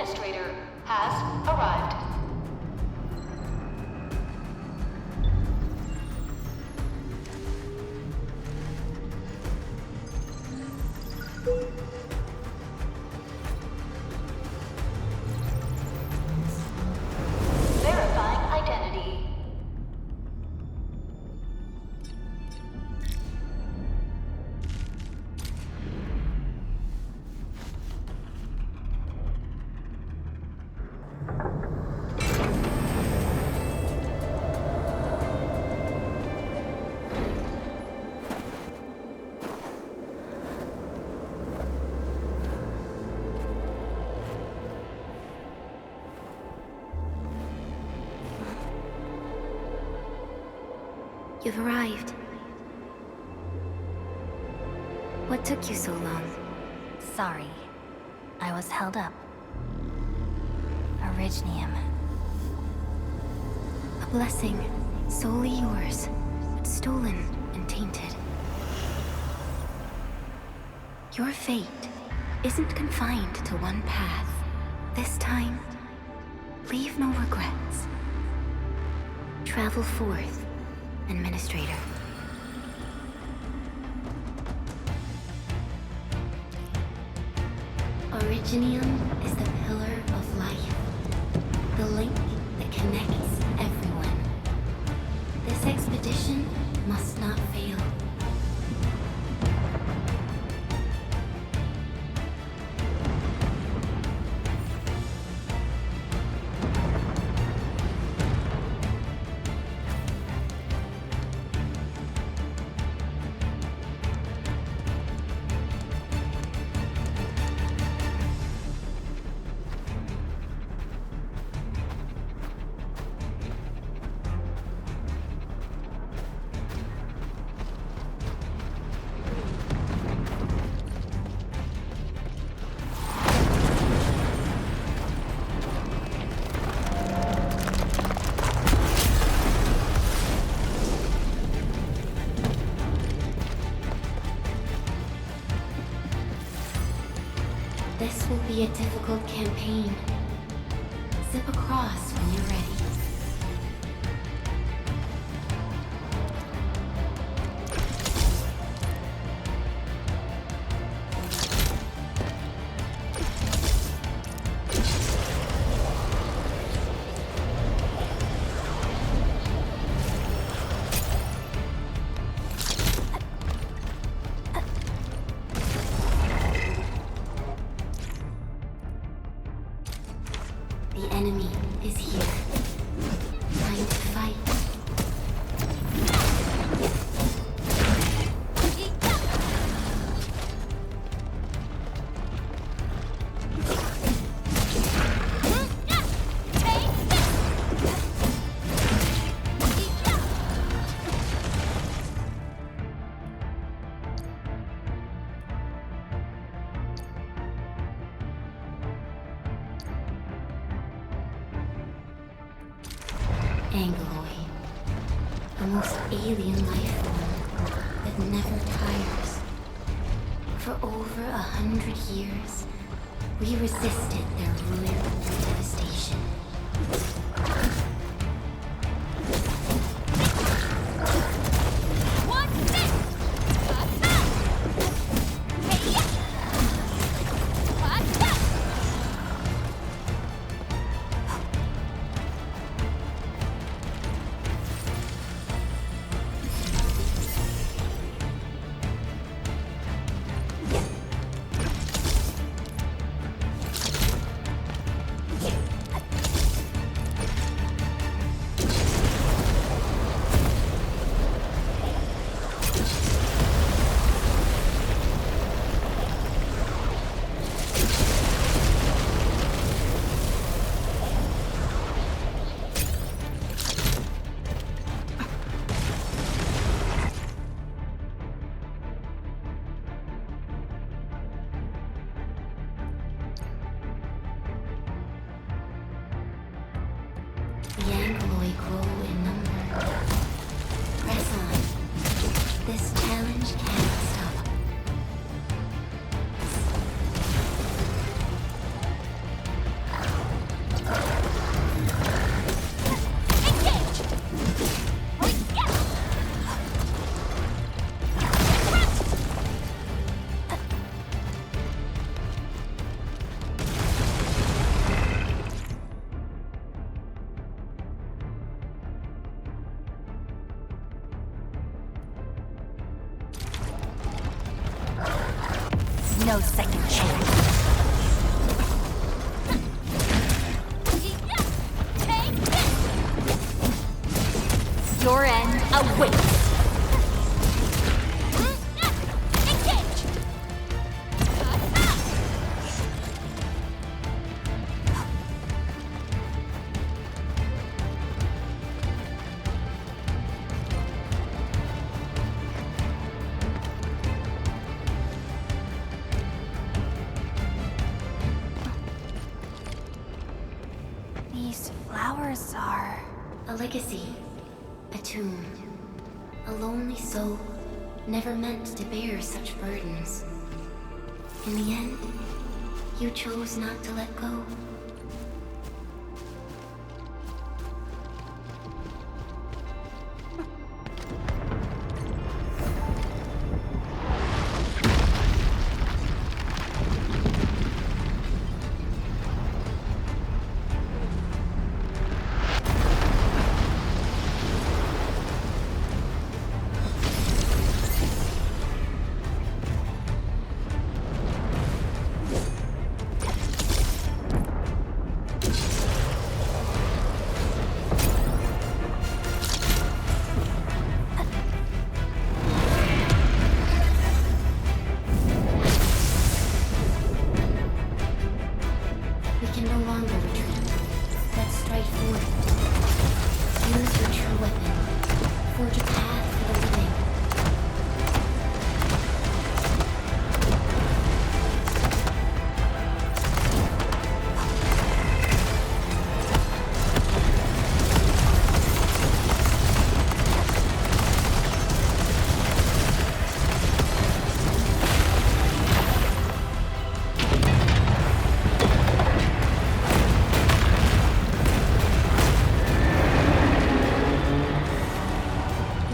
administrator has arrived. Verifying identity. You've arrived. What took you so long? Sorry. I was held up. Orignium. A blessing, solely yours, but stolen and tainted. Your fate isn't confined to one path. This time, leave no regrets. Travel forth, Administrator. Originium is the pillar of life, the link that connects everyone. This expedition must not fail. This will be a difficult campaign. Zip across when you're ready. The enemy is here. Time to fight. Angloid, the most alien life form that never tires. For over 100 years, we resisted their brutal devastation. The Angloid grow in number. Press on. This challenge can't stop. no second chance. Your end awaits. These flowers are... A legacy. A tomb. A lonely soul, never meant to bear such burdens. In the end, you chose not to let go. We can no longer retreat. Let's strike forward. Use your true weapon. Forge a path for the living.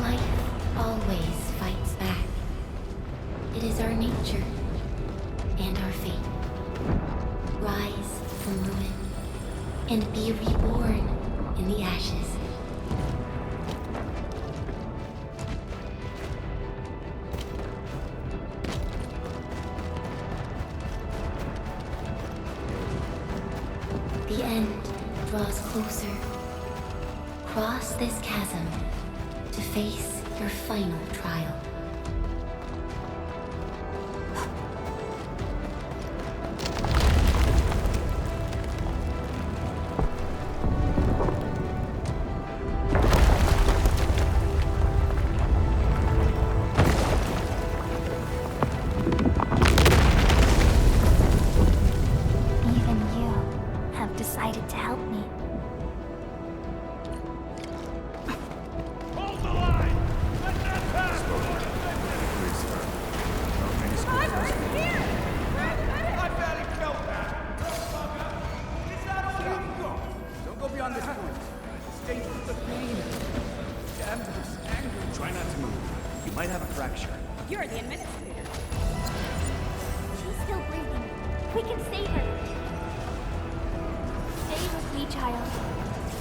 Life always fights back. It is our nature and our fate. Rise from ruin and be reborn in the ashes. The end draws closer. Cross this chasm to face your final trial. Even you have decided to help me. Hold the line! Let that pass! I barely felt that! It's not over! Don't go beyond this point. It's dangerous. The pain. The embers. Angry. Try not to move. You might have a fracture. You're the administrator. She's still breathing. We can save her. Stay with me, child.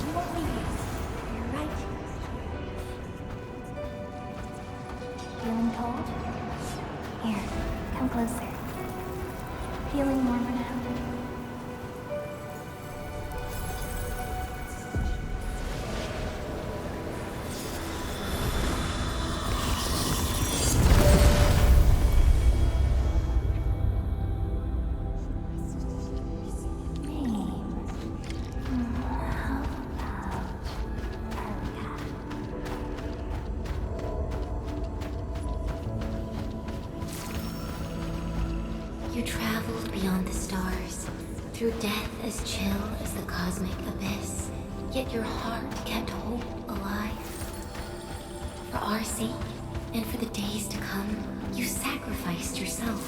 We won't leave you. You're right. Feeling cold? Here, come closer. Feeling warmer now? You traveled beyond the stars, through death as chill as the cosmic abyss, yet your heart kept hope alive. For our sake, and for the days to come, you sacrificed yourself.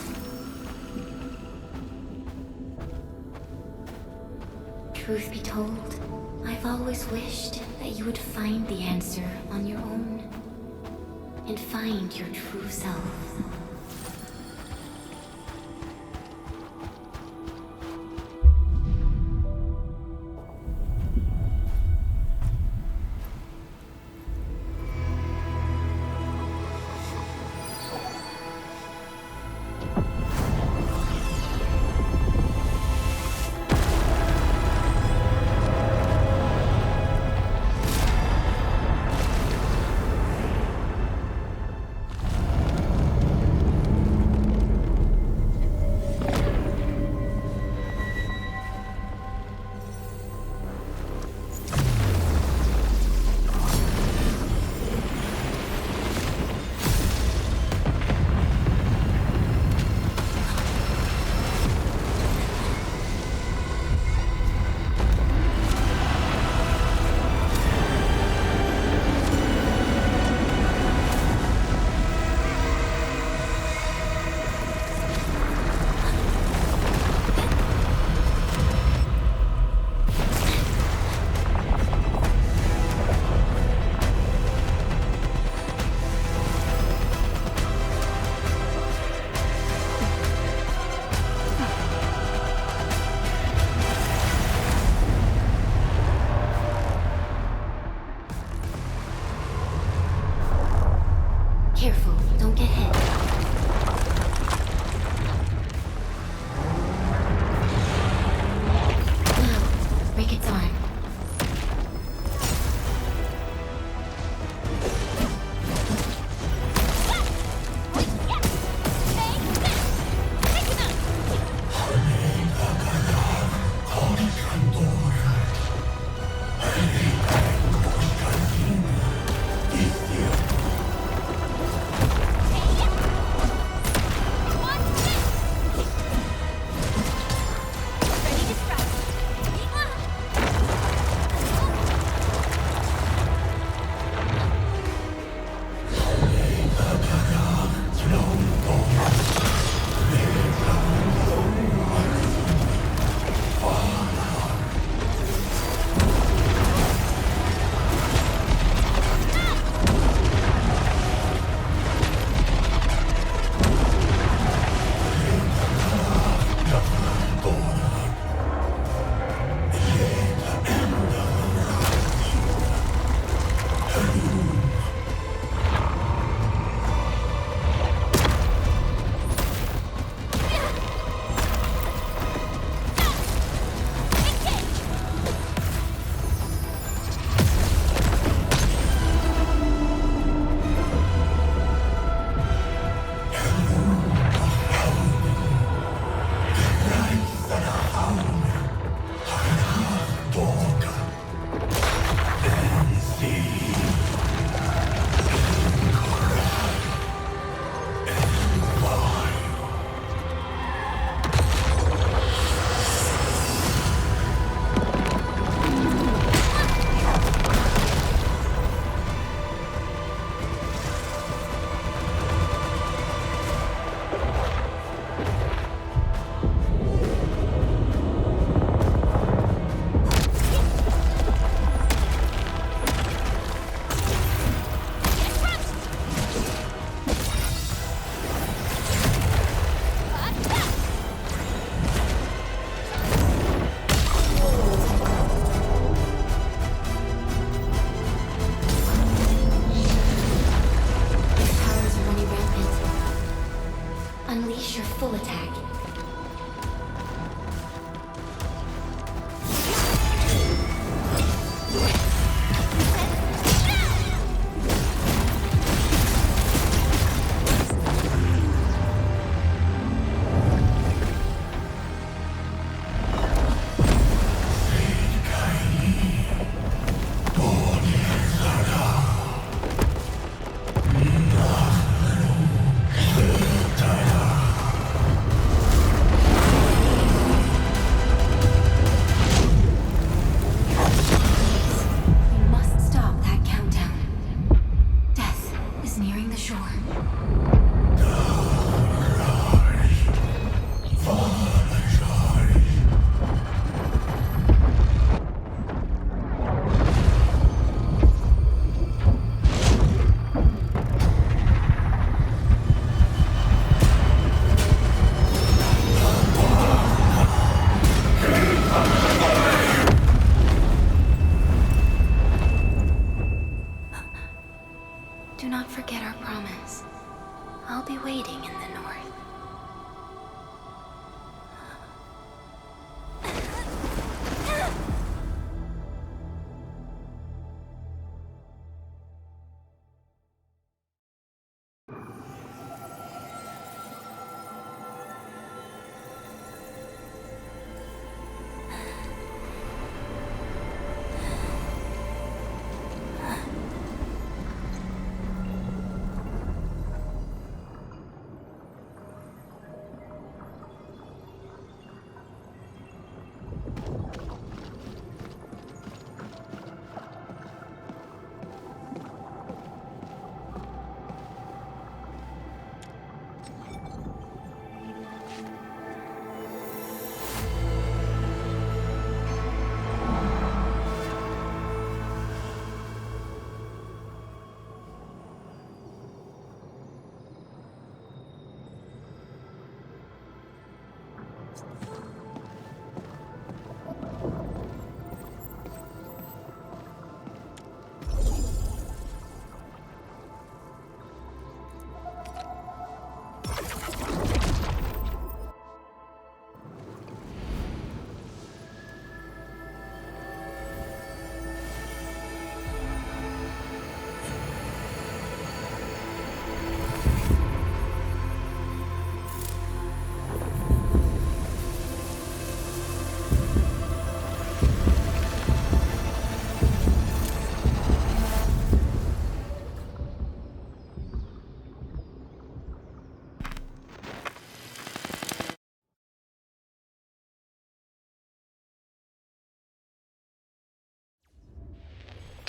Truth be told, I've always wished that you would find the answer on your own, and find your true self.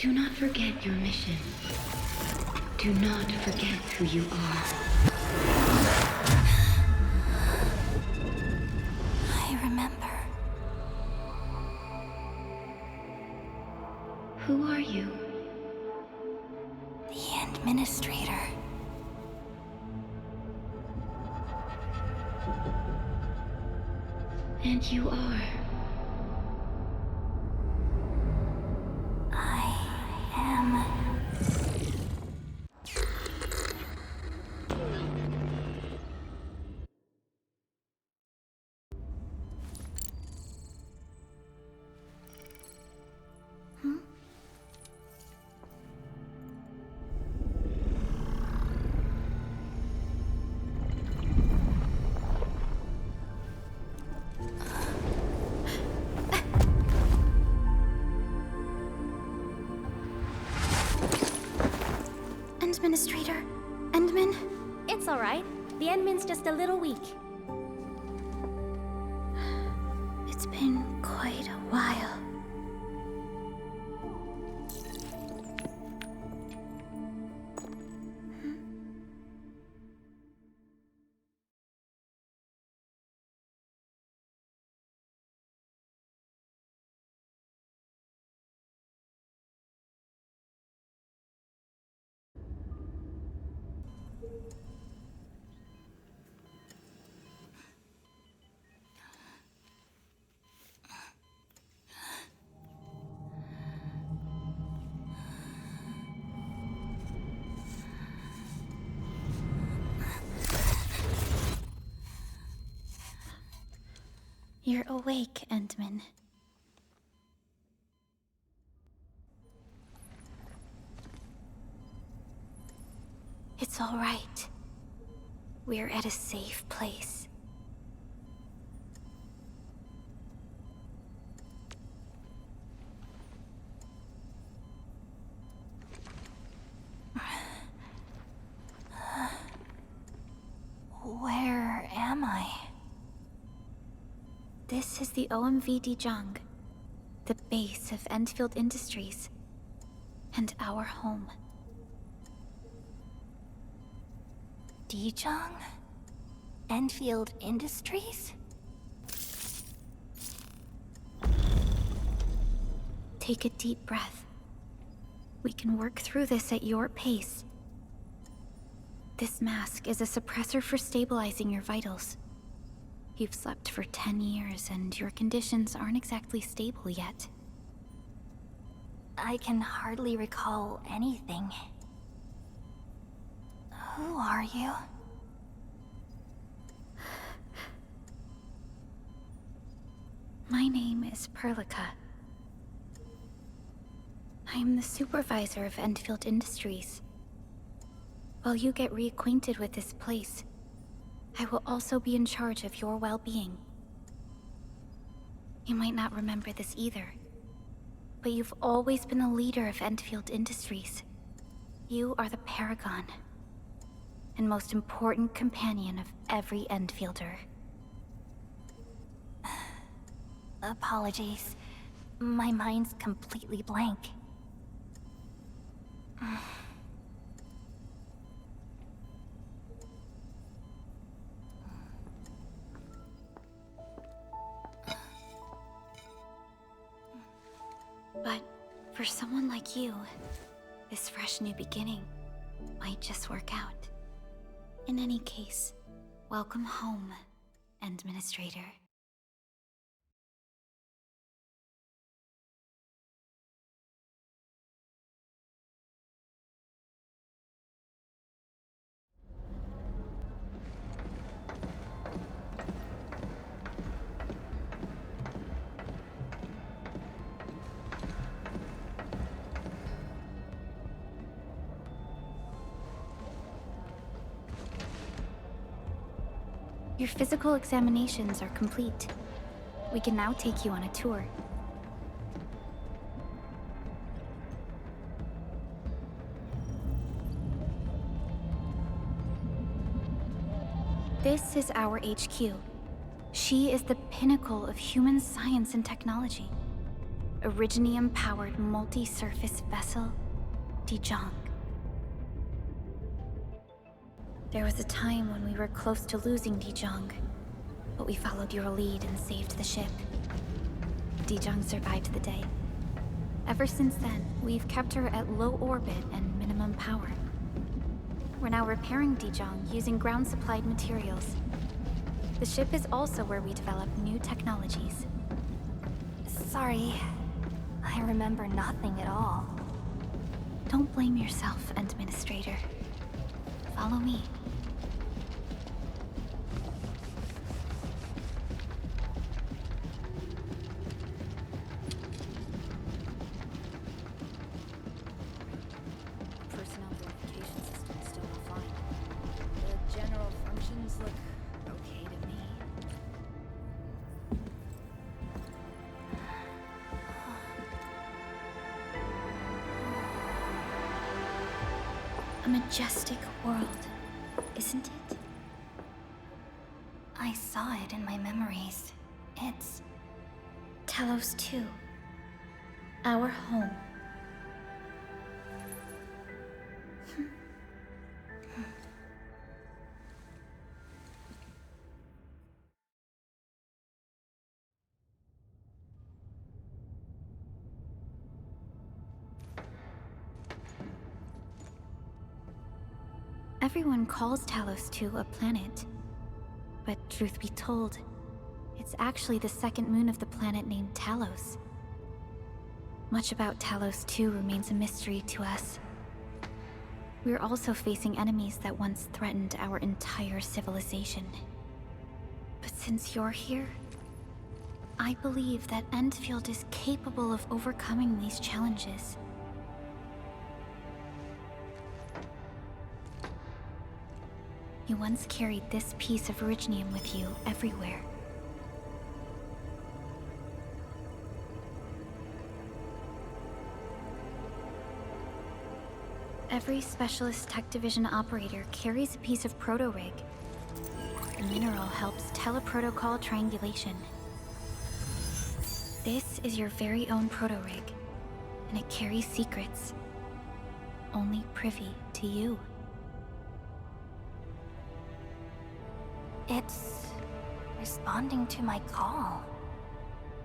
Do not forget your mission. Do not forget who you are. I remember. Who are you? The Administrator. And you are. I am. Administrator? Endman? It's alright. The Endman's just a little weak. It's been quite a while. You're awake, Endman. It's all right. We're at a safe place. Where am I? This is the OMV Dijong, the base of Endfield Industries, and our home. Dijong? Endfield Industries? Take a deep breath. We can work through this at your pace. This mask is a suppressor for stabilizing your vitals. You've slept for 10 years, and your conditions aren't exactly stable yet. I can hardly recall anything. Who are you? My name is Perlica. I am the supervisor of Endfield Industries. While you get reacquainted with this place, I will also be in charge of your well-being. You might not remember this either, but you've always been the leader of Endfield Industries. You are the paragon, and most important companion of every Endfielder. Apologies. My mind's completely blank. But for someone like you, this fresh new beginning might just work out. In any case, welcome home, Administrator. Your physical examinations are complete. We can now take you on a tour. This is our HQ. She is the pinnacle of human science and technology. Originium-powered multi-surface vessel, Dijong. There was a time when we were close to losing Dijong, but we followed your lead and saved the ship. Dijong survived the day. Ever since then, we've kept her at low orbit and minimum power. We're now repairing Dijong using ground-supplied materials. The ship is also where we develop new technologies. Sorry. I remember nothing at all. Don't blame yourself, Administrator. Follow me. Personnel verification system is still offline. The general functions look okay to me. A majestic world, isn't it? I saw it in my memories. It's Talos 2. Our home. Everyone calls Talos 2 a planet. But truth be told, it's actually the second moon of the planet named Talos. Much about Talos 2 remains a mystery to us. We're also facing enemies that once threatened our entire civilization. But since you're here, I believe that Endfield is capable of overcoming these challenges. You once carried this piece of Originium with you everywhere. Every Specialist Tech Division operator carries a piece of proto-rig. The mineral helps teleprotocol triangulation. This is your very own proto-rig, and it carries secrets, only privy to you. It's responding to my call.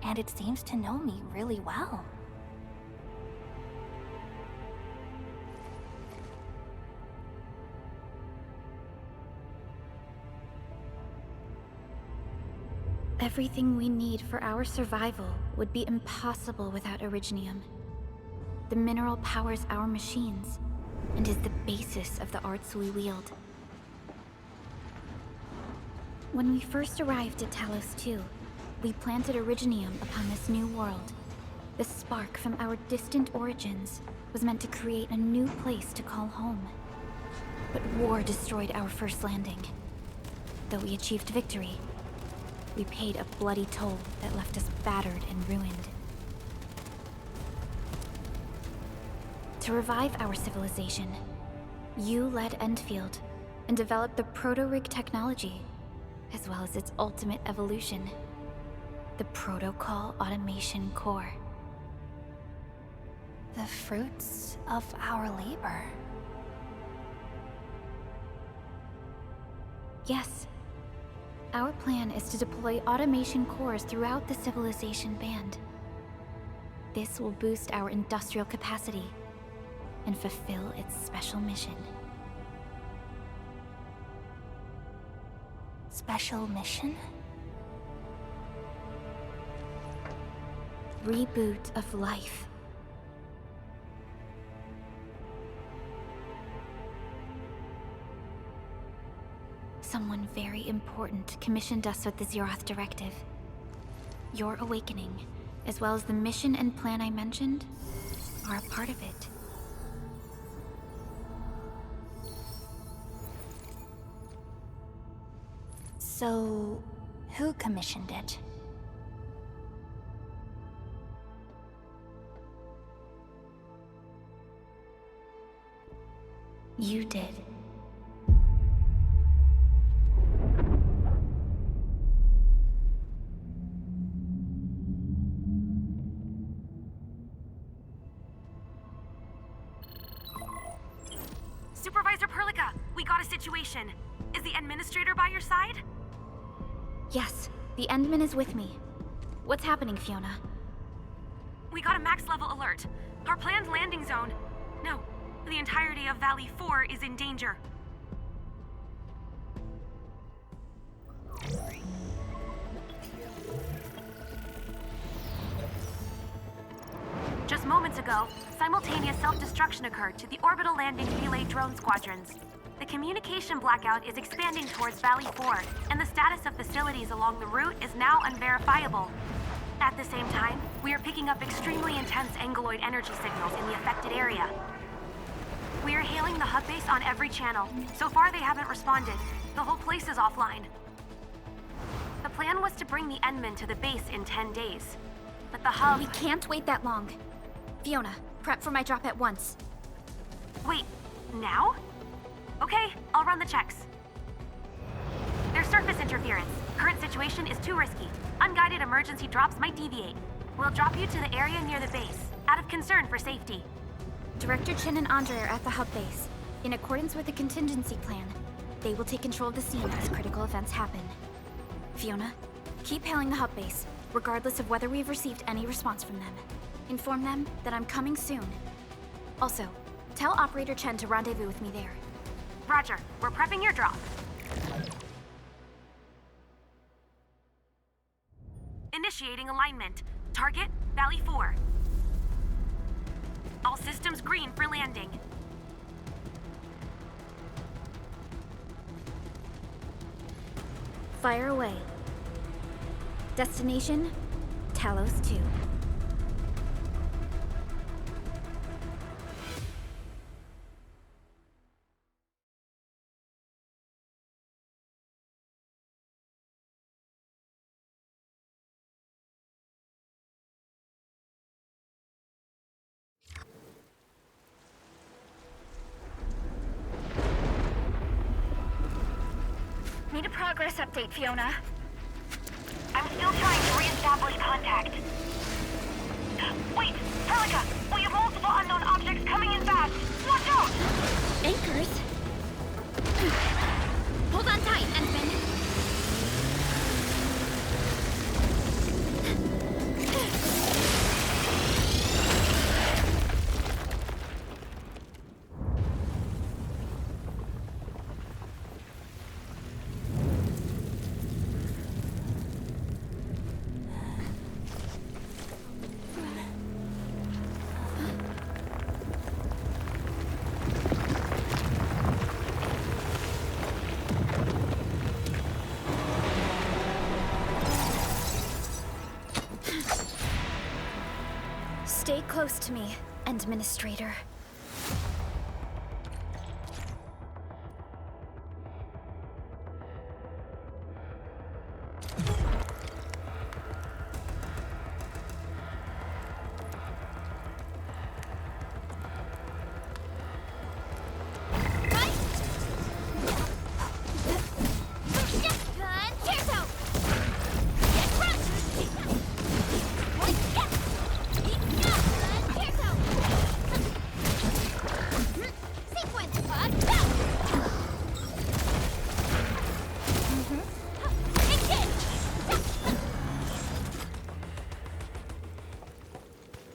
And it seems to know me really well. Everything we need for our survival would be impossible without Originium. The mineral powers our machines, and is the basis of the arts we wield. When we first arrived at Talos 2, we planted Originium upon this new world. The spark from our distant origins was meant to create a new place to call home. But war destroyed our first landing. Though we achieved victory, we paid a bloody toll that left us battered and ruined. To revive our civilization, you led Endfield and developed the proto-rig technology, as well as its ultimate evolution, the Protocol Automation Core. The fruits of our labor. Yes. Our plan is to deploy automation cores throughout the civilization band. This will boost our industrial capacity and fulfill its special mission. Special mission? Reboot of life. Someone very important commissioned us with the Zeroth Directive. Your awakening, as well as the mission and plan I mentioned, are a part of it. So, who commissioned it? You did. Supervisor Perlica, we got a situation. Is the administrator by your side? Yes, the Endman is with me. What's happening, Fiona? We got a max level alert. Our planned landing zone. No, the entirety of Valley 4 is in danger. Just moments ago, simultaneous self-destruction occurred to the orbital landing relay drone squadrons. The communication blackout is expanding towards Valley 4, and the status of facilities along the route is now unverifiable. At the same time, we are picking up extremely intense angeloid energy signals in the affected area. We are hailing the hub base on every channel. So far, they haven't responded. The whole place is offline. The plan was to bring the Endman to the base in 10 days. But the hub... We can't wait that long. Fiona, prep for my drop at once. Wait, now? Okay, I'll run the checks. There's surface interference. Current situation is too risky. Unguided emergency drops might deviate. We'll drop you to the area near the base, out of concern for safety. Director Chen and Andre are at the hub base. In accordance with the contingency plan, they will take control of the scene as critical events happen. Fiona, keep hailing the hub base, regardless of whether we've received any response from them. Inform them that I'm coming soon. Also, tell Operator Chen to rendezvous with me there. Roger, we're prepping your drop. Initiating alignment. Target, Valley 4. All systems green for landing. Fire away. Destination, Talos 2. Need a progress update, Fiona. I'm still trying to re-establish contact. Wait, Perlica! We have multiple unknown objects coming in fast! Watch out! Anchors? Hold on tight, Endman. Stay close to me, Administrator.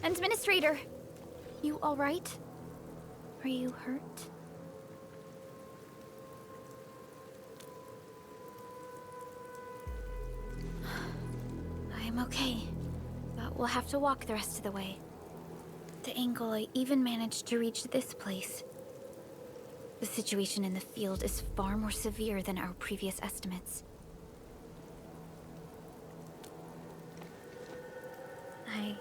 Administrator, you all right? Are you hurt? I'm okay, but we'll have to walk the rest of the way. The angle I even managed to reach this place. The situation in the field is far more severe than our previous estimates. I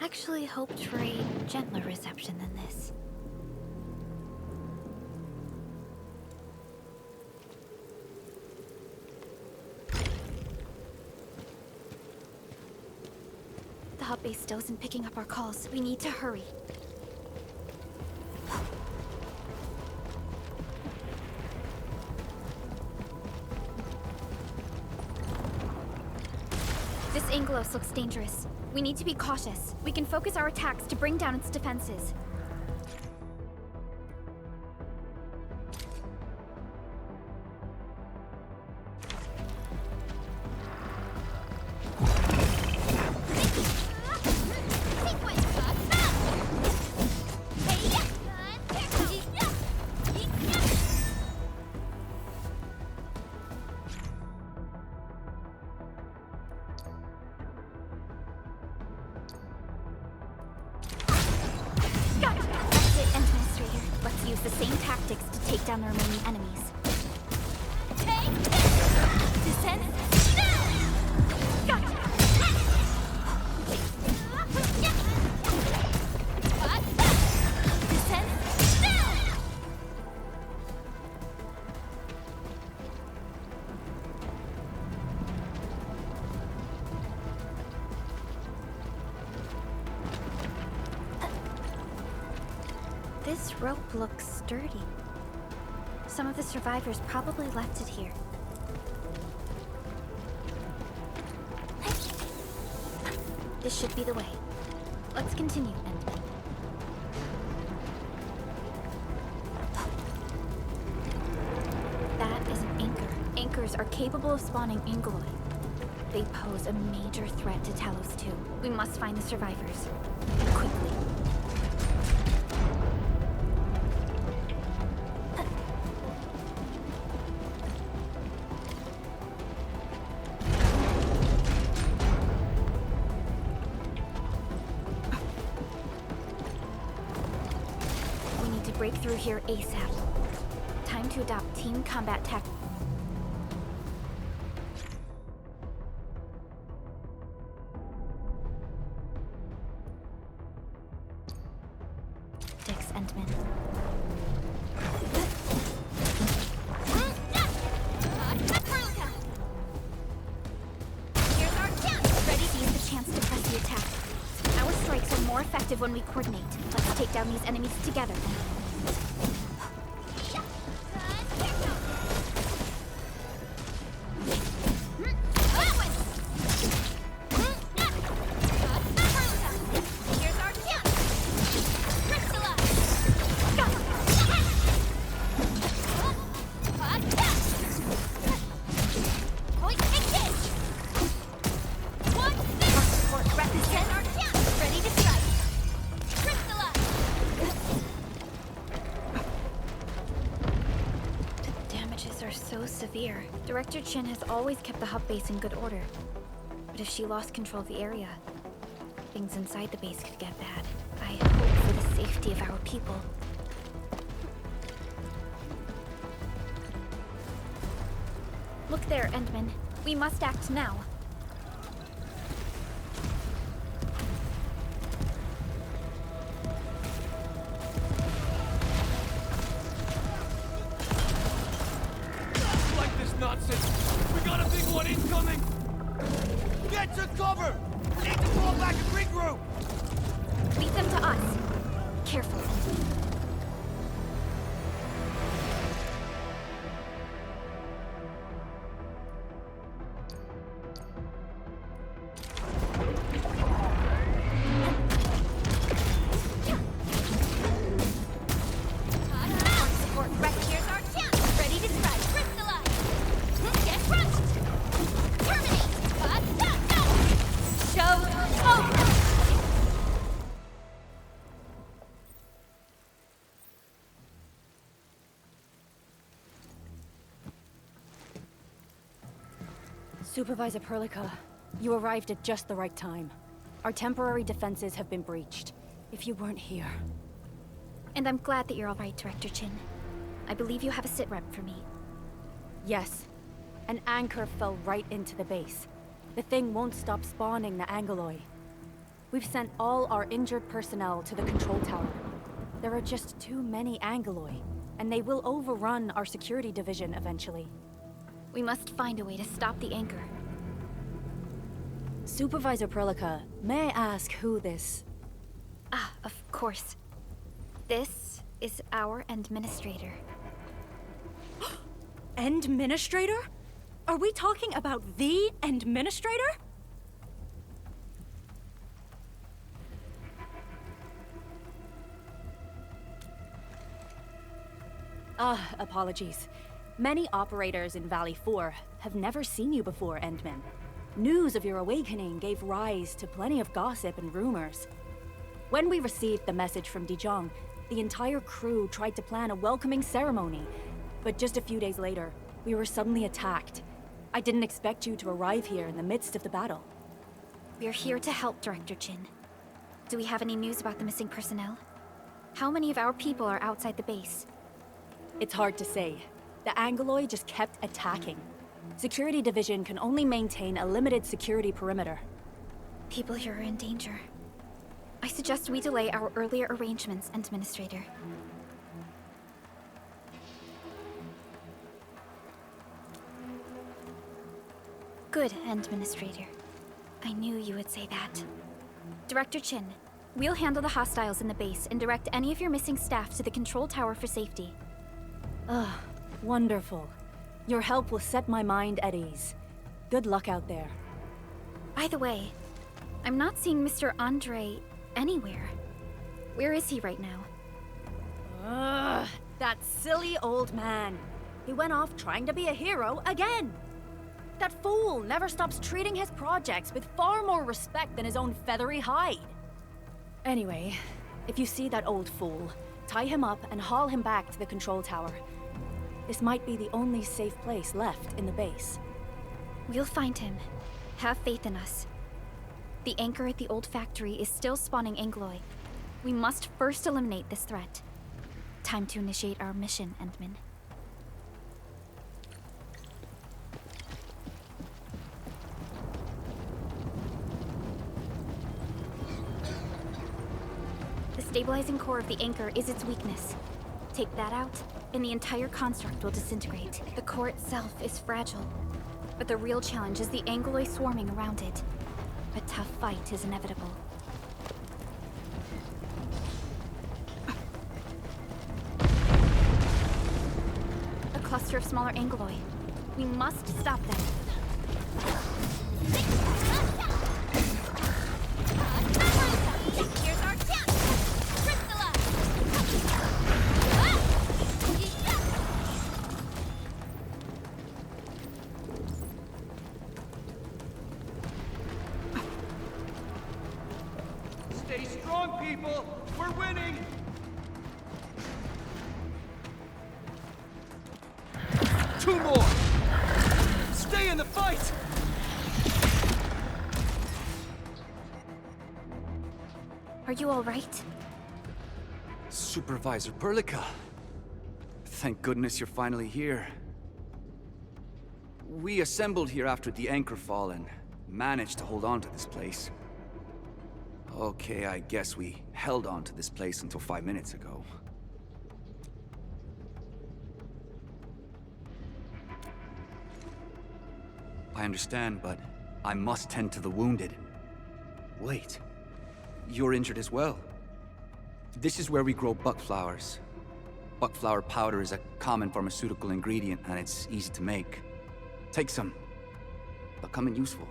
actually hoped for a gentler reception than this. The hub base still isn't picking up our calls. We need to hurry. This Angelos looks dangerous. We need to be cautious. We can focus our attacks to bring down its defenses. the same tactics to take down the remaining enemies. Descend. Gotcha. Descend. This rope looks sturdy. Some of the survivors probably left it here. This should be the way. Let's continue, Endfield. That is an anchor. Anchors are capable of spawning Angeloi. They pose a major threat to Talos too. We must find the survivors. Quickly. Break through here ASAP. Time to adopt team combat tactics. Endman. Here's our chance! Ready to use the chance to press the attack. Our strikes are more effective when we coordinate. Let's take down these enemies together then. Severe. Director Chin has always kept the hub base in good order. But if she lost control of the area, things inside the base could get bad. I hope for the safety of our people. Look there, Endman. We must act now. Nonsense! We got a big one incoming! Get to cover! We need to fall back and regroup! Lead them to us. Careful. Supervisor Perlica, you arrived at just the right time. Our temporary defenses have been breached. If you weren't here... And I'm glad that you're all right, Director Chin. I believe you have a sitrep for me. Yes. An anchor fell right into the base. The thing won't stop spawning the Angeloi. We've sent all our injured personnel to the control tower. There are just too many Angeloi, and they will overrun our security division eventually. We must find a way to stop the anchor. Supervisor Perlica, may I ask who this... Ah, of course. This is our administrator. Administrator? Are we talking about the administrator? Apologies. Many operators in Valley 4 have never seen you before, Endman. News of your awakening gave rise to plenty of gossip and rumors. When we received the message from Dijon, the entire crew tried to plan a welcoming ceremony. But just a few days later, we were suddenly attacked. I didn't expect you to arrive here in the midst of the battle. We're here to help, Director Chin. Do we have any news about the missing personnel? How many of our people are outside the base? It's hard to say. The Angloid just kept attacking. Security Division can only maintain a limited security perimeter. People here are in danger. I suggest we delay our earlier arrangements, Administrator. Good, Administrator. I knew you would say that. Director Chin, we'll handle the hostiles in the base and direct any of your missing staff to the control tower for safety. Ugh, wonderful. Your help will set my mind at ease. Good luck out there. By the way, I'm not seeing Mr. Andre anywhere. Where is he right now? Ugh, that silly old man. He went off trying to be a hero again. That fool never stops treating his projects with far more respect than his own feathery hide. Anyway, if you see that old fool, tie him up and haul him back to the control tower. This might be the only safe place left in the base. We'll find him. Have faith in us. The anchor at the old factory is still spawning Angloy. We must first eliminate this threat. Time to initiate our mission, Endman. The stabilizing core of the anchor is its weakness. Take that out, and the entire construct will disintegrate. The core itself is fragile, but the real challenge is the Angloy swarming around it. A tough fight is inevitable. A cluster of smaller Angloy. We must stop them. Here's our chance! Crystalla! Stay strong, people! We're winning! Two more! Stay in the fight! Are you all right? Supervisor Perlica. Thank goodness you're finally here. We assembled here after the anchor fall and managed to hold on to this place. Okay, I guess we held on to this place until 5 minutes ago. I understand, but I must tend to the wounded. Wait, you're injured as well. This is where we grow buckflowers. Buckflower powder is a common pharmaceutical ingredient, and it's easy to make. Take some. They'll come in useful.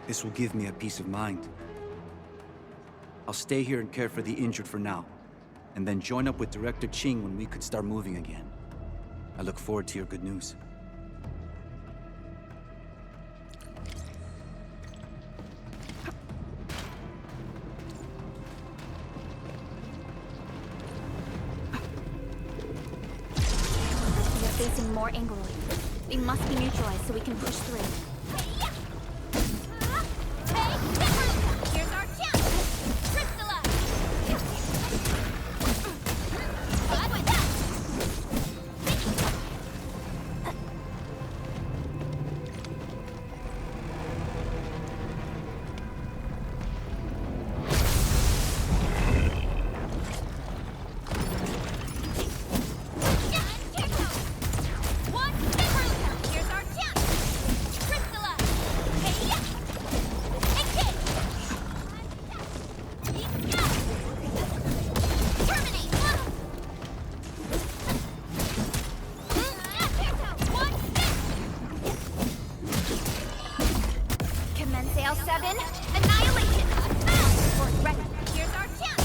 This will give me a peace of mind. I'll stay here and care for the injured for now, and then join up with Director Ching when we could start moving again. I look forward to your good news. We are facing more Angloid. They must be neutralized so we can push through. Here's our chance! Crystalla! Glad with that! One, here's our chance! Crystalla! Hey-ya! Commence L7, annihilation! Ready. Here's our chance!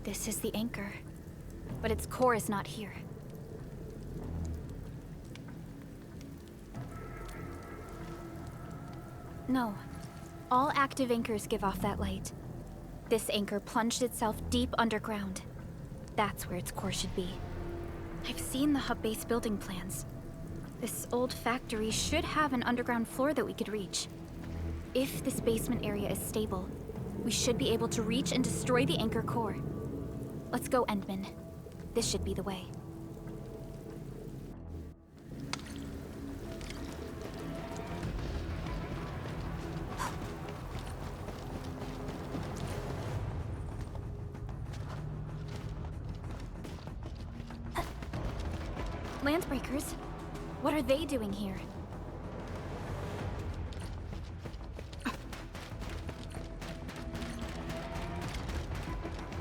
This is the anchor, but its core is not here. No. All active anchors give off that light. This anchor plunged itself deep underground. That's where its core should be. I've seen the hub base building plans. This old factory should have an underground floor that we could reach. If this basement area is stable, we should be able to reach and destroy the anchor core. Let's go, Endman. This should be the way. Landbreakers? What are they doing here?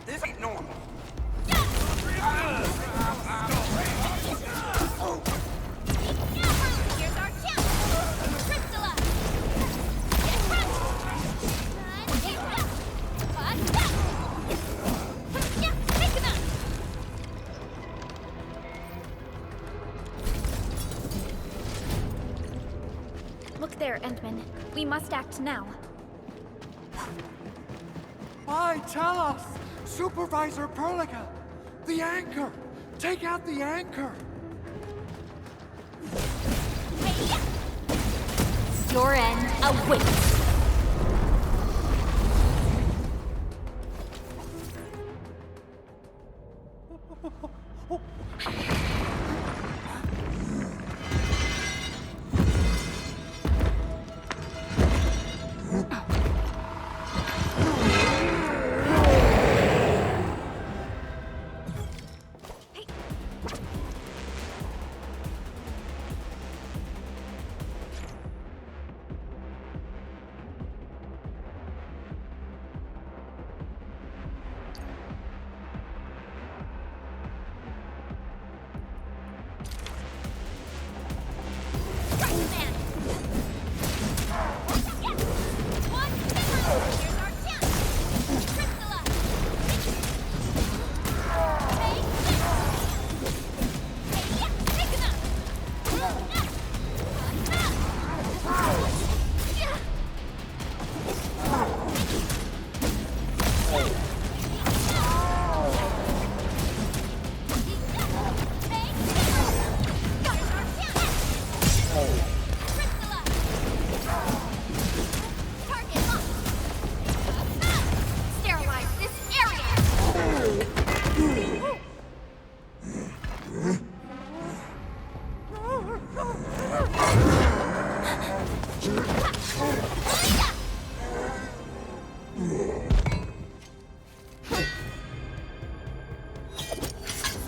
This ain't normal. Here's our chance! Crystalla! Get take him out! Look there, Endman. We must act now. Why, tell us! Supervisor Perlica! The anchor! Take out the anchor! Your end awaits!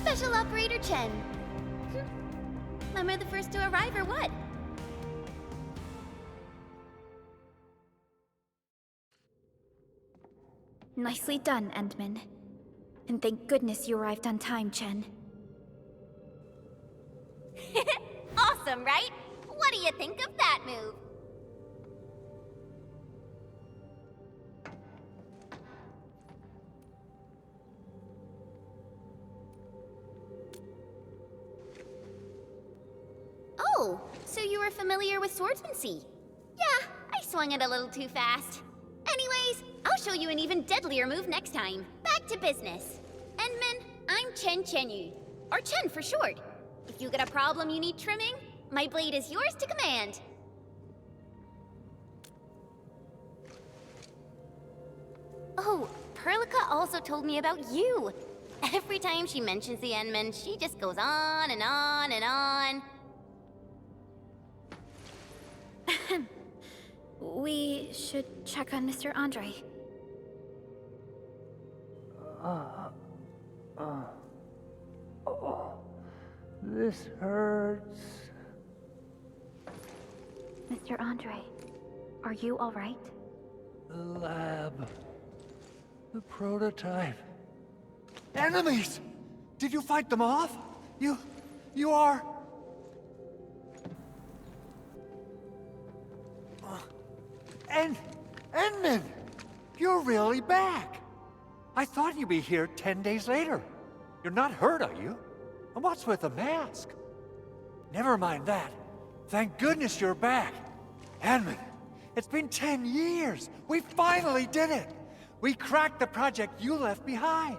Special Operator Chen. Am I the first to arrive or what? Nicely done, Endman. And thank goodness you arrived on time, Chen. Awesome, right? What do you think of that move? Oh, so you were familiar with swordsmancy? Yeah, I swung it a little too fast. Anyways, I'll show you an even deadlier move next time. Back to business. Endman, I'm Chen Chenyu, or Chen for short. If you get a problem you need trimming, my blade is yours to command. Oh, Perlica also told me about you. Every time she mentions the Endman, she just goes on and on and on. We should check on Mr. Andre. This hurts. Mr. Andre, are you all right? The lab. The prototype. Enemies! Did you fight them off? You are... Endman! You're really back! I thought you'd be here 10 days later. You're not hurt, are you? And what's with the mask? Never mind that. Thank goodness you're back. Edmund, it's been 10 years. We finally did it. We cracked the project you left behind.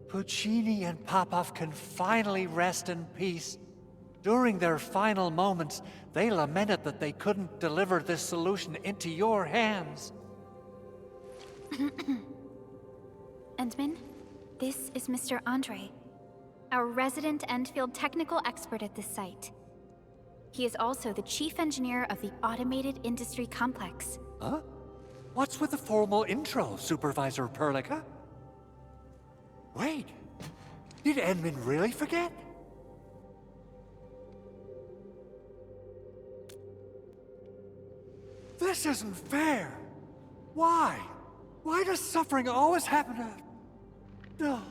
Puccini and Popov can finally rest in peace. During their final moments, they lamented that they couldn't deliver this solution into your hands. Endman, this is Mr. Andre, our resident Endfield technical expert at this site. He is also the chief engineer of the Automated Industry Complex. Huh? What's with the formal intro, Supervisor Perlica? Wait, did Edmund really forget? This isn't fair. Why? Why does suffering always happen to... No.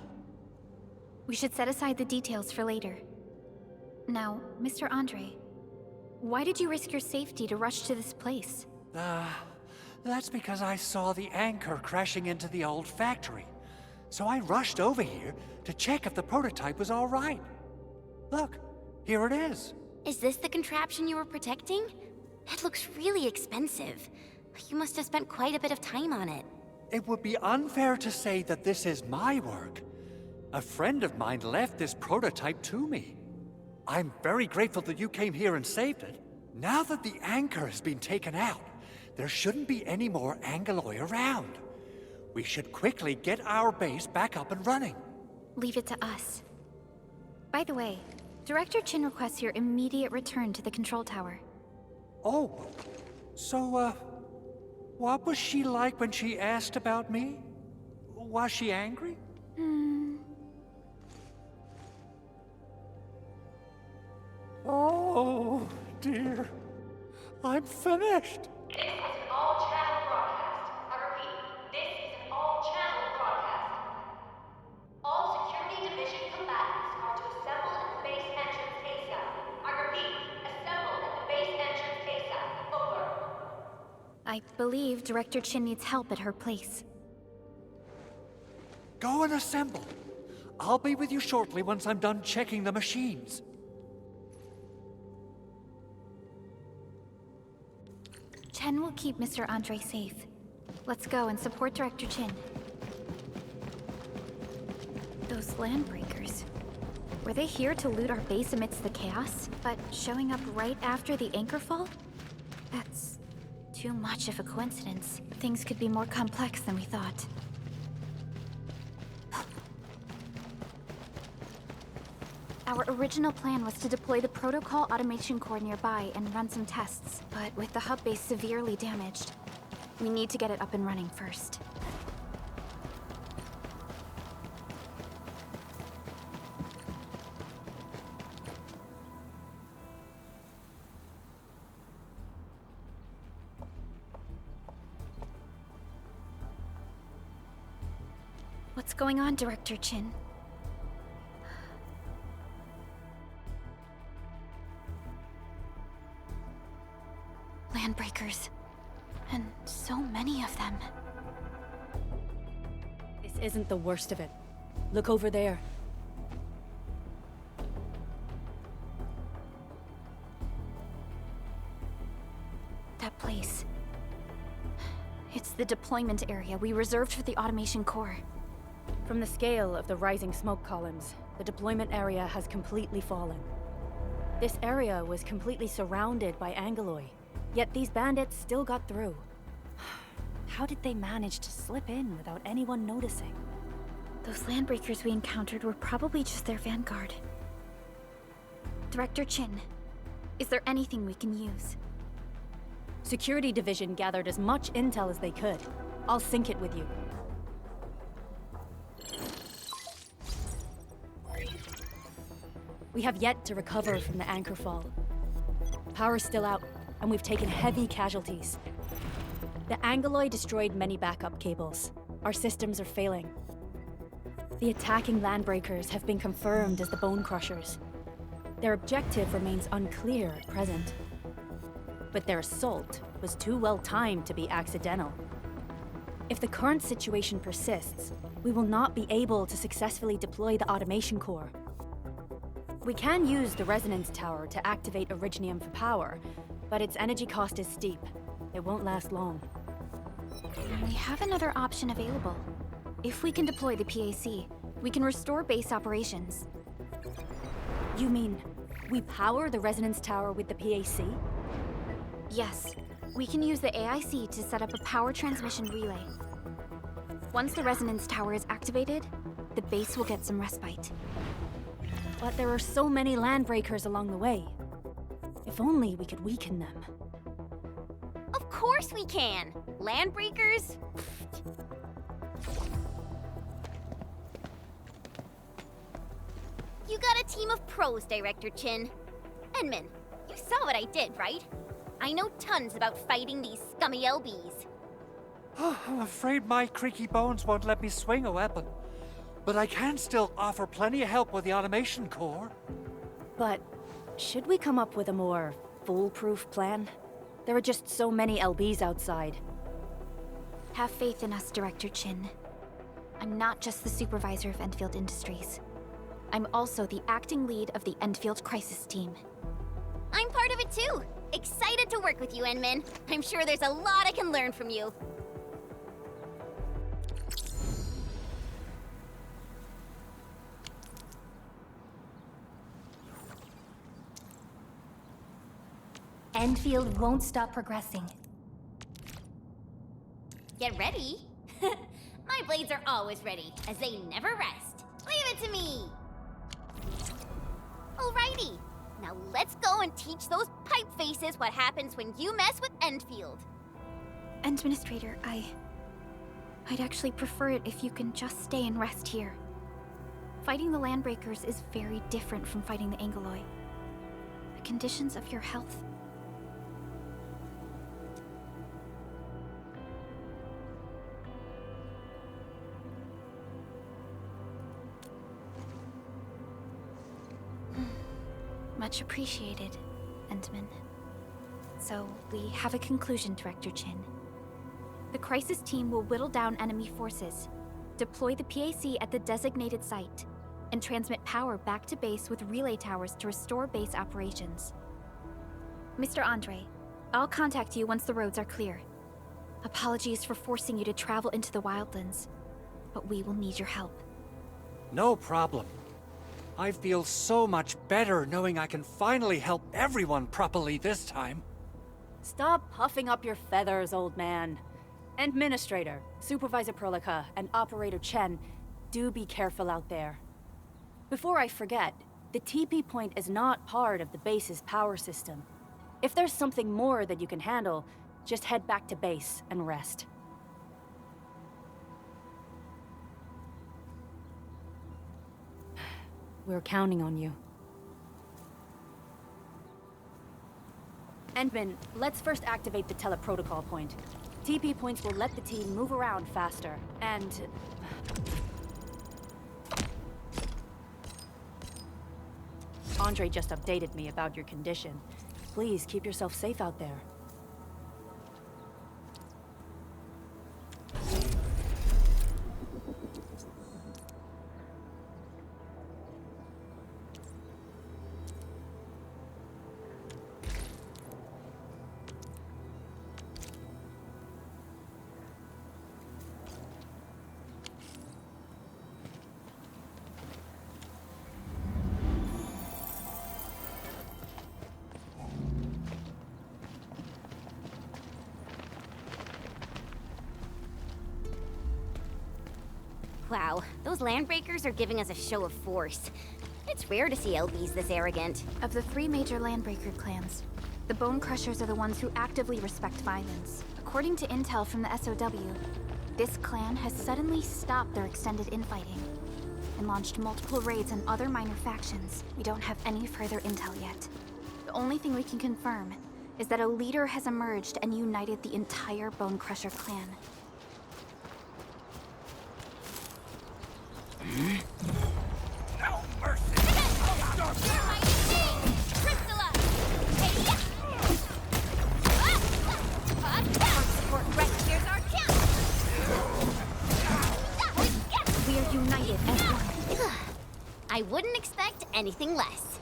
We should set aside the details for later. Now, Mr. Andre, why did you risk your safety to rush to this place? That's because I saw the anchor crashing into the old factory. So I rushed over here to check if the prototype was all right. Look, here it is. Is this the contraption you were protecting? It looks really expensive. You must have spent quite a bit of time on it. It would be unfair to say that this is my work. A friend of mine left this prototype to me. I'm very grateful that you came here and saved it. Now that the anchor has been taken out, there shouldn't be any more Angaloi around. We should quickly get our base back up and running. Leave it to us. By the way, Director Chin requests your immediate return to the control tower. Oh, so, what was she like when she asked about me? Was she angry? Oh, dear. I'm finished. This is an all-channel broadcast. I repeat, this is an all-channel broadcast. All Security Division combatants are to assemble at the base entrance ASAP. I repeat, assemble at the base entrance ASAP. Over. I believe Director Chin needs help at her place. Go and assemble. I'll be with you shortly once I'm done checking the machines. Chen will keep Mr. Andre safe. Let's go and support Director Chin. Those landbreakers. Were they here to loot our base amidst the chaos, but showing up right after the anchor fall? That's too much of a coincidence. Things could be more complex than we thought. Our original plan was to deploy the protocol automation core nearby and run some tests, but with the hub base severely damaged, we need to get it up and running first. What's going on, Director Chin? Landbreakers. And so many of them. This isn't the worst of it. Look over there. That place. It's the deployment area we reserved for the automation core. From the scale of the rising smoke columns, the deployment area has completely fallen. This area was completely surrounded by Angaloi, yet these bandits still got through. How did they manage to slip in without anyone noticing? Those landbreakers we encountered were probably just their vanguard. Director Chin, is there anything we can use? Security Division gathered as much intel as they could. I'll sync it with you. We have yet to recover from the anchor fall. Power's still out, and we've taken heavy casualties. The Angaloi destroyed many backup cables. Our systems are failing. The attacking landbreakers have been confirmed as the Bone Crushers. Their objective remains unclear at present. But their assault was too well timed to be accidental. If the current situation persists, we will not be able to successfully deploy the automation core. We can use the resonance tower to activate Originium for power, but its energy cost is steep. It won't last long. We have another option available. If we can deploy the PAC, we can restore base operations. You mean, we power the resonance tower with the PAC? Yes, we can use the AIC to set up a power transmission relay. Once the resonance tower is activated, the base will get some respite. But there are so many landbreakers along the way. If only we could weaken them. Of course we can! Landbreakers? You got a team of pros, Director Chin. Endman, you saw what I did, right? I know tons about fighting these scummy LBs. I'm afraid my creaky bones won't let me swing a weapon. But I can still offer plenty of help with the automation core. But should we come up with a more foolproof plan? There are just so many LBs outside. Have faith in us, Director Chin. I'm not just the supervisor of Endfield Industries. I'm also the acting lead of the Endfield Crisis Team. I'm part of it too! Excited to work with you, Endman. I'm sure there's a lot I can learn from you. Endfield won't stop progressing. Get ready. My blades are always ready, as they never rest. Leave it to me! Alrighty, now let's go and teach those pipe faces what happens when you mess with Endfield. Administrator, I'd actually prefer it if you can just stay and rest here. Fighting the Landbreakers is very different from fighting the Angoloi. The conditions of your health... Much appreciated, Endman. So, we have a conclusion, Director Chin. The Crisis Team will whittle down enemy forces, deploy the PAC at the designated site, and transmit power back to base with relay towers to restore base operations. Mr. Andre, I'll contact you once the roads are clear. Apologies for forcing you to travel into the wildlands, but we will need your help. No problem. I feel so much better knowing I can finally help everyone properly this time. Stop puffing up your feathers, old man. Administrator, Supervisor Perlica, and Operator Chen, do be careful out there. Before I forget, the TP point is not part of the base's power system. If there's something more that you can handle, just head back to base and rest. We're counting on you. Endman, let's first activate the teleprotocol point. TP points will let the team move around faster, and... Andre just updated me about your condition. Please keep yourself safe out there. Wow, those Landbreakers are giving us a show of force. It's rare to see LBs this arrogant. Of the 3 major Landbreaker clans, the Bone Crushers are the ones who actively respect violence. According to intel from the SOW, this clan has suddenly stopped their extended infighting and launched multiple raids on other minor factions. We don't have any further intel yet. The only thing we can confirm is that a leader has emerged and united the entire Bone Crusher clan. No mercy! Support rest. Here's our camp! I wouldn't expect anything less.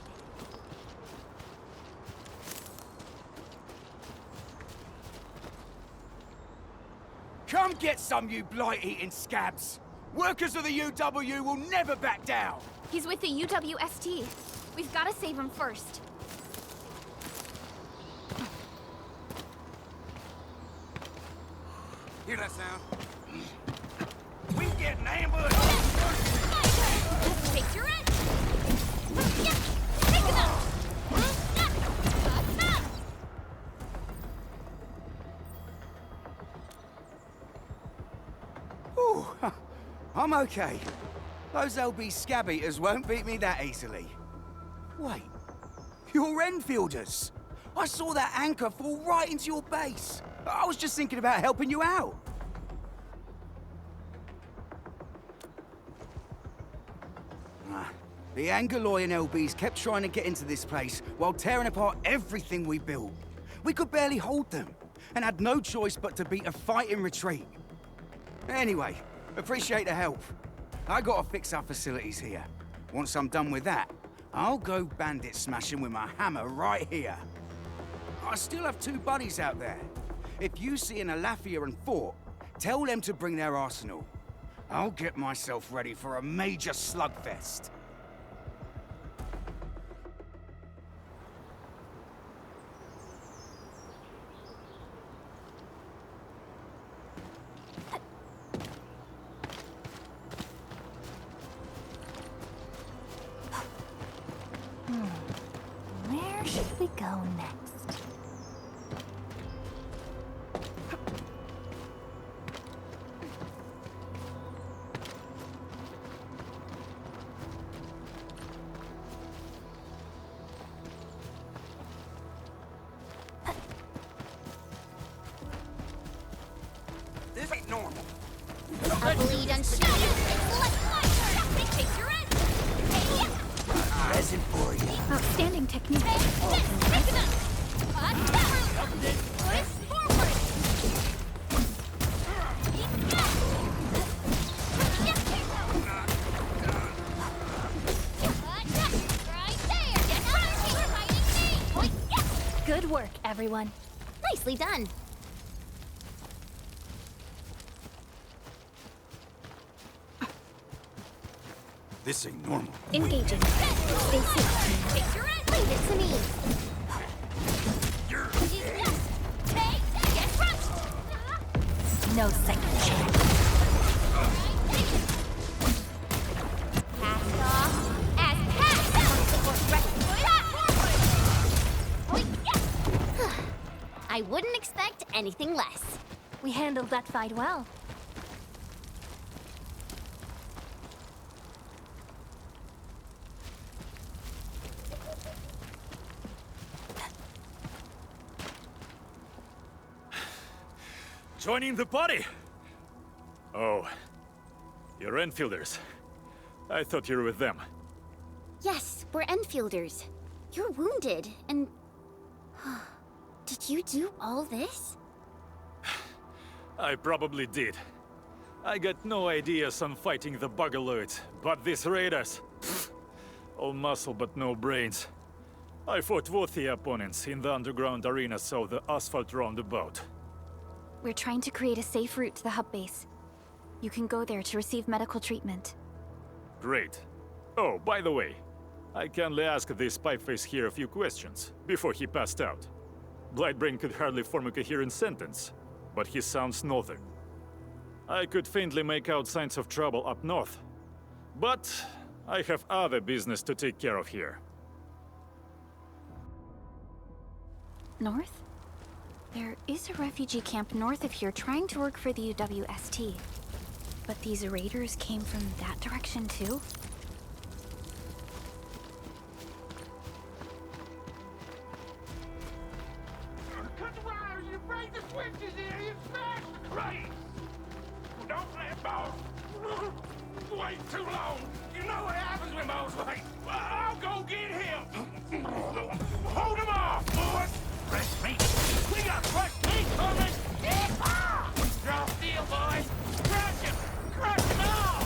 Come get some, you blight-eating scabs! Workers of the UW will never back down! He's with the UWST. We've got to save him first. Hear that sound? We getting ambushed! Take your end! Yeah, take it up! Ooh, I'm okay. Those LB scab eaters won't beat me that easily. Wait, you're Enfielders! I saw that anchor fall right into your base. I was just thinking about helping you out. The Angaloy and LBs kept trying to get into this place while tearing apart everything we built. We could barely hold them, and had no choice but to beat a fighting retreat. Anyway, appreciate the help. I gotta fix our facilities here. Once I'm done with that, I'll go bandit smashing with my hammer right here. I still have 2 buddies out there. If you see an Alafia and Fort, tell them to bring their arsenal. I'll get myself ready for a major slugfest. Where should we go next? This ain't normal. A bleed and shoot! It's left fire! Take your end! Resin for you. Outstanding technique. Good work, everyone. Nicely done. This ain't normal. Engaging. Stay safe. Take your end! Leave it to me. Get crushed! No second chance. Cast off as cast! I wouldn't expect anything less. We handled that fight well. Joining the party? Oh, you're Enfielders. I thought you were with them. Yes, we're Enfielders. You're wounded, and... Did you do all this? I probably did. I got no ideas on fighting the Bugaloids, but these raiders... pfft, all muscle but no brains. I fought worthy opponents in the underground arenas of the asphalt roundabout. We're trying to create a safe route to the hub base. You can go there to receive medical treatment. Great. Oh, by the way, I kindly asked this pipeface here a few questions before he passed out. Blightbrain could hardly form a coherent sentence, but he sounds northern. I could faintly make out signs of trouble up north, but I have other business to take care of here. North? There is a refugee camp north of here trying to work for the UWST. But these raiders came from that direction too? Cut the wire! You break the switches here! You smash the crates! Don't let boss wait too long! You know what happens when boss wait! I'll go get him! Hold him off, boys! Fresh meat! We got fresh meat coming! Draw steel, boys! Crush him! Crush him all!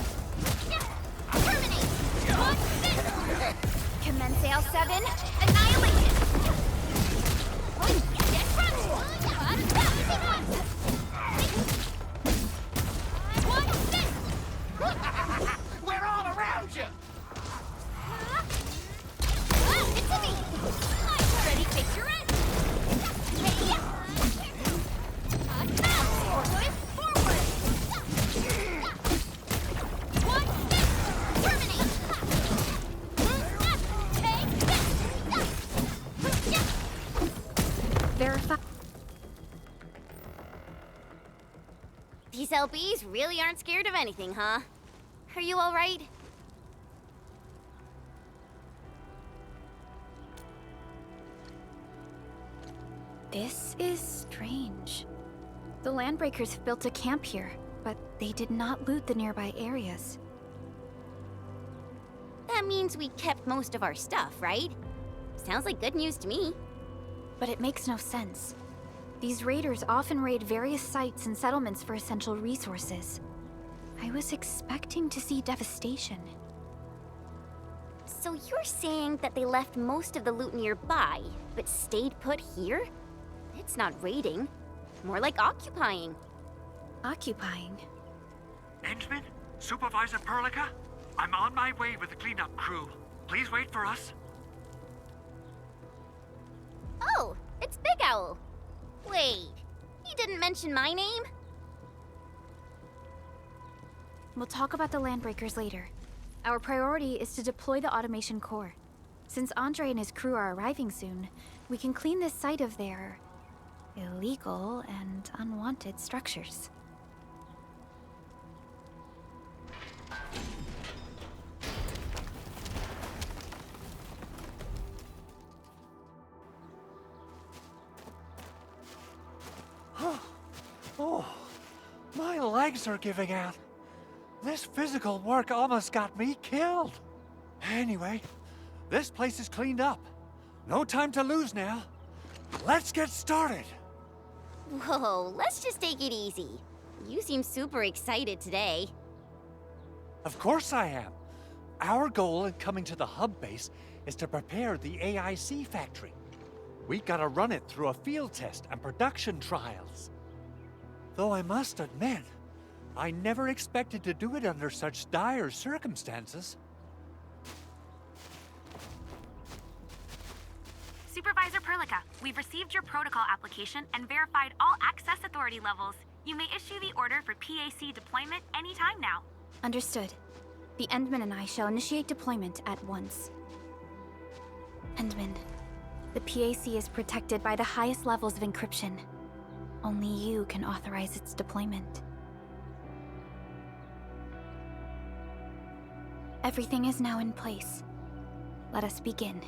Terminate! These LBs really aren't scared of anything, huh? Are you alright? This is strange. The Landbreakers have built a camp here, but they did not loot the nearby areas. That means we kept most of our stuff, right? Sounds like good news to me. But it makes no sense. These raiders often raid various sites and settlements for essential resources. I was expecting to see devastation. So you're saying that they left most of the loot nearby, but stayed put here? It's not raiding. More like occupying. Occupying? Endman? Supervisor Perlica? I'm on my way with the cleanup crew. Please wait for us. Oh, it's Big Owl. Wait, he didn't mention my name? We'll talk about the Landbreakers later. Our priority is to deploy the automation core. Since Andre and his crew are arriving soon, we can clean this site of their illegal and unwanted structures. Oh, my legs are giving out. This physical work almost got me killed. Anyway, this place is cleaned up. No time to lose now. Let's get started. Whoa, let's just take it easy. You seem super excited today. Of course I am. Our goal in coming to the hub base is to prepare the AIC factory. We gotta run it through a field test and production trials. Though I must admit, I never expected to do it under such dire circumstances. Supervisor Perlica, we've received your protocol application and verified all access authority levels. You may issue the order for PAC deployment anytime now. Understood. The Endman and I shall initiate deployment at once. Endman, the PAC is protected by the highest levels of encryption. Only you can authorize its deployment. Everything is now in place. Let us begin.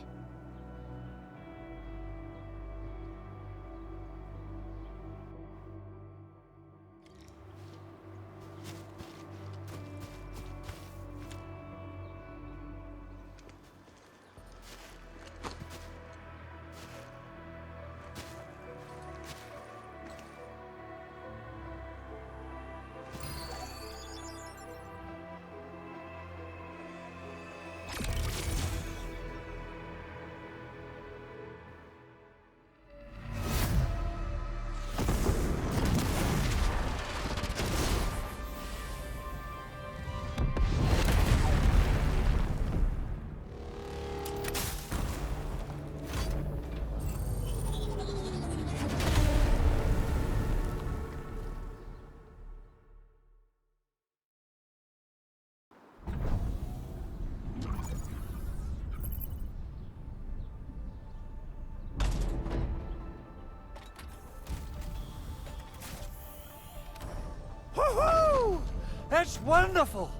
Woohoo! That's wonderful!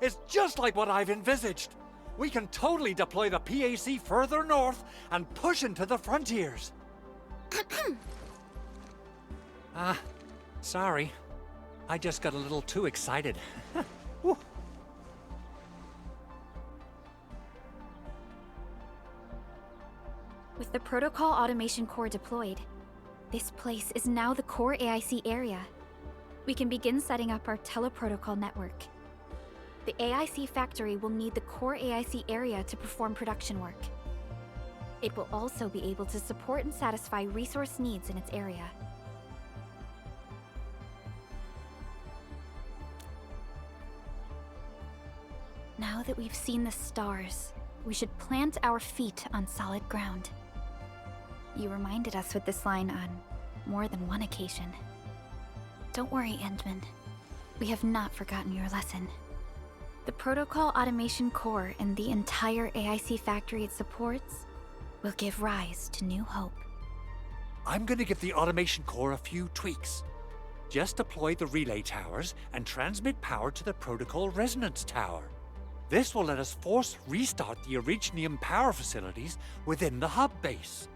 It's just like what I've envisaged. We can totally deploy the PAC further north and push into the frontiers. Sorry. I just got a little too excited. Whew. With the protocol automation core deployed, this place is now the core AIC area. We can begin setting up our teleprotocol network. The AIC factory will need the core AIC area to perform production work. It will also be able to support and satisfy resource needs in its area. Now that we've seen the stars, we should plant our feet on solid ground. You reminded us with this line on more than one occasion. Don't worry, Endman. We have not forgotten your lesson. The protocol automation core and the entire AIC factory it supports will give rise to new hope. I'm gonna give the automation core a few tweaks. Just deploy the relay towers and transmit power to the protocol resonance tower. This will let us force restart the Originium power facilities within the hub base.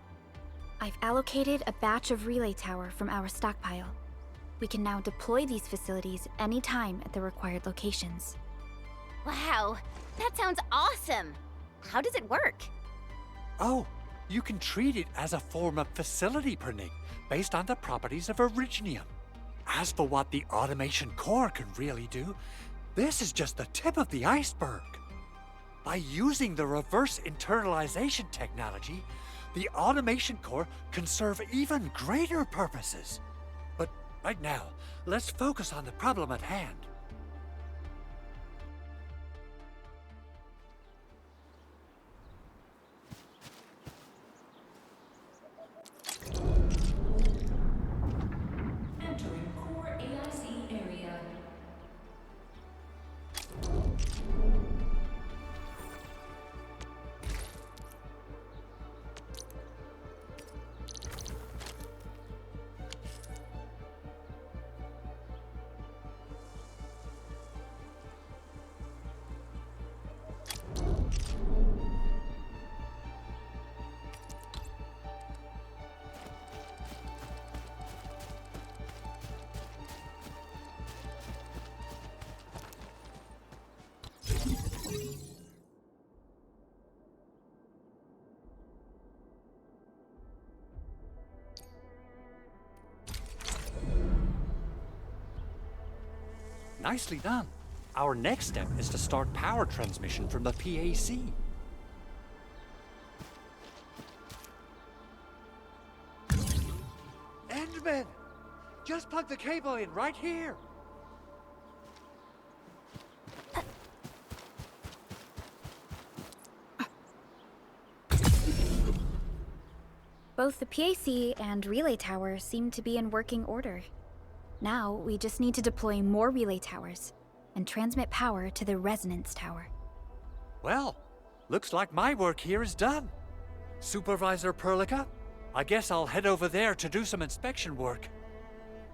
I've allocated a batch of relay tower from our stockpile. We can now deploy these facilities anytime at the required locations. Wow, that sounds awesome! How does it work? Oh, you can treat it as a form of facility printing based on the properties of Originium. As for what the automation core can really do, this is just the tip of the iceberg. By using the reverse internalization technology, the automation core can serve even greater purposes. But right now, let's focus on the problem at hand. Entering core AIC area. Nicely done. Our next step is to start power transmission from the PAC. Endman! Just plug the cable in right here. Both the PAC and relay tower seem to be in working order. Now, we just need to deploy more relay towers and transmit power to the resonance tower. Well, looks like my work here is done. Supervisor Perlica, I guess I'll head over there to do some inspection work.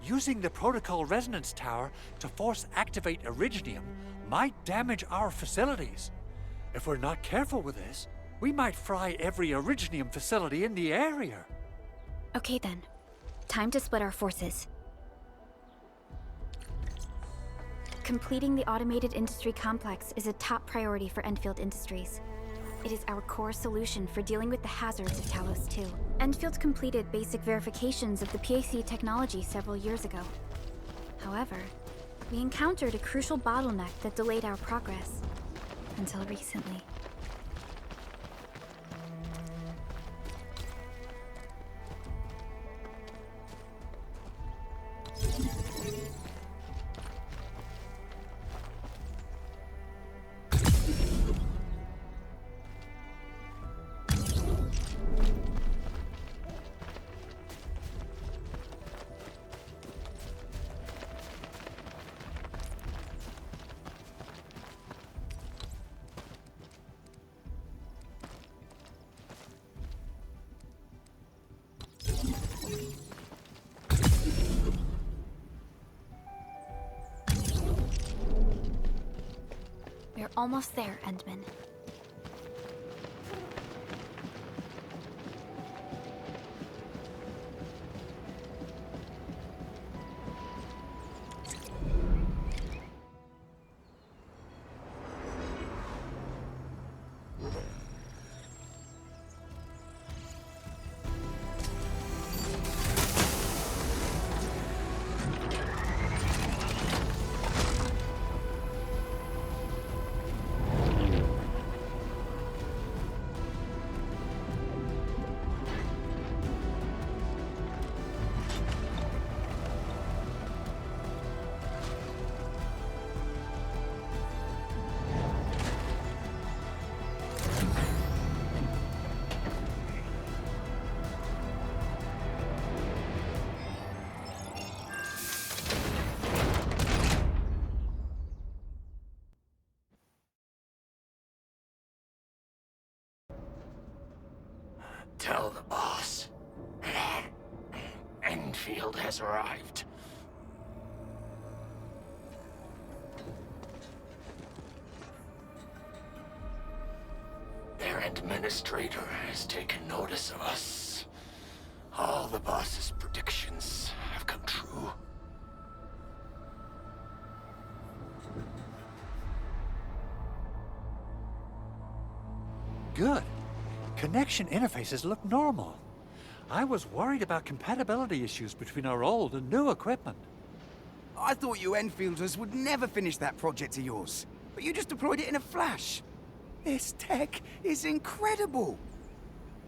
Using the protocol resonance tower to force activate Originium might damage our facilities. If we're not careful with this, we might fry every Originium facility in the area. Okay then, time to split our forces. Completing the automated industry complex is a top priority for Endfield Industries. It is our core solution for dealing with the hazards of Talos 2. Endfield completed basic verifications of the PAC technology several years ago. However, we encountered a crucial bottleneck that delayed our progress. Until recently. We're almost there, Endman. Tell the boss. Enfield has arrived. Administrator has taken notice of us. All the boss's predictions have come true. Good. Connection interfaces look normal. I was worried about compatibility issues between our old and new equipment. I thought you Enfielders would never finish that project of yours, but you just deployed it in a flash. This tech is incredible.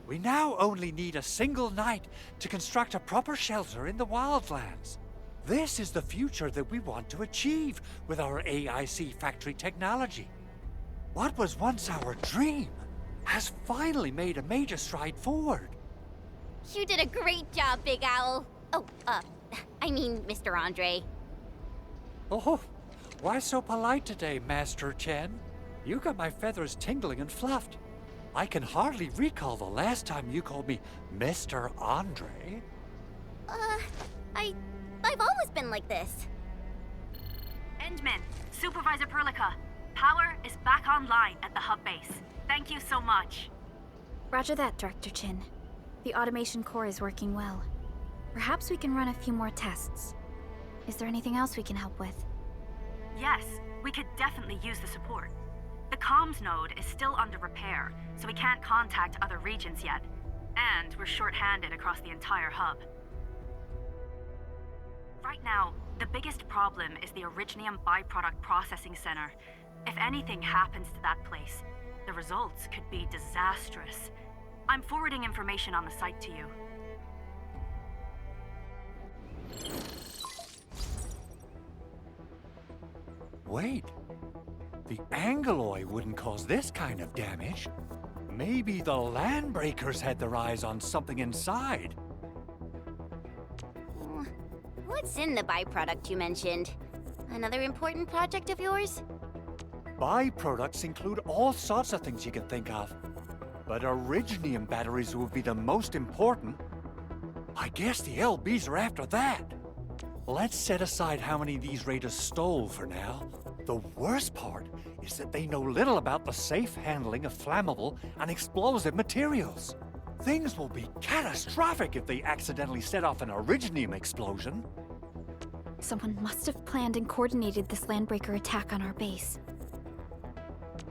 We now only need a single night to construct a proper shelter in the wildlands. This is the future that we want to achieve with our AIC factory technology. What was once our dream has finally made a major stride forward. You did a great job, Big Owl. Oh, I mean, Mr. Andre. Oh, why so polite today, Master Chen? You got my feathers tingling and fluffed. I can hardly recall the last time you called me Mr. Andre. I've always been like this. Endman, Supervisor Perlica, power is back online at the hub base. Thank you so much. Roger that, Director Chin. The automation core is working well. Perhaps we can run a few more tests. Is there anything else we can help with? Yes, we could definitely use the support. The comms node is still under repair, so we can't contact other regions yet. And we're short-handed across the entire hub. Right now, the biggest problem is the Originium byproduct processing center. If anything happens to that place, the results could be disastrous. I'm forwarding information on the site to you. Wait. The Angeloy wouldn't cause this kind of damage. Maybe the Landbreakers had their eyes on something inside. What's in the byproduct you mentioned? Another important project of yours? Byproducts include all sorts of things you can think of. But Originium batteries would be the most important. I guess the LBs are after that. Let's set aside how many these raiders stole for now. The worst part is that they know little about the safe handling of flammable and explosive materials. Things will be catastrophic if they accidentally set off an Originium explosion. Someone must have planned and coordinated this Landbreaker attack on our base.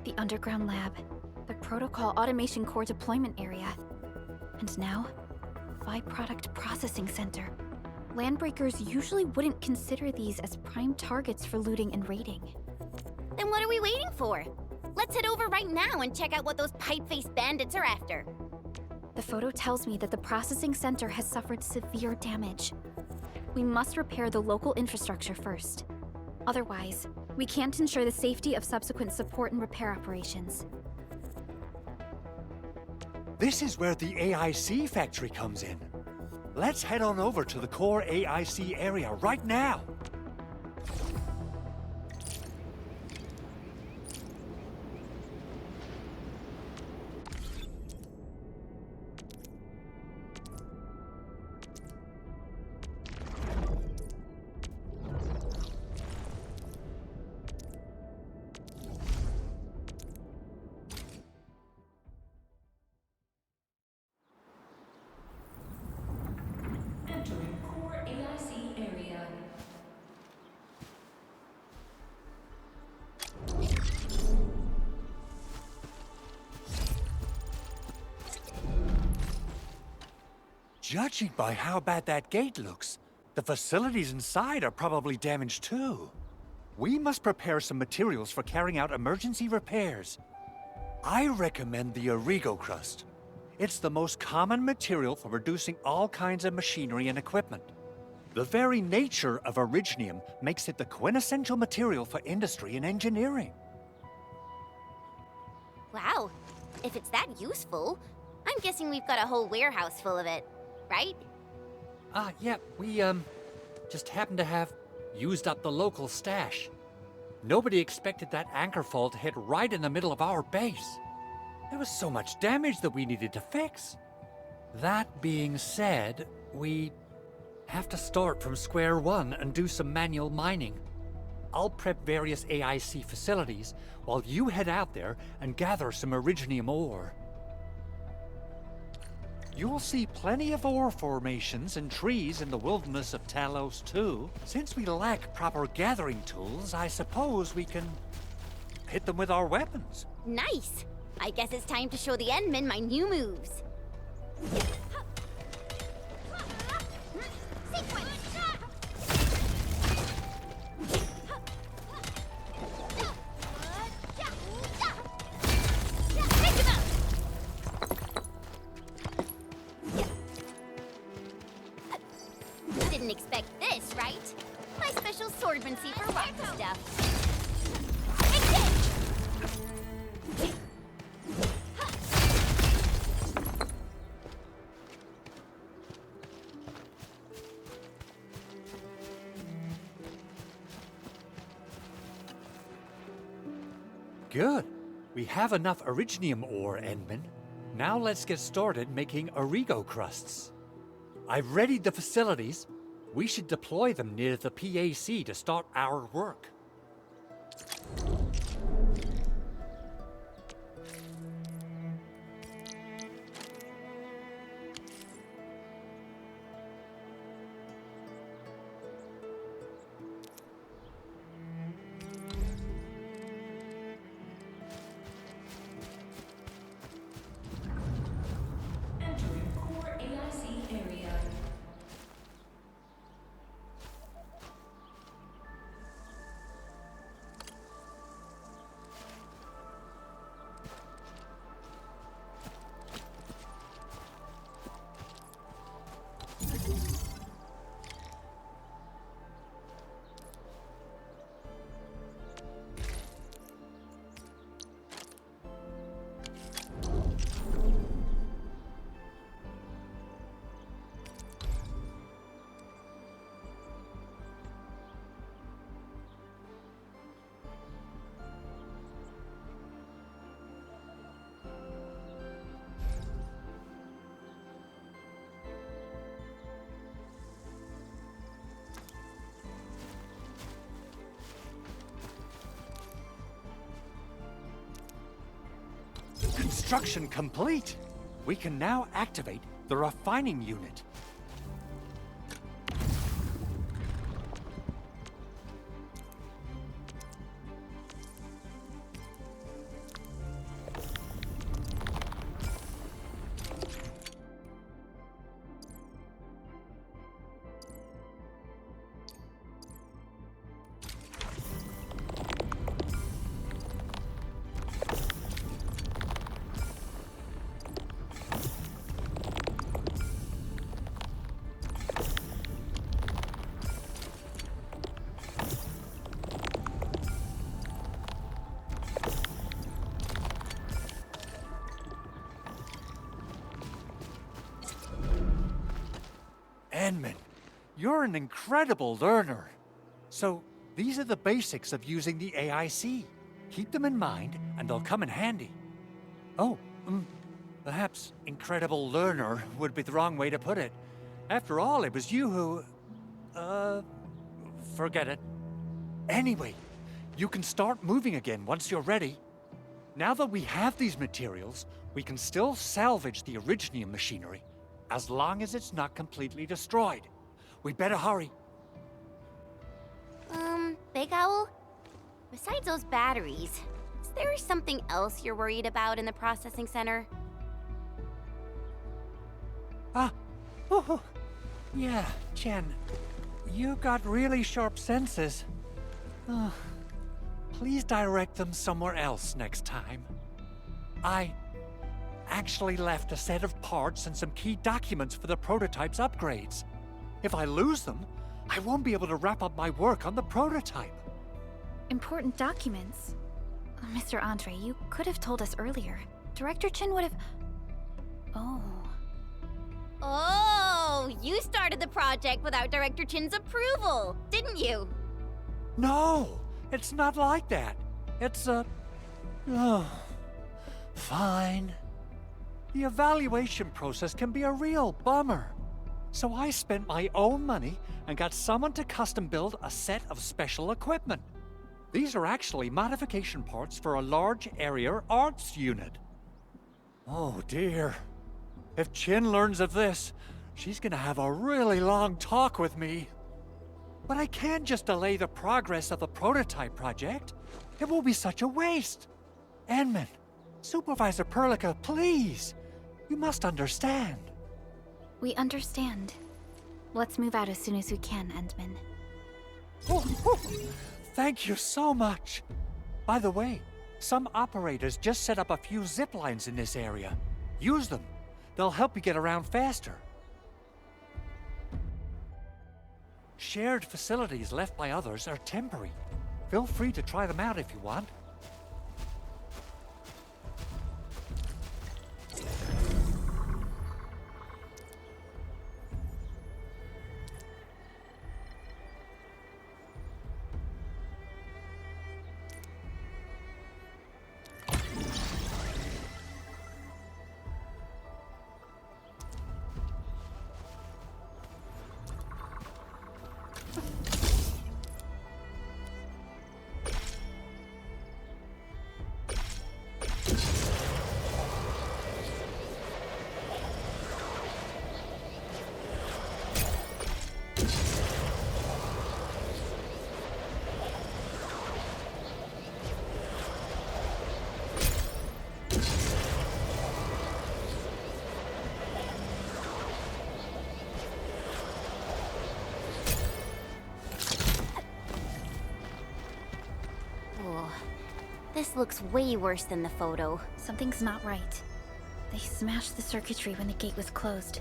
The underground lab, the Protocol Automation Core deployment area, and now, Byproduct Processing Center. Landbreakers usually wouldn't consider these as prime targets for looting and raiding. Then what are we waiting for? Let's head over right now and check out what those pipe-faced bandits are after. The photo tells me that the processing center has suffered severe damage. We must repair the local infrastructure first. Otherwise, we can't ensure the safety of subsequent support and repair operations. This is where the AIC factory comes in. Let's head on over to the core AIC area right now. Entering core AIC area. Judging by how bad that gate looks, the facilities inside are probably damaged too. We must prepare some materials for carrying out emergency repairs. I recommend the Origo crust. It's the most common material for producing all kinds of machinery and equipment. The very nature of Originium makes it the quintessential material for industry and engineering. Wow, if it's that useful, I'm guessing we've got a whole warehouse full of it, right? Yeah, we, just happen to have used up the local stash. Nobody expected that anchor fall to hit right in the middle of our base. There was so much damage that we needed to fix. That being said, we have to start from square one and do some manual mining. I'll prep various AIC facilities while you head out there and gather some Originium ore. You'll see plenty of ore formations and trees in the wilderness of Talos too. Since we lack proper gathering tools, I suppose we can hit them with our weapons. Nice! I guess it's time to show the Endmen my new moves. Sequence! Didn't expect this, right? My special swordsmancy for rock stuff. Good. We have enough Originium ore, Endman. Now let's get started making Origo crusts. I've readied the facilities. We should deploy them near the PAC to start our work. Entering core AIC area. Construction complete! We can now activate the refining unit. Endman, you're an incredible learner. So, these are the basics of using the AIC. Keep them in mind, and they'll come in handy. Oh, perhaps incredible learner would be the wrong way to put it. After all, it was you who... forget it. Anyway, you can start moving again once you're ready. Now that we have these materials, we can still salvage the Originium machinery, as long as it's not completely destroyed. We better hurry. Big Owl? Besides those batteries, is there something else you're worried about in the processing center? Yeah, Chen. You got really sharp senses. Please direct them somewhere else next time. I actually left a set of parts and some key documents for the prototype's upgrades. If I lose them, I won't be able to wrap up my work on the prototype. Important documents? Mr. Andre, you could have told us earlier. Director Chin would have... Oh, you started the project without Director Chin's approval, didn't you? No, it's not like that. It's fine. The evaluation process can be a real bummer. So I spent my own money and got someone to custom build a set of special equipment. These are actually modification parts for a large area arts unit. Oh dear. If Chin learns of this, she's gonna have a really long talk with me. But I can't just delay the progress of the prototype project. It will be such a waste. Enman, Supervisor Perlica, please. You must understand. We understand. Let's move out as soon as we can, Endman. Oh, thank you so much. By the way, some operators just set up a few zip lines in this area. Use them. They'll help you get around faster. Shared facilities left by others are temporary. Feel free to try them out if you want. This looks way worse than the photo. Something's not right. They smashed the circuitry when the gate was closed.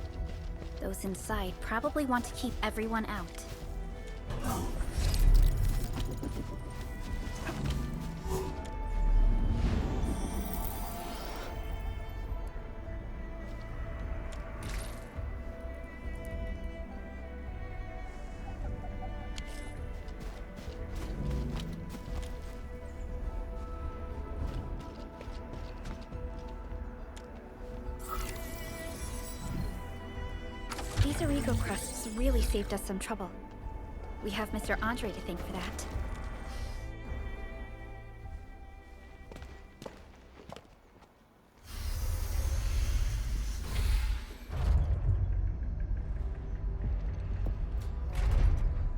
Those inside probably want to keep everyone out. These Origo crusts really saved us some trouble. We have Mr. Andre to thank for that.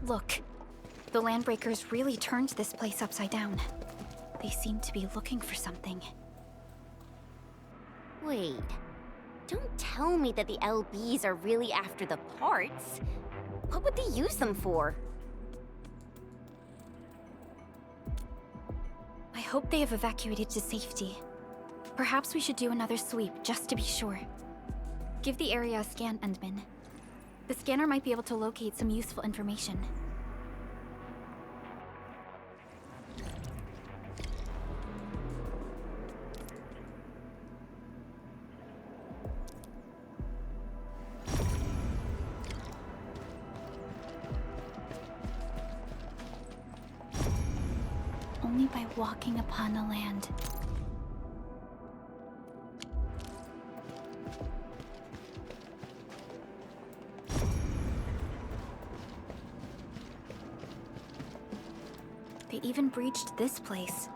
Look, the Landbreakers really turned this place upside down. They seem to be looking for something. Wait. Don't tell me that the LBs are really after the parts. What would they use them for? I hope they have evacuated to safety. Perhaps we should do another sweep just to be sure. Give the area a scan, Endman. The scanner might be able to locate some useful information. Only by walking upon the land. They even breached this place.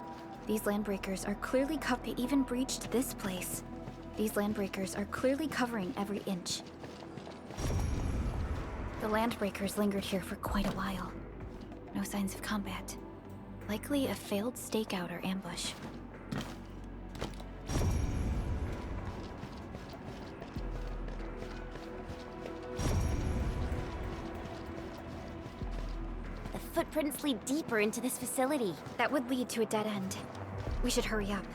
These Landbreakers are clearly They even breached this place. These Landbreakers are clearly covering every inch. The Landbreakers lingered here for quite a while. No signs of combat. Likely a failed stakeout or ambush. The footprints lead deeper into this facility. That would lead to a dead end. We should hurry up.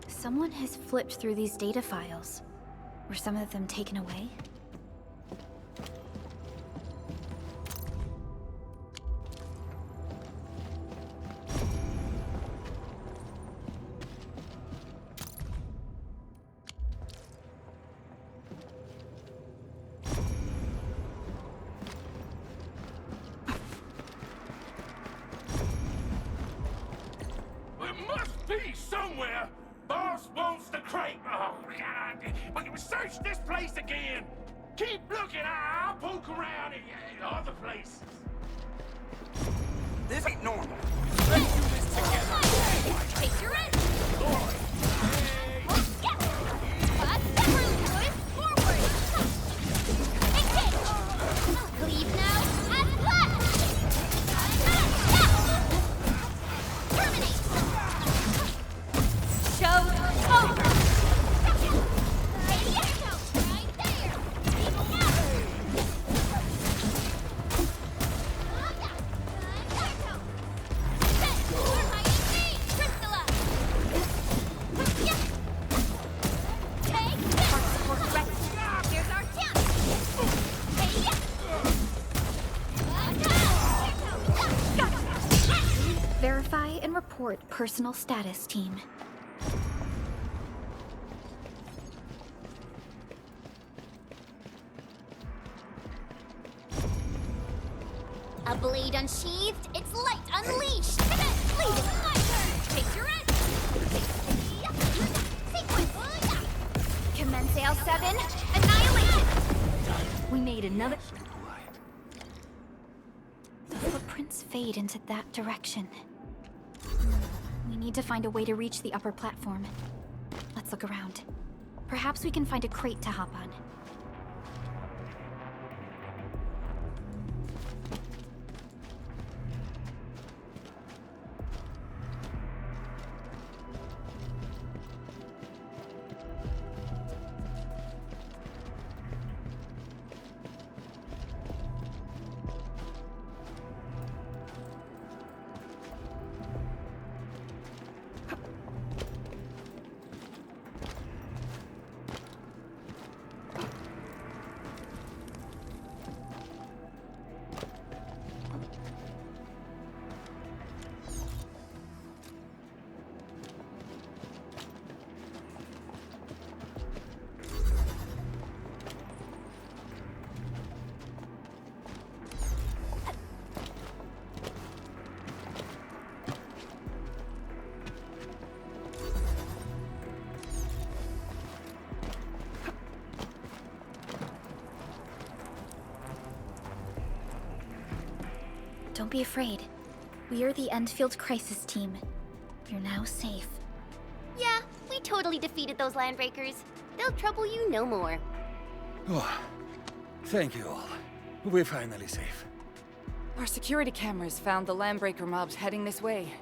Someone has flipped through these data files. Were some of them taken away? There must be somewhere! Bar boss wants the crate. Oh, God. But we search this place again. Keep looking. I'll poke around in other places. This ain't normal. Let's do this together. Take your end! Forward! Leave now as planned! Terminate! Show over! Right there! Here's our chance! Verify and report personal status, team. A blade unsheathed, its light unleashed! Blade is my turn! Take your end! Sequence! Commence AL7, annihilation! We made another. The footprints fade into that direction. We need to find a way to reach the upper platform. Let's look around. Perhaps we can find a crate to hop on. Don't be afraid. We are the Endfield crisis team. You're now safe. Yeah, we totally defeated those landbreakers. They'll trouble you no more. Oh, thank you all. We're finally safe. Our security cameras found the landbreaker mobs heading this way.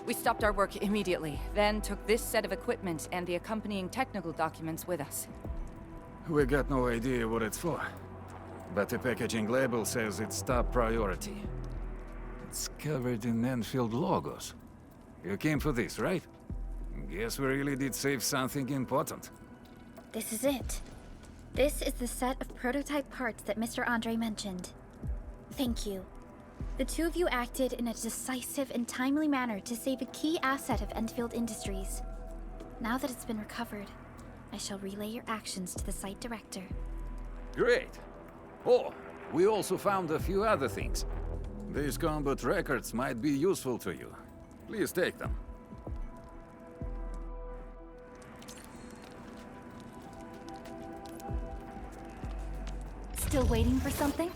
We stopped our work immediately, then took this set of equipment and the accompanying technical documents with us. We got no idea what it's for, but the packaging label says it's top priority. It's covered in Endfield logos. You came for this, right? Guess we really did save something important. This is it. This is the set of prototype parts that Mr. Andre mentioned. Thank you. The two of you acted in a decisive and timely manner to save a key asset of Endfield Industries. Now that it's been recovered, I shall relay your actions to the site director. Great. Oh, we also found a few other things. These combat records might be useful to you. Please take them. Still waiting for something?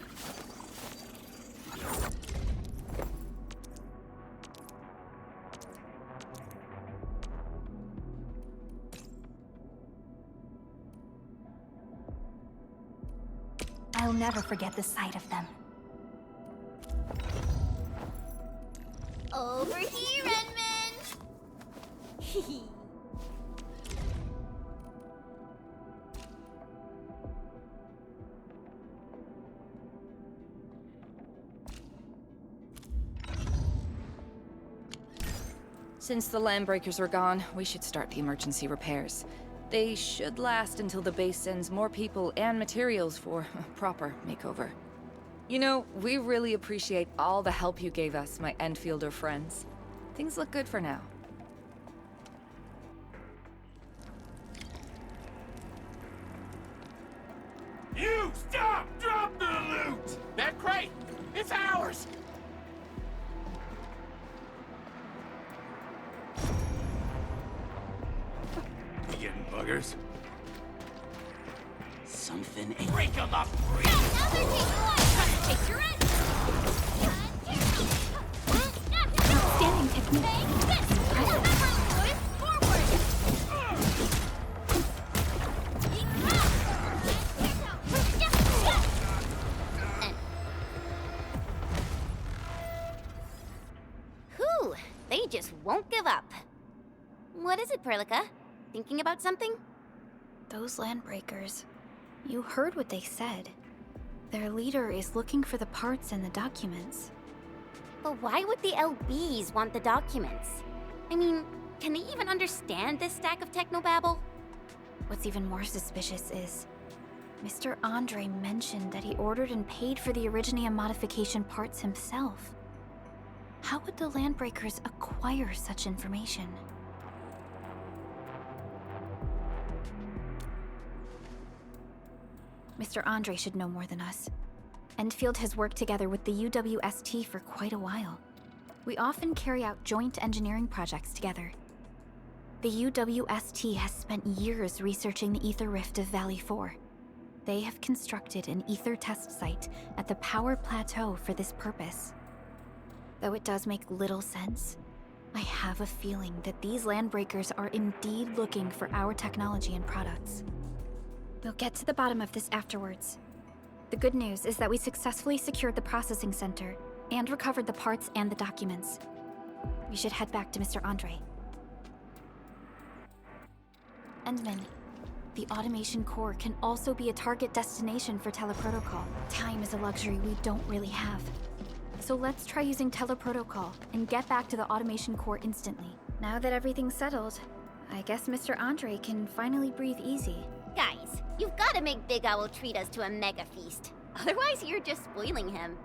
I'll never forget the sight of them. Over here, Edmund! Since the landbreakers are gone, we should start the emergency repairs. They should last until the base sends more people and materials for a proper makeover. You know, we really appreciate all the help you gave us, my Endfielder friends. Things look good for now. You stop! Drop the loot! That crate! It's ours! landbreakers? Something ain't... Break 'em up! Outstanding technique. Whew, they just won't give up. What is it, Perlica? Thinking about something? Those landbreakers. You heard what they said. Their leader is looking for the parts and the documents. But why would the LBs want the documents? I mean, can they even understand this stack of technobabble? What's even more suspicious is Mr. Andre mentioned that he ordered and paid for the Originium modification parts himself. How would the Landbreakers acquire such information? Mr. Andre should know more than us. Endfield has worked together with the UWST for quite a while. We often carry out joint engineering projects together. The UWST has spent years researching the ether rift of Valley 4. They have constructed an ether test site at the Power Plateau for this purpose. Though it does make little sense, I have a feeling that these landbreakers are indeed looking for our technology and products. We'll get to the bottom of this afterwards. The good news is that we successfully secured the processing center and recovered the parts and the documents. We should head back to Mr. Andre. Endman, the automation core can also be a target destination for teleprotocol. Time is a luxury we don't really have. So let's try using teleprotocol and get back to the automation core instantly. Now that everything's settled, I guess Mr. Andre can finally breathe easy. Guys, you've got to make Big Owl treat us to a mega feast. Otherwise, you're just spoiling him.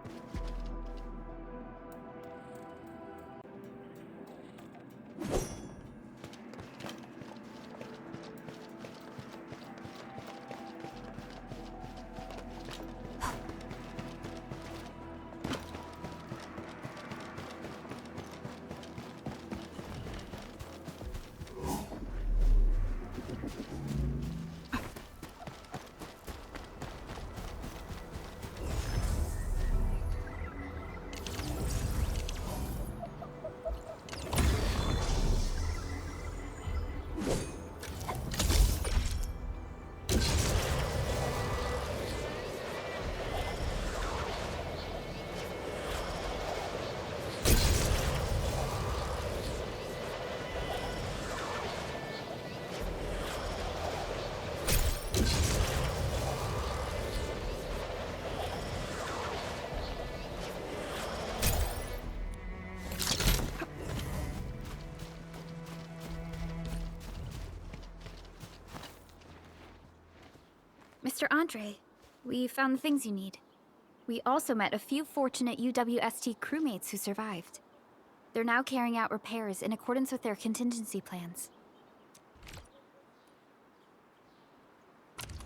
Mr. Andre, we found the things you need. We also met a few fortunate UWST crewmates who survived. They're now carrying out repairs in accordance with their contingency plans.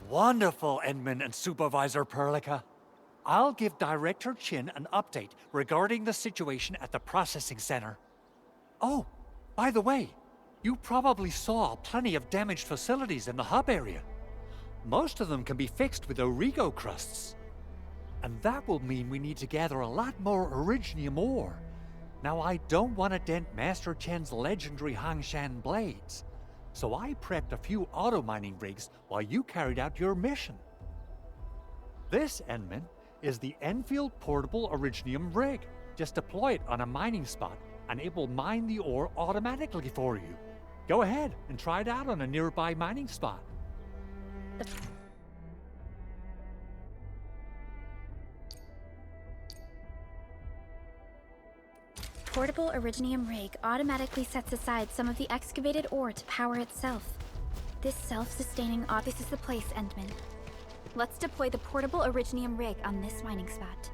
Wonderful, Endman and Supervisor Perlica. I'll give Director Chin an update regarding the situation at the processing center. Oh, by the way, you probably saw plenty of damaged facilities in the hub area. Most of them can be fixed with Origo crusts. And that will mean we need to gather a lot more Originium ore. Now, I don't want to dent Master Chen's legendary Hangshan blades, so I prepped a few auto-mining rigs while you carried out your mission. This, Endman, is the Endfield Portable Originium rig. Just deploy it on a mining spot, and it will mine the ore automatically for you. Go ahead and try it out on a nearby mining spot. Portable Originium rig automatically sets aside some of the excavated ore to power itself. This self-sustaining this is the place, Endman. Let's deploy the portable Originium rig on this mining spot.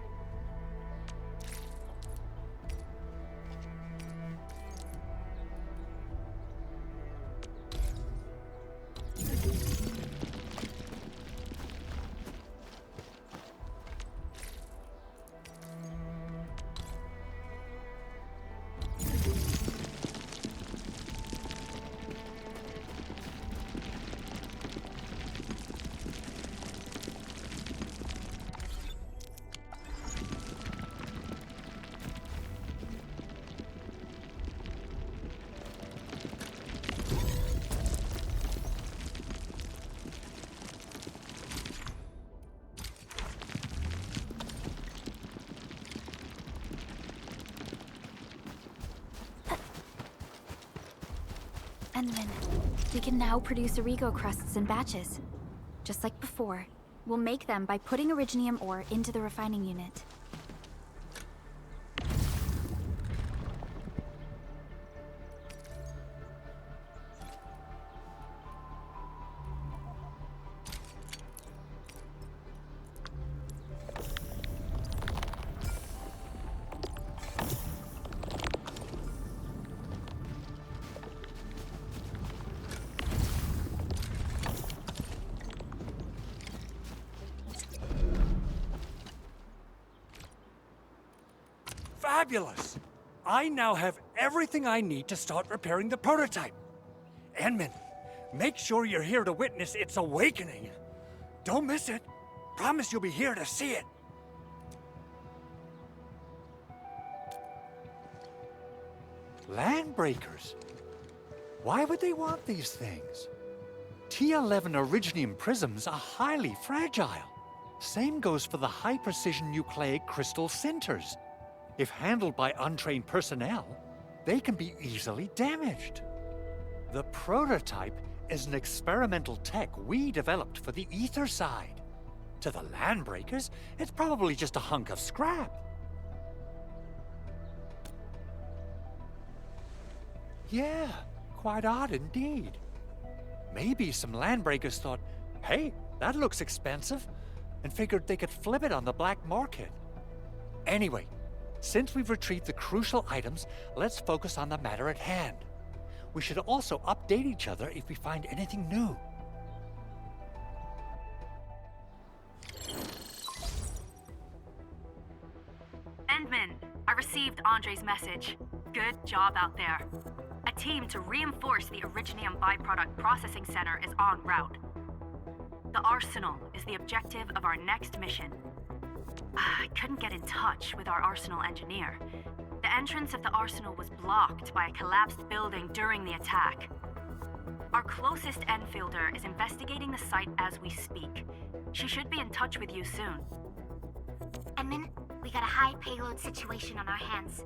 Endman, we can now produce Origo crusts in batches. Just like before, we'll make them by putting Originium ore into the refining unit. Fabulous! I now have everything I need to start repairing the prototype. Endman, make sure you're here to witness its awakening. Don't miss it. Promise you'll be here to see it. Landbreakers? Why would they want these things? T11 Originium prisms are highly fragile. Same goes for the high-precision nucleic crystal centers. If handled by untrained personnel, they can be easily damaged. The prototype is an experimental tech we developed for the ether side. To the Landbreakers, it's probably just a hunk of scrap. Yeah, quite odd indeed. Maybe some Landbreakers thought, hey, that looks expensive, and figured they could flip it on the black market. Anyway, since we've retrieved the crucial items, let's focus on the matter at hand. We should also update each other if we find anything new. Endman, I received Andre's message. Good job out there. A team to reinforce the Originium byproduct processing center is en route. The Arsenal is the objective of our next mission. I couldn't get in touch with our Arsenal engineer. The entrance of the Arsenal was blocked by a collapsed building during the attack. Our closest Enfielder is investigating the site as we speak. She should be in touch with you soon. Endman, we got a high payload situation on our hands.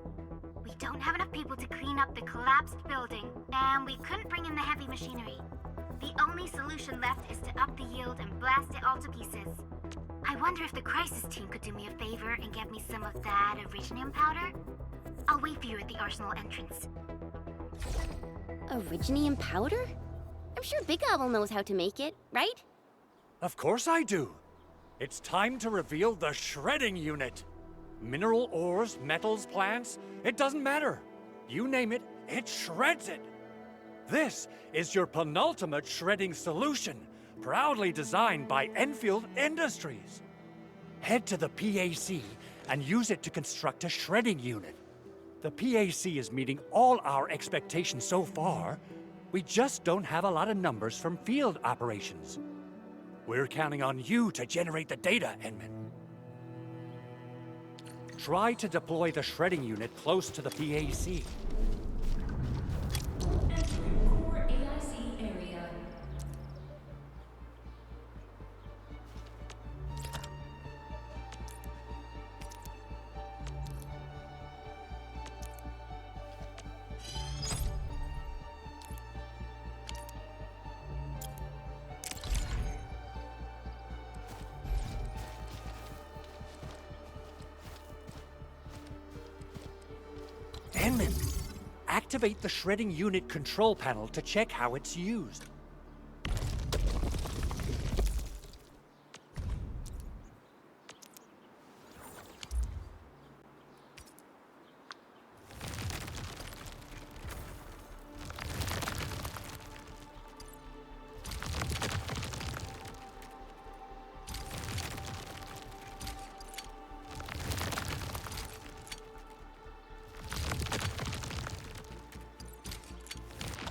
We don't have enough people to clean up the collapsed building, and we couldn't bring in the heavy machinery. The only solution left is to up the yield and blast it all to pieces. I wonder if the crisis team could do me a favor and get me some of that Originium powder? I'll wait for you at the Arsenal entrance. Originium powder? I'm sure Big Owl knows how to make it, right? Of course I do. It's time to reveal the shredding unit. Mineral ores, metals, plants, it doesn't matter. You name it, it shreds it. This is your penultimate shredding solution, proudly designed by Endfield Industries. Head to the PAC and use it to construct a shredding unit. The PAC is meeting all our expectations so far. We just don't have a lot of numbers from field operations. We're counting on you to generate the data, Endman. Try to deploy the shredding unit close to the PAC. Entering core AIC area. Endman, activate the shredding unit control panel to check how it's used.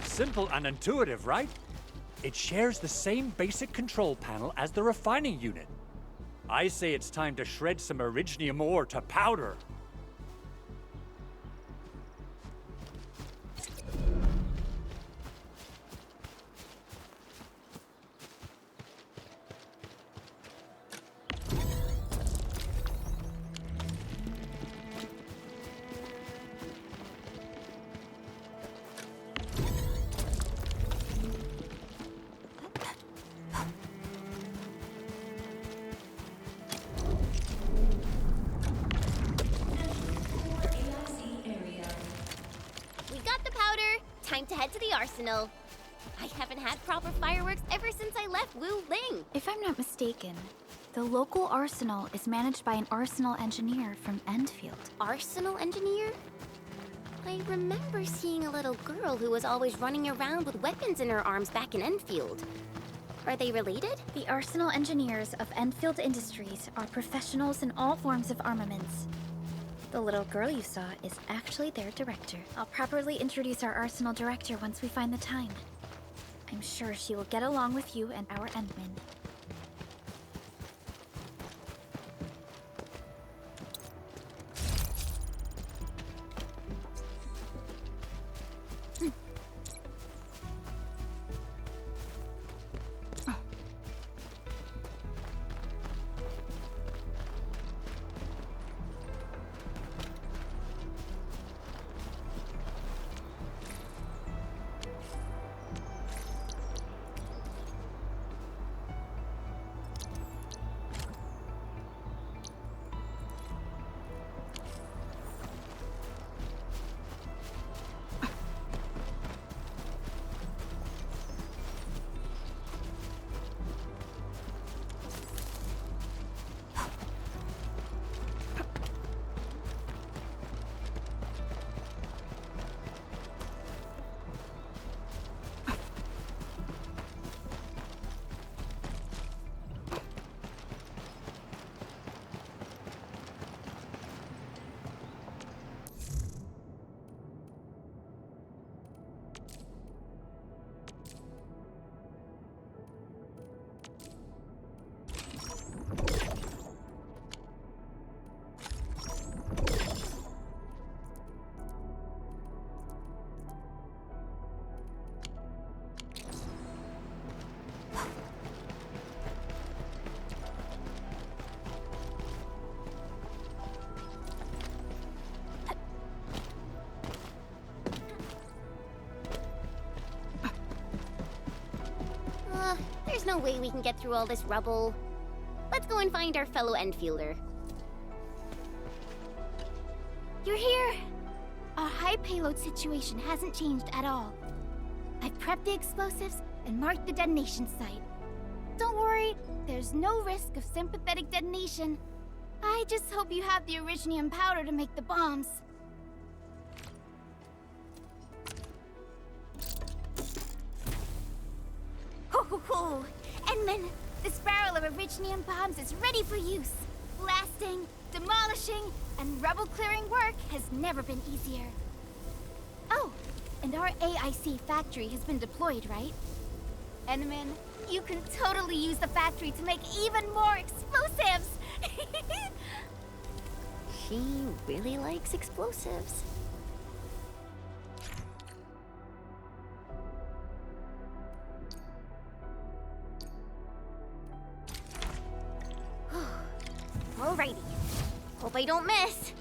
Simple and intuitive, right? It shares the same basic control panel as the refining unit. I say it's time to shred some Originium ore to powder. time to head to the arsenal. I haven't had proper fireworks ever since I left Wu Ling. If I'm not mistaken, the local arsenal is managed by an arsenal engineer from Endfield. Arsenal engineer? I remember seeing a little girl who was always running around with weapons in her arms back in Endfield. Are they related? The arsenal engineers of Endfield Industries are professionals in all forms of armaments. The little girl you saw is actually their director. I'll properly introduce our arsenal director once we find the time. I'm sure she will get along with you and our Endman. There's no way we can get through all this rubble. Let's go and find our fellow Enfielder. You're here! Our high payload situation hasn't changed at all. I've prepped the explosives and marked the detonation site. Don't worry, there's no risk of sympathetic detonation. I just hope you have the Originium powder to make the bombs. Ho ho ho! Endman, this barrel of Originium bombs is ready for use. Blasting, demolishing, and rubble-clearing work has never been easier. Oh, and our AIC factory has been deployed, right? Endman, you can totally use the factory to make even more explosives! She really likes explosives. Alrighty. Hope I don't miss.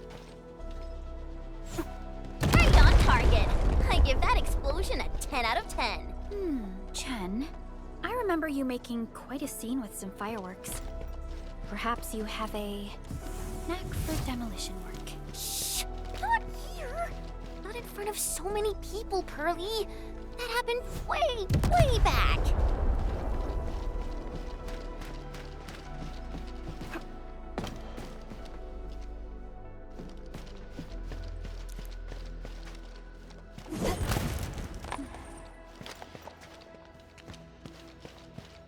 Right on target. I give that explosion a 10 out of 10. Chen, I remember you making quite a scene with some fireworks. Perhaps you have a knack for demolition work. Shh! Not here! Not in front of so many people, Pearly. That happened way, way back.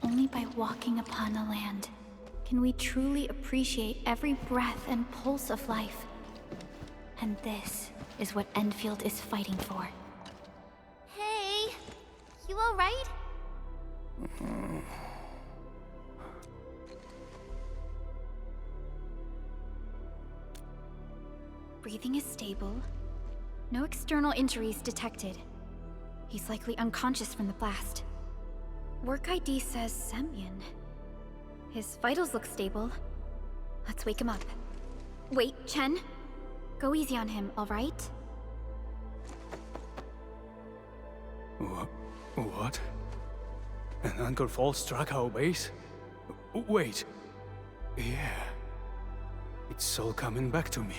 Only by walking upon the land can we truly appreciate every breath and pulse of life. And this is what Endfield is fighting for. Hey, you alright? Breathing is stable. No external injuries detected. He's likely unconscious from the blast. Work ID says Semyon. His vitals look stable. Let's wake him up. Wait, Chen. Go easy on him, all right? What? An anchor fall struck our base? Wait. Yeah. It's all coming back to me.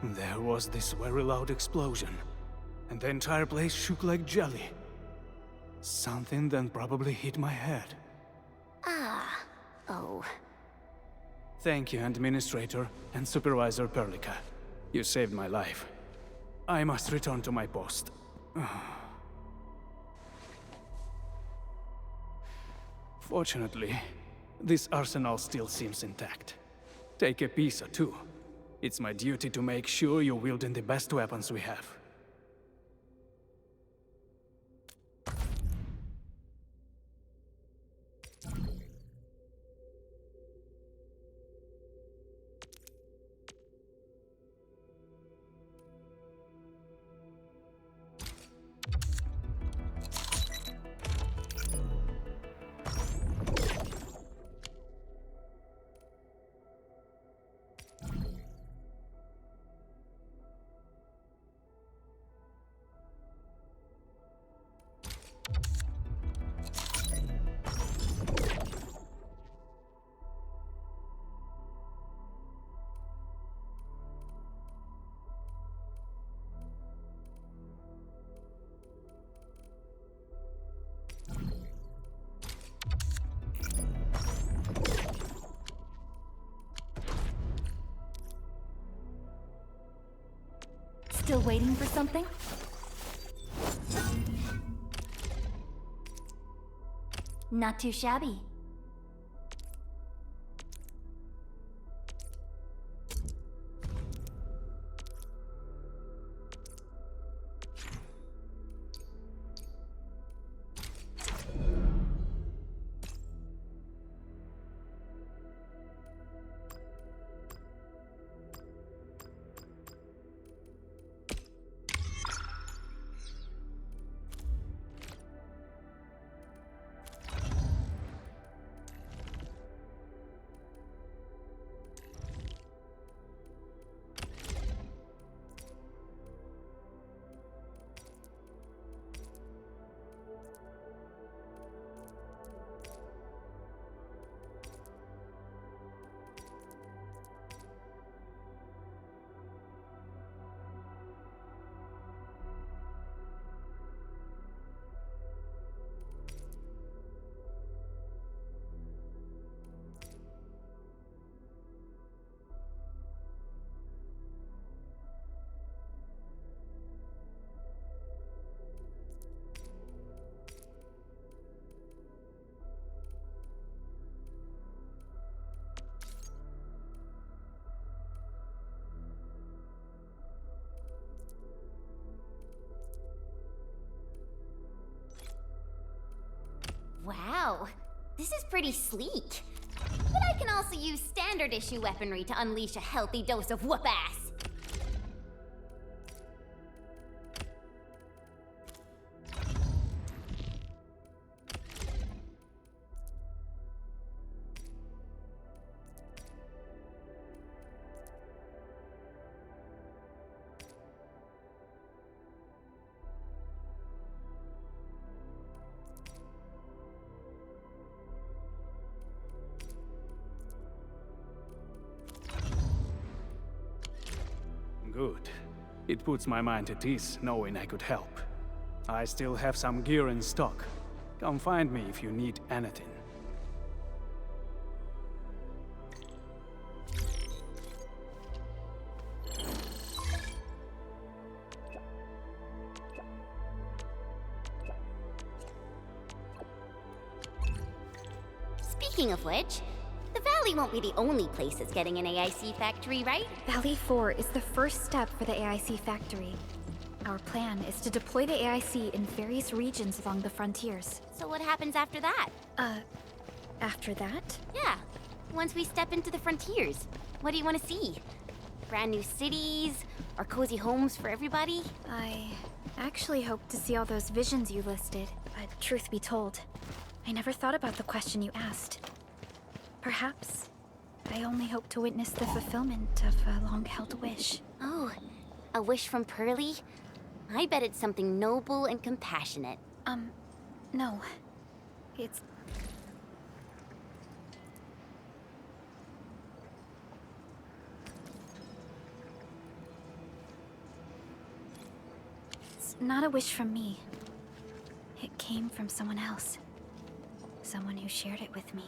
There was this very loud explosion. and the entire place shook like jelly. Something then probably hit my head. Ah. Oh. Thank you, Administrator and Supervisor Perlica. You saved my life. I must return to my post. Fortunately, this arsenal still seems intact. Take a piece or two. It's my duty to make sure you're wielding the best weapons we have. Still waiting for something? Not too shabby. Wow, this is pretty sleek. But I can also use standard issue weaponry to unleash a healthy dose of whoop-ass. Good. It puts my mind at ease knowing I could help. I still have some gear in stock. Come find me if you need anything. Speaking of which, the Valley won't be the only place that's getting an AIC factory, right? Valley 4 is the first step for the AIC factory. Our plan is to deploy the AIC in various regions along the frontiers. So what happens after that? After that? Yeah, once we step into the frontiers. What do you want to see? Brand new cities? Or cozy homes for everybody? I actually hope to see all those visions you listed. But truth be told, I never thought about the question you asked. Perhaps I only hope to witness the fulfillment of a long-held wish. Oh, a wish from Pearly? I bet it's something noble and compassionate. No. It's... Not a wish from me. It came from someone else. Someone who shared it with me.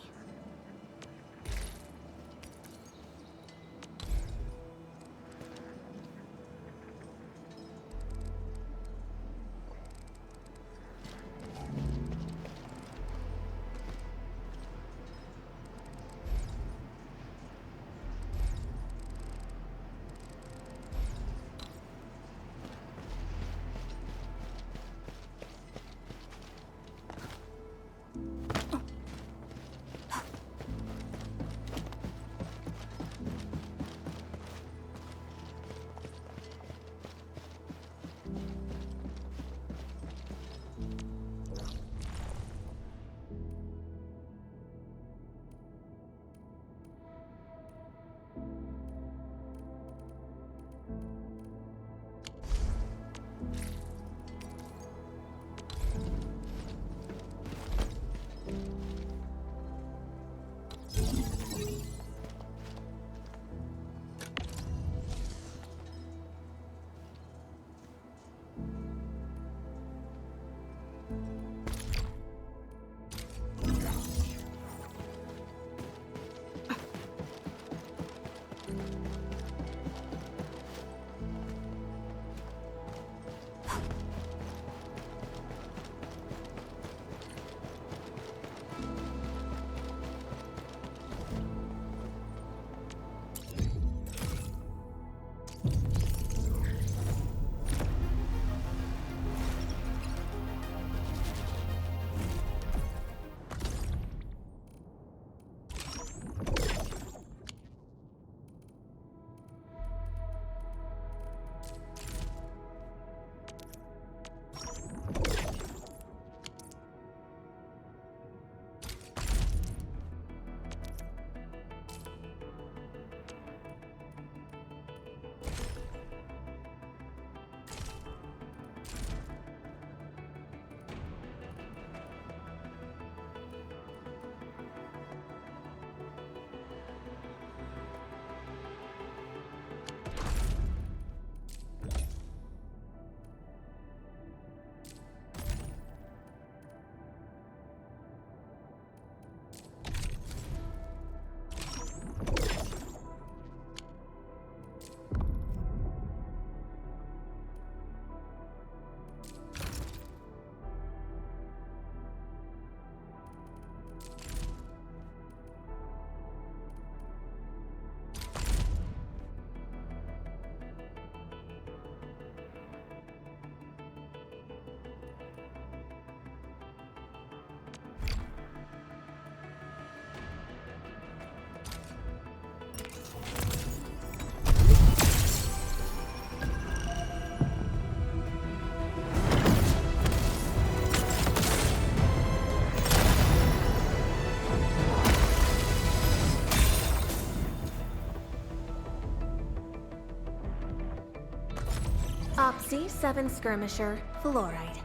Opsy 7 Skirmisher, Fluoride.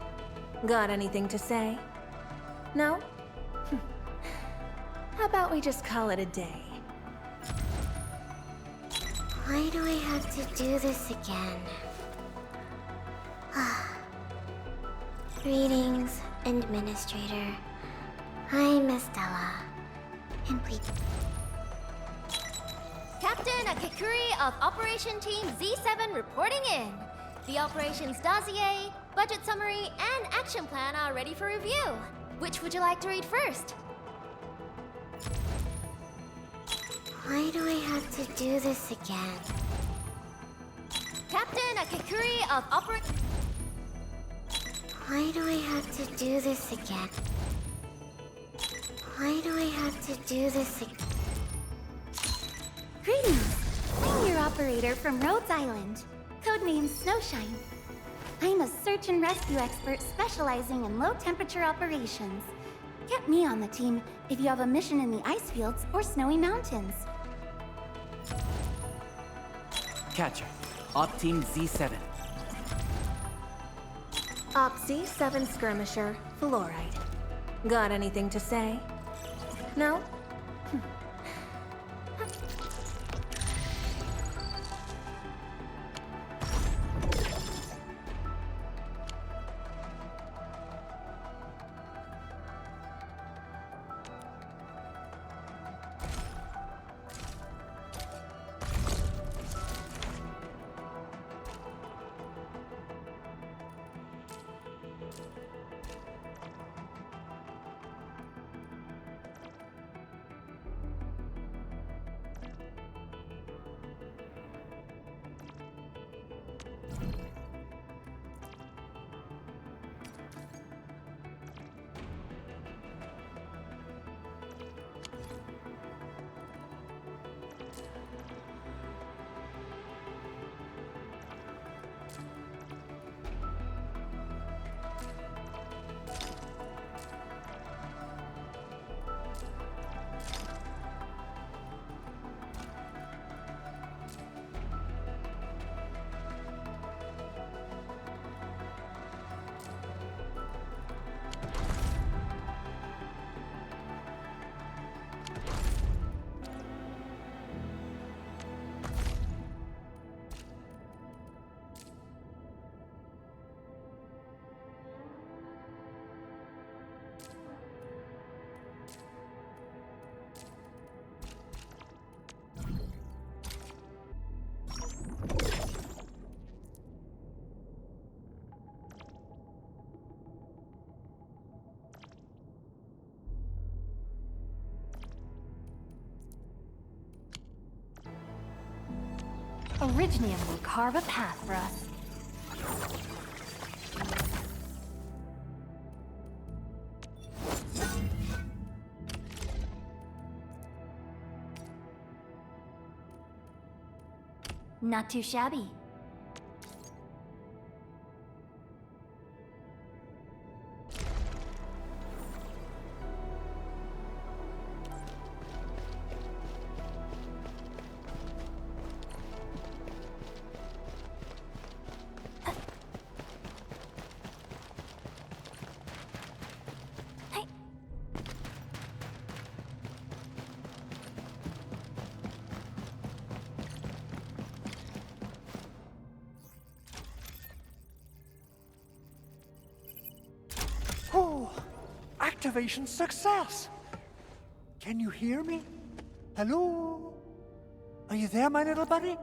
Got anything to say? No? How about we just call it a day? Why do I have to do this again? Greetings, Administrator. I'm Estella. And we... Captain Akikuri of Operation Team Z7 reporting in. The operations dossier, budget summary, and action plan are ready for review. Which would you like to read first? Why do I have to do this again? Captain Akikuri of Operation... Why do I have to do this again? Why do I have to do this again? Greetings! I'm your operator from Rhodes Island, codenamed Snowshine. I'm a search and rescue expert specializing in low-temperature operations. Get me on the team if you have a mission in the ice fields or snowy mountains. Catcher, Op Team Z7. Opsy 7 Skirmisher, Fluoride. Got anything to say? No? Originium will carve a path for us. Not too shabby. Oh, activation success! Can you hear me? Hello? Are you there, my little buddy?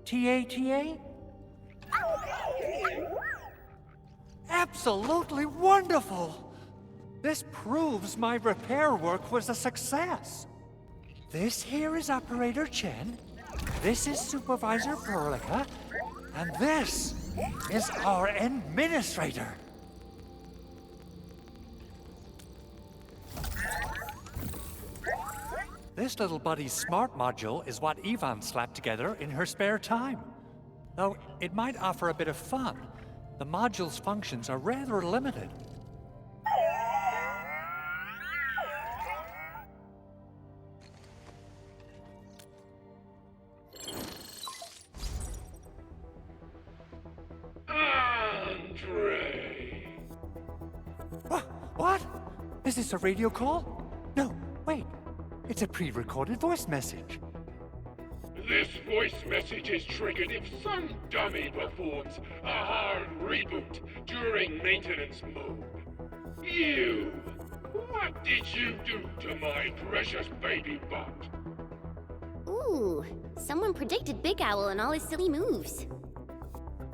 T-A-T-A? Absolutely wonderful! This proves my repair work was a success. This here is Operator Chen, this is Supervisor Perlica, and this is our Administrator. This little buddy's smart module is what Yvonne slapped together in her spare time. Though it might offer a bit of fun, the module's functions are rather limited. Andre! What? Is this a radio call? No, wait. It's a pre-recorded voice message. This voice message is triggered if some dummy performs a hard reboot during maintenance mode. You! What did you do to my precious baby bot? Ooh, someone predicted Big Owl and all his silly moves.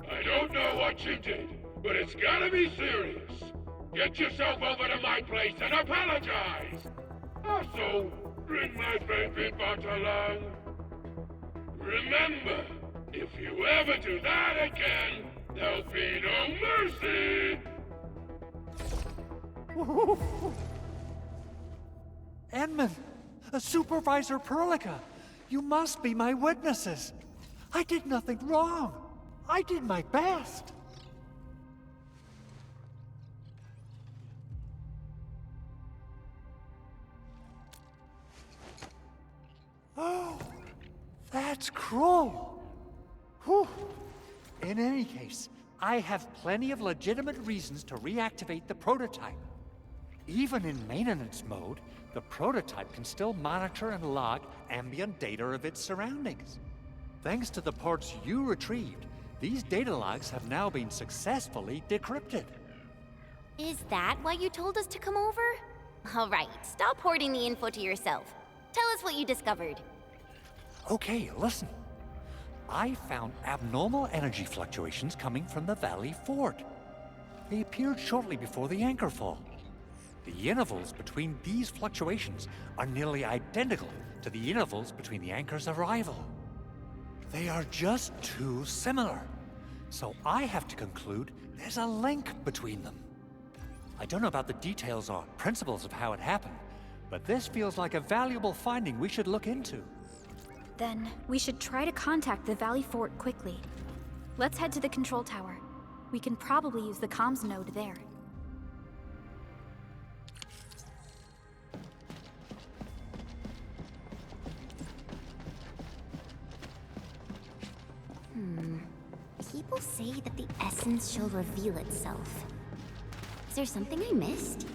I don't know what you did, but it's gotta be serious. Get yourself over to my place and apologize! Also, bring my baby bot along. Remember, if you ever do that again, there'll be no mercy! Edmund, Supervisor Perlica, you must be my witnesses. I did nothing wrong. I did my best. Oh, that's cruel. Whew. In any case, I have plenty of legitimate reasons to reactivate the prototype. Even in maintenance mode, the prototype can still monitor and log ambient data of its surroundings. Thanks to the parts you retrieved, these data logs have now been successfully decrypted. Is that why you told us to come over? All right, stop hoarding the info to yourself. Tell us what you discovered. Okay, listen. I found abnormal energy fluctuations coming from the Valley Fort. They appeared shortly before the anchor fall. The intervals between these fluctuations are nearly identical to the intervals between the anchor's arrival. They are just too similar. So I have to conclude there's a link between them. I don't know about the details or principles of how it happened, but this feels like a valuable finding we should look into. Then we should try to contact the Valley Fort quickly. Let's head to the control tower. We can probably use the comms node there. People say that the essence shall reveal itself. Is there something I missed?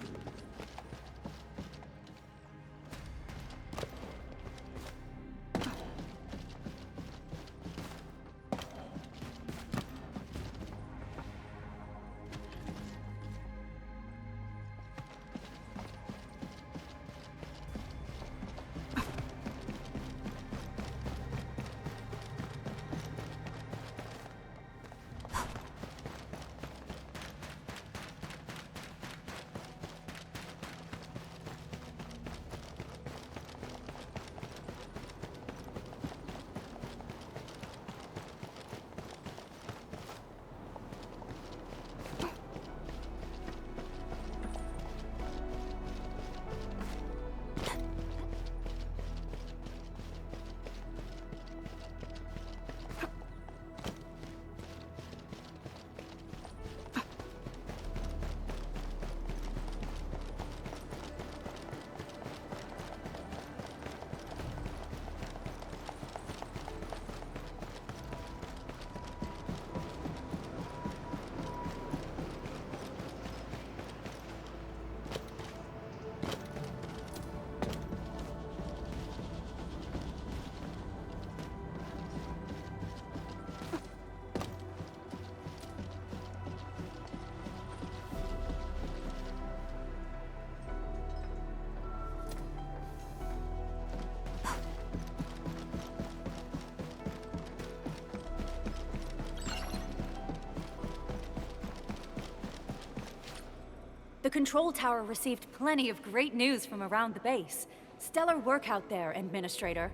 The control tower received plenty of great news from around the base. Stellar work out there, Administrator.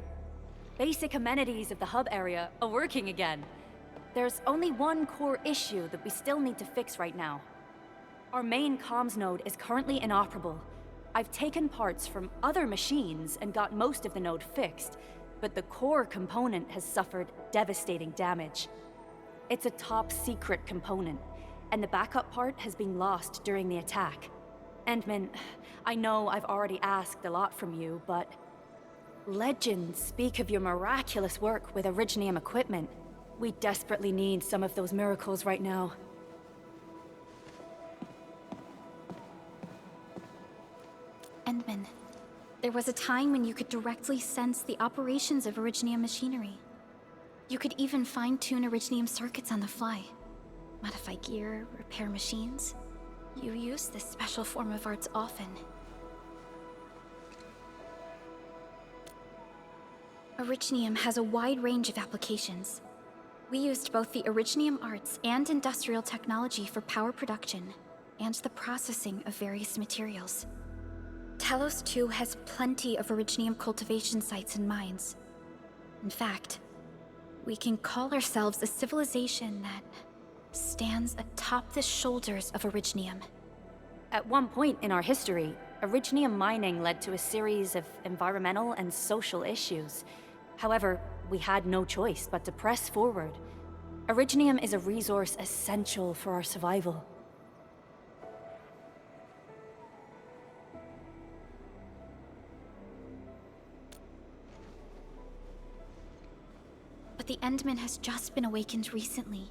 Basic amenities of the hub area are working again. There's only one core issue that we still need to fix right now. Our main comms node is currently inoperable. I've taken parts from other machines and got most of the node fixed, but the core component has suffered devastating damage. It's a top-secret component, and the backup part has been lost during the attack. Endman, I know I've already asked a lot from you, but legends speak of your miraculous work with Originium equipment. We desperately need some of those miracles right now. Endman, there was a time when you could directly sense the operations of Originium machinery. You could even fine-tune Originium circuits on the fly. Modify gear, repair machines. You use this special form of arts often. Originium has a wide range of applications. We used both the Originium arts and industrial technology for power production, and the processing of various materials. Telos 2 has plenty of Originium cultivation sites and mines. In fact, we can call ourselves a civilization that stands atop the shoulders of Originium. At one point in our history, Originium mining led to a series of environmental and social issues. However, we had no choice but to press forward. Originium is a resource essential for our survival. But the Endman has just been awakened recently,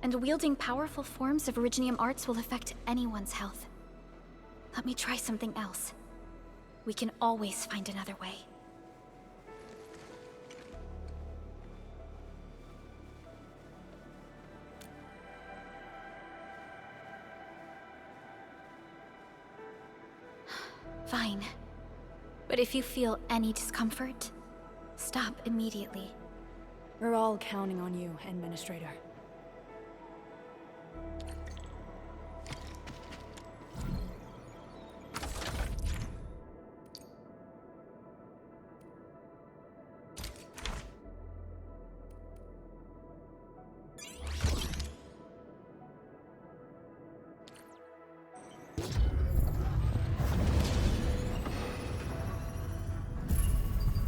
and wielding powerful forms of Originium arts will affect anyone's health. Let me try something else. We can always find another way. Fine. But if you feel any discomfort, stop immediately. We're all counting on you, Administrator.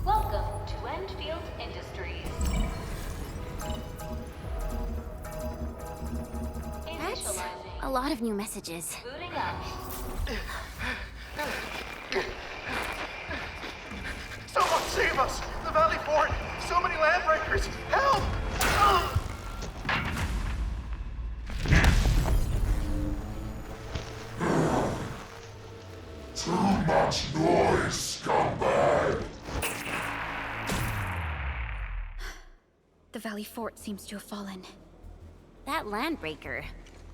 Welcome to Endfield Industries. That's a lot of new messages. Booting up. Someone save us! The Valley Fort! So many landbreakers! Help! Too much noise, scumbag! The Valley Fort seems to have fallen. That landbreaker,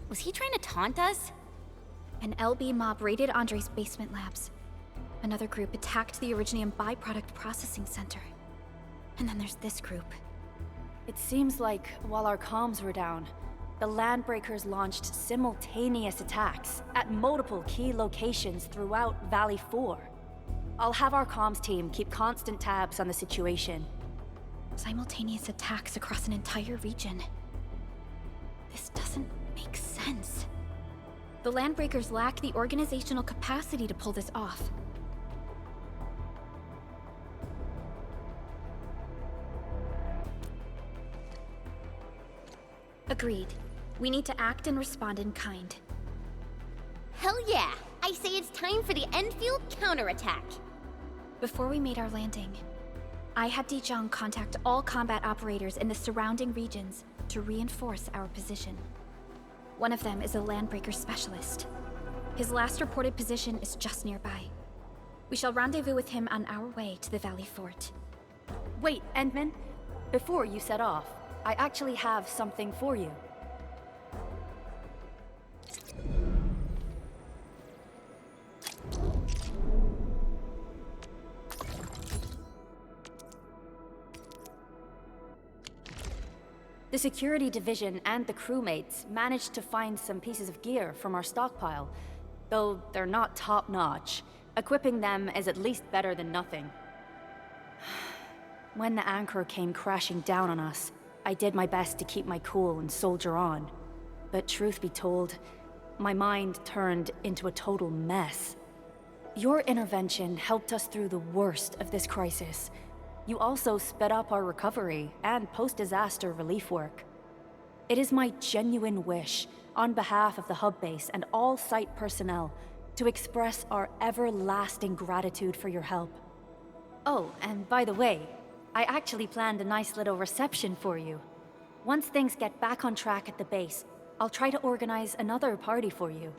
was he trying to taunt us? An LB mob raided Andre's basement labs. Another group attacked the Originium byproduct processing center. And then there's this group. It seems like while our comms were down, the Landbreakers launched simultaneous attacks at multiple key locations throughout Valley 4. I'll have our comms team keep constant tabs on the situation. Simultaneous attacks across an entire region. This doesn't make sense. The Landbreakers lack the organizational capacity to pull this off. Agreed. We need to act and respond in kind. Hell yeah! I say it's time for the Endfield counterattack. Before we made our landing, I had Dijong contact all combat operators in the surrounding regions to reinforce our position. One of them is a Landbreaker specialist. His last reported position is just nearby. We shall rendezvous with him on our way to the Valley Fort. Wait, Endman. Before you set off, I actually have something for you. The security division and the crewmates managed to find some pieces of gear from our stockpile, though they're not top-notch. Equipping them is at least better than nothing. When the anchor came crashing down on us, I did my best to keep my cool and soldier on. But truth be told, my mind turned into a total mess. Your intervention helped us through the worst of this crisis. You also sped up our recovery and post-disaster relief work. It is my genuine wish, on behalf of the hub base and all site personnel, to express our everlasting gratitude for your help. Oh, and by the way, I actually planned a nice little reception for you. Once things get back on track at the base, I'll try to organize another party for you.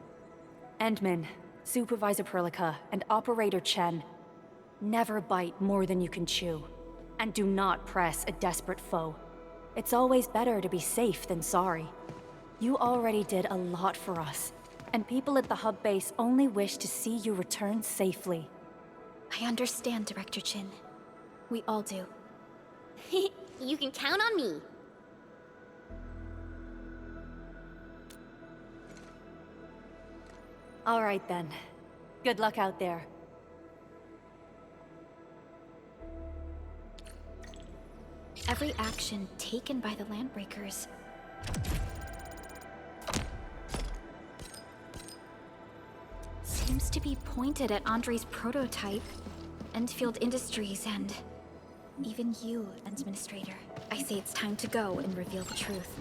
Endman, Supervisor Perlica, and Operator Chen, never bite more than you can chew. And do not press a desperate foe. It's always better to be safe than sorry. You already did a lot for us, and people at the hub base only wish to see you return safely. I understand, Director Chin. We all do. You can count on me. All right then. Good luck out there. Every action taken by the Landbreakers seems to be pointed at Andre's prototype, Endfield Industries, and even you, Administrator. I say it's time to go and reveal the truth.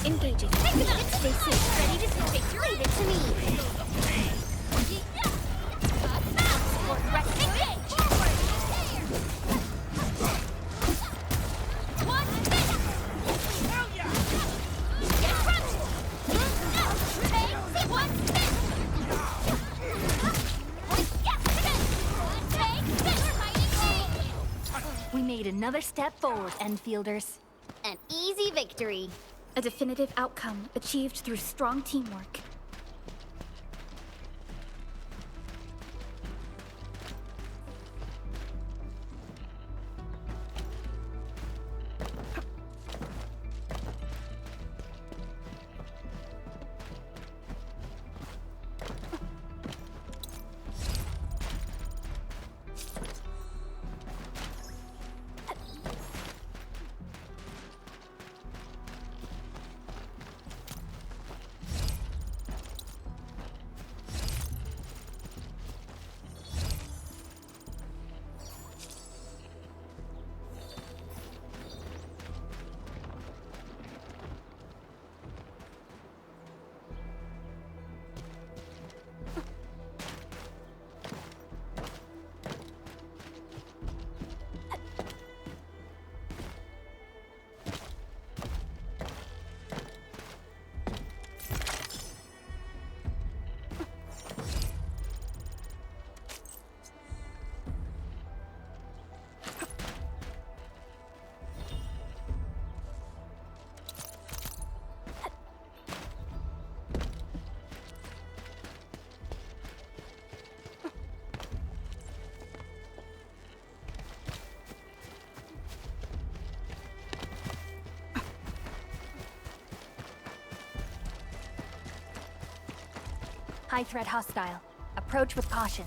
Engaging. Stay safe. Ready to take. Leave it to me. We made another step forward, Enfielders. An easy victory. A definitive outcome achieved through strong teamwork. High threat hostile. Approach with caution.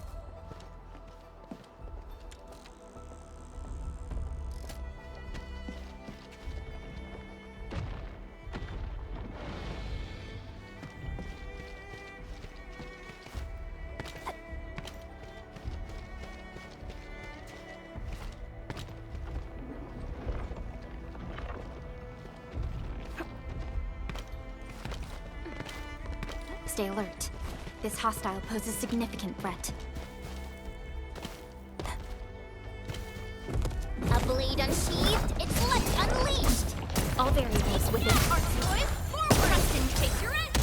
Stay alert. This hostile poses significant threat. A blade unsheathed, its light unleashed. All variables within Artsnoid, forward! Preston, take your end!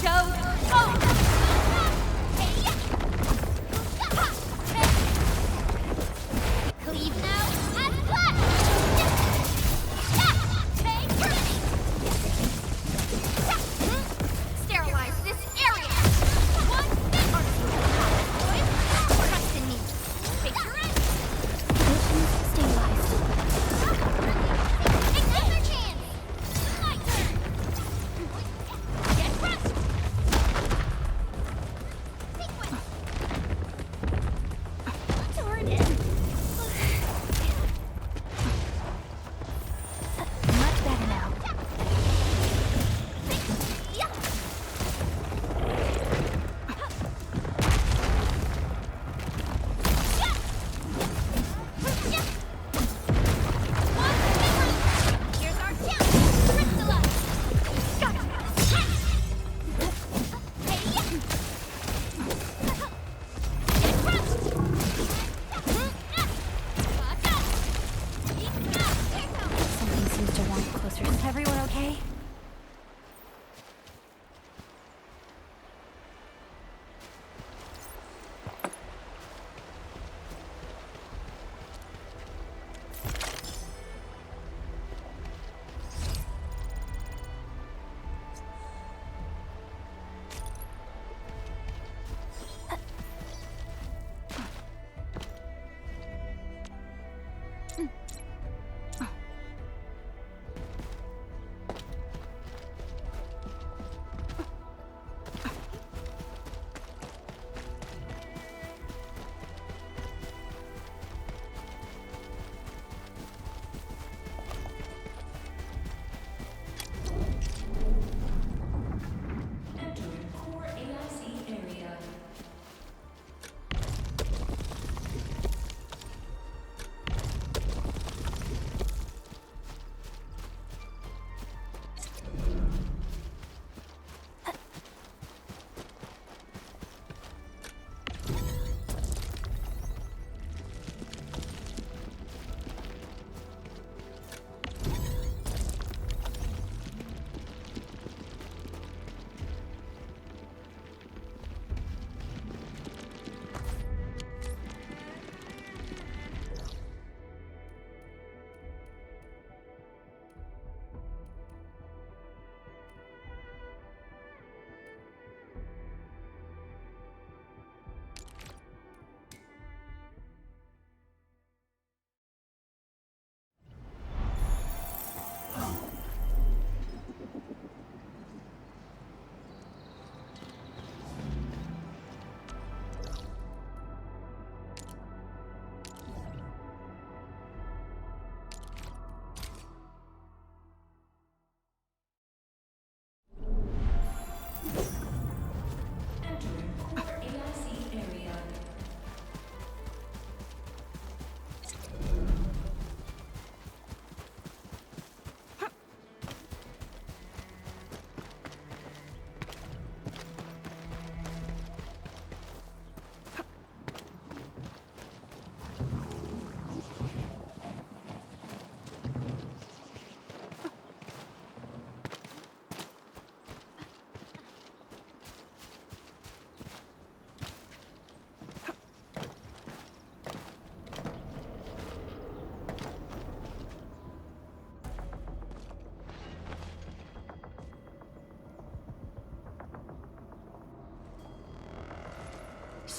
Show over! Cleave now and cut! Sterilize this area! One, Preston needs. Take your end! Missions stabilized.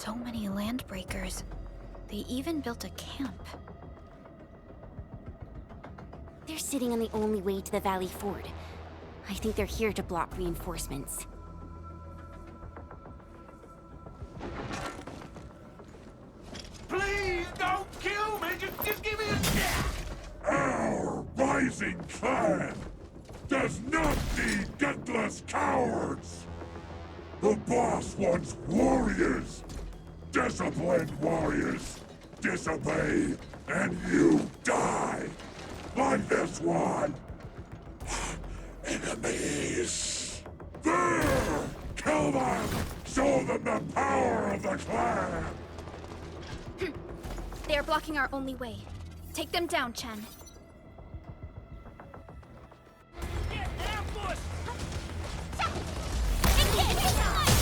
So many landbreakers. They even built a camp. They're sitting on the only way to the Valley Ford. I think they're here to block reinforcements. Please don't kill me! Just give me a chance! Our rising clan does not need gutless cowards! The boss wants warriors! Disciplined warriors! Disobey, and you die! Like this one! Enemies! There! Kill them! Show them the power of the clan! They are blocking our only way. Take them down, Chen.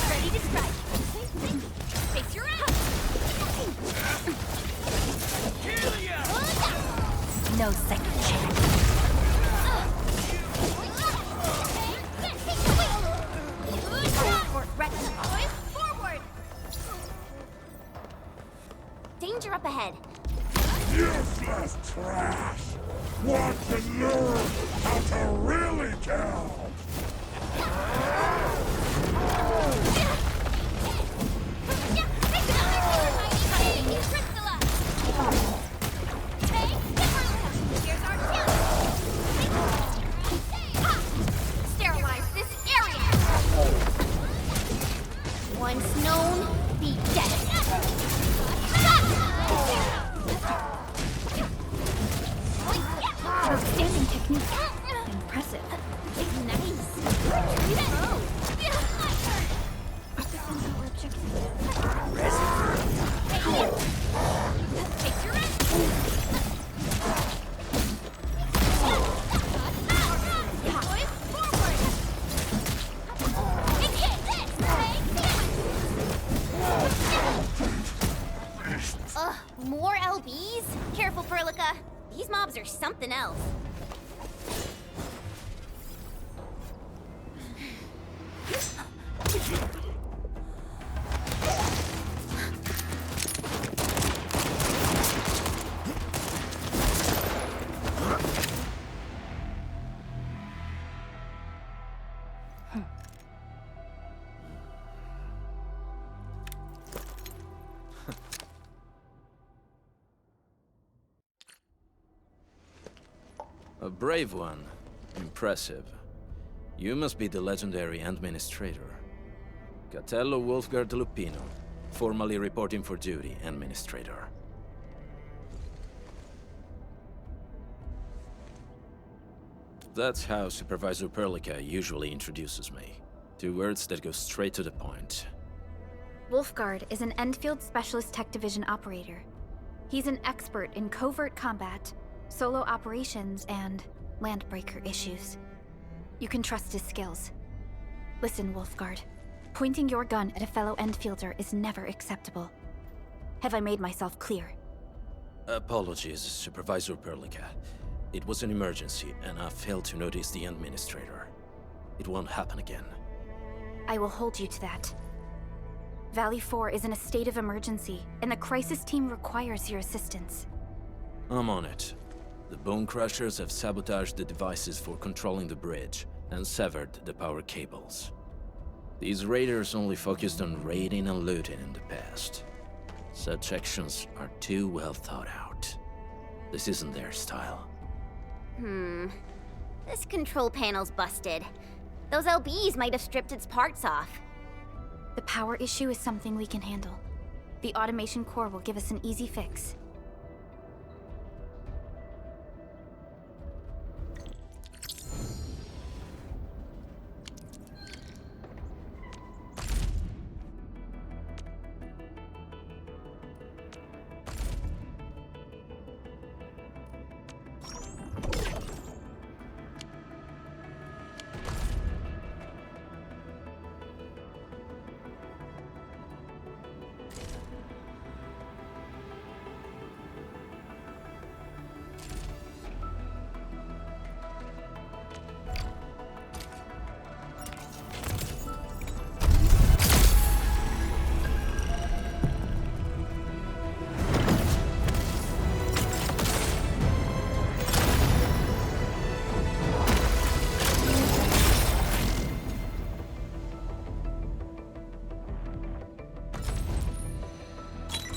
Ready to strike. Face your ass. Kill ya! No second chance. Forward. Danger up ahead. Useless trash! Want to learn how to really kill! Sterilize this area. Once known, be dead. Outstanding technique. Impressive. Ugh, more LBs? Careful, Perlica. These mobs are something else. A brave one. Impressive. You must be the legendary Administrator. Catello Wolfgard Lupino, formally reporting for duty, Administrator. That's how Supervisor Perlica usually introduces me. 2 words that go straight to the point. Wolfgard is an Endfield Specialist Tech Division operator. He's an expert in covert combat, solo operations, and landbreaker issues. You can trust his skills. Listen, Wolfgard. Pointing your gun at a fellow Endfielder is never acceptable. Have I made myself clear? Apologies, Supervisor Perlica. It was an emergency, and I failed to notice the Administrator. It won't happen again. I will hold you to that. Valley 4 is in a state of emergency, and the crisis team requires your assistance. I'm on it. The Bone Crushers have sabotaged the devices for controlling the bridge, and severed the power cables. These raiders only focused on raiding and looting in the past. Such actions are too well thought out. This isn't their style. This control panel's busted. Those LBs might have stripped its parts off. The power issue is something we can handle. The automation core will give us an easy fix.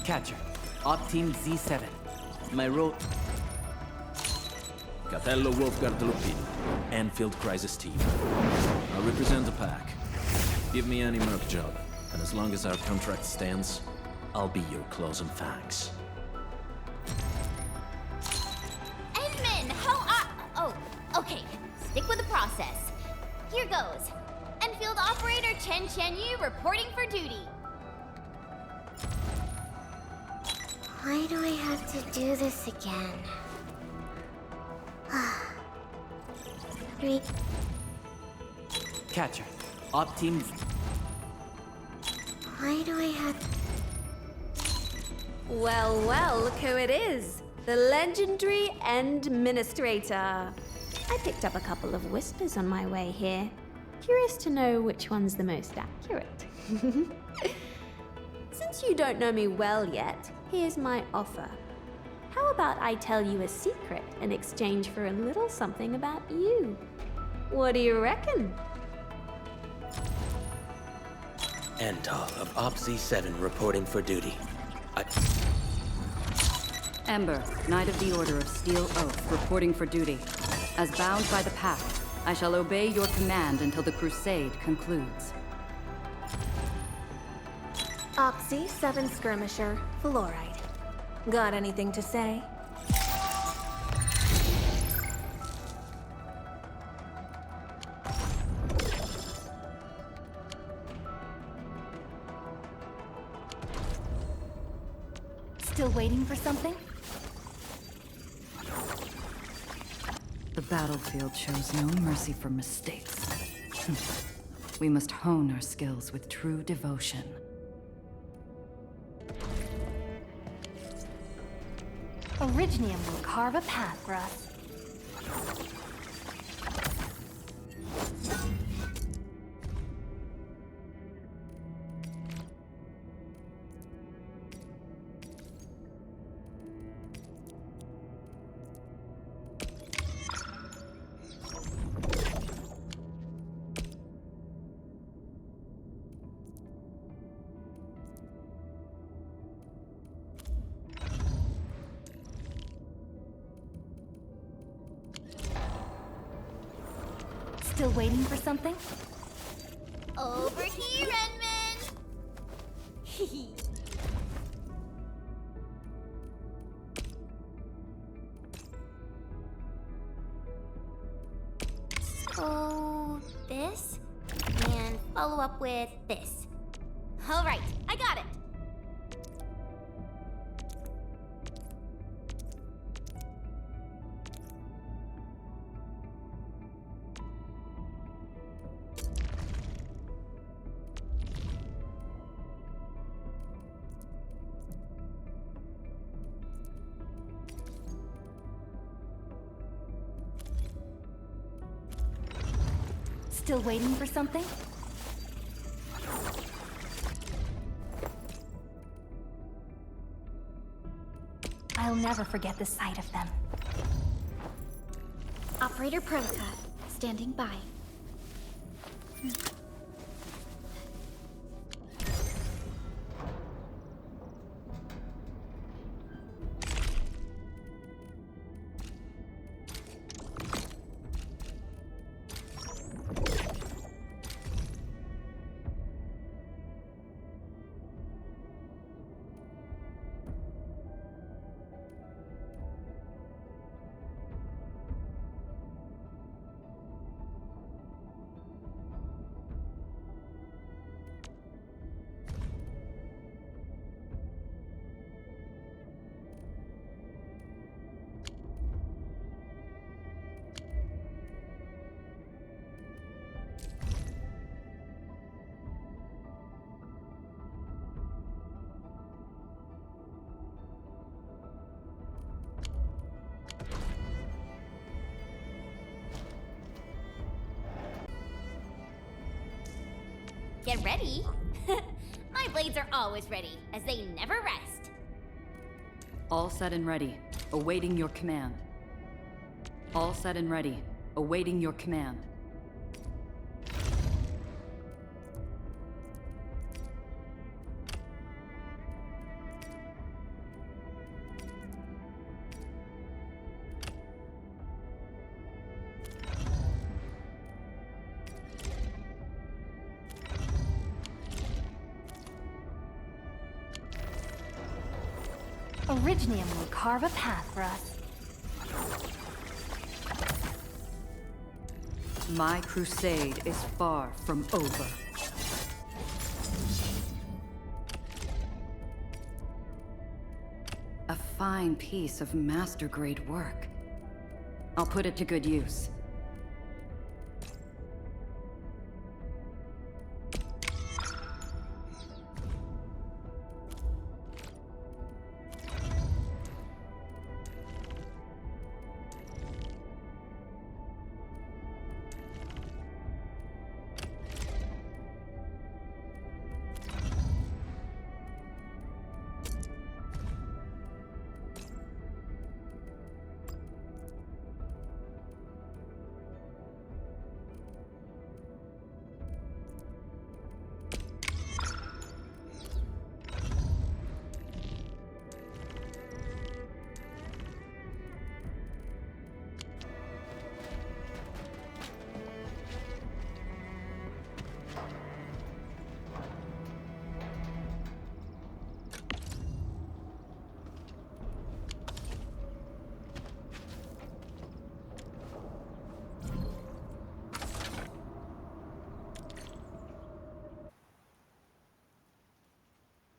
Catcher. Op Team Z7. My role... Catello Wolfgard Lupin, Endfield Crisis Team. I represent the pack. Give me any merc job, and as long as our contract stands, I'll be your claws and fangs. Edmund, how are... Oh, okay. Stick with the process. Here goes. Enfield Operator Chen Yu reporting for duty. Why do I have to do this again? 3. Catcher. Op Team... Why do I have... Well, well, look who it is. The legendary Endministrator. I picked up a couple of whispers on my way here. Curious to know which one's the most accurate. Since you don't know me well yet, here's my offer. How about I tell you a secret in exchange for a little something about you? What do you reckon? Endal of Op Z7 reporting for duty. Ember, Knight of the Order of Steel Oath, reporting for duty. As bound by the Pact, I shall obey your command until the crusade concludes. Op Z7 Skirmisher, Fluoride. Got anything to say? Still waiting for something? The battlefield shows no mercy for mistakes. We must hone our skills with true devotion. Originium will carve a path for us. Still waiting for something? Over here, Edmund! So, this? And follow up with this. Alright, I got it! Still waiting for something? I'll never forget the sight of them. Operator Prototype, standing by. Get ready? My blades are always ready, as they never rest. All set and ready, awaiting your command. All set and ready, awaiting your command. Originium will carve a path for us. My crusade is far from over. A fine piece of master-grade work. I'll put it to good use.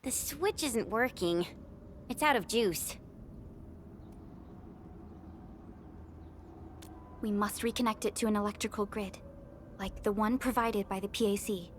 The switch isn't working. It's out of juice. We must reconnect it to an electrical grid, like the one provided by the PAC.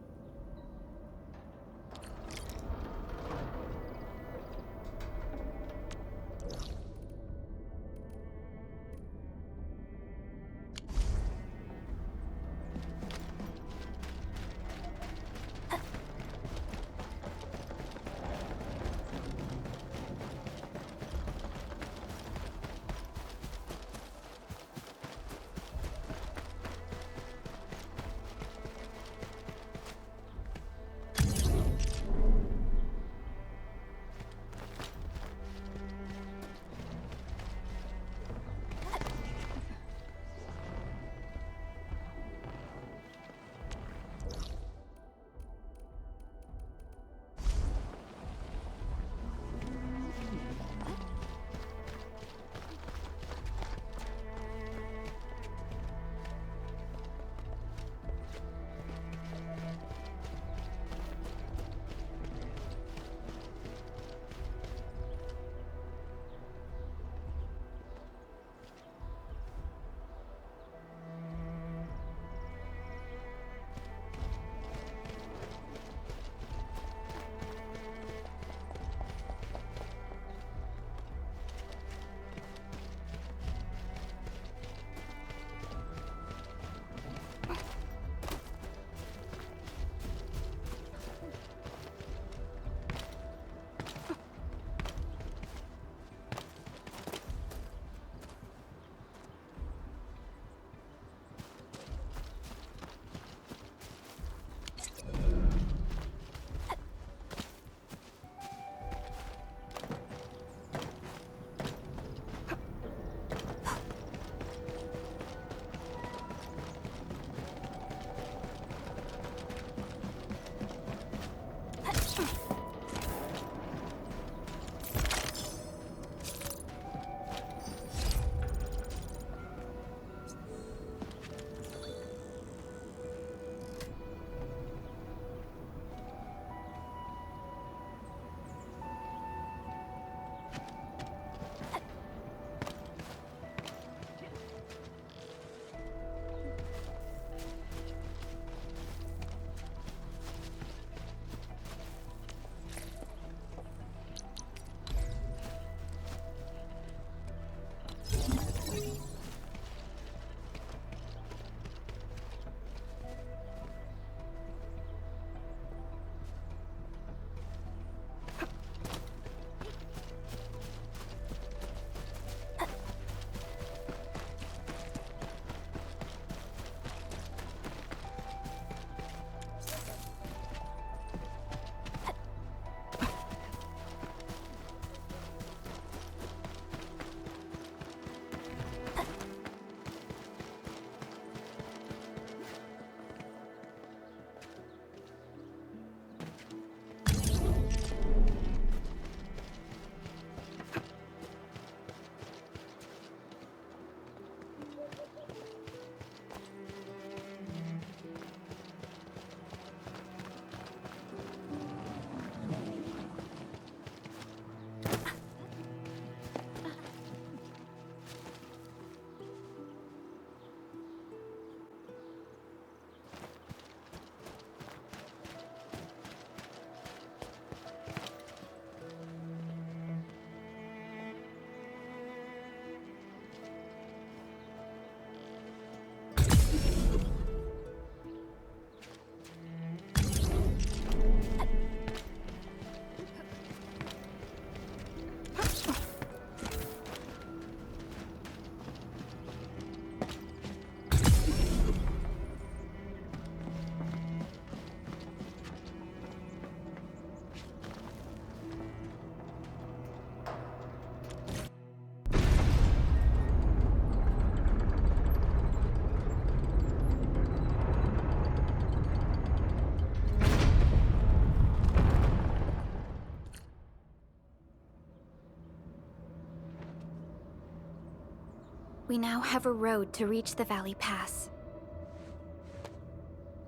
We now have a road to reach the Valley Pass.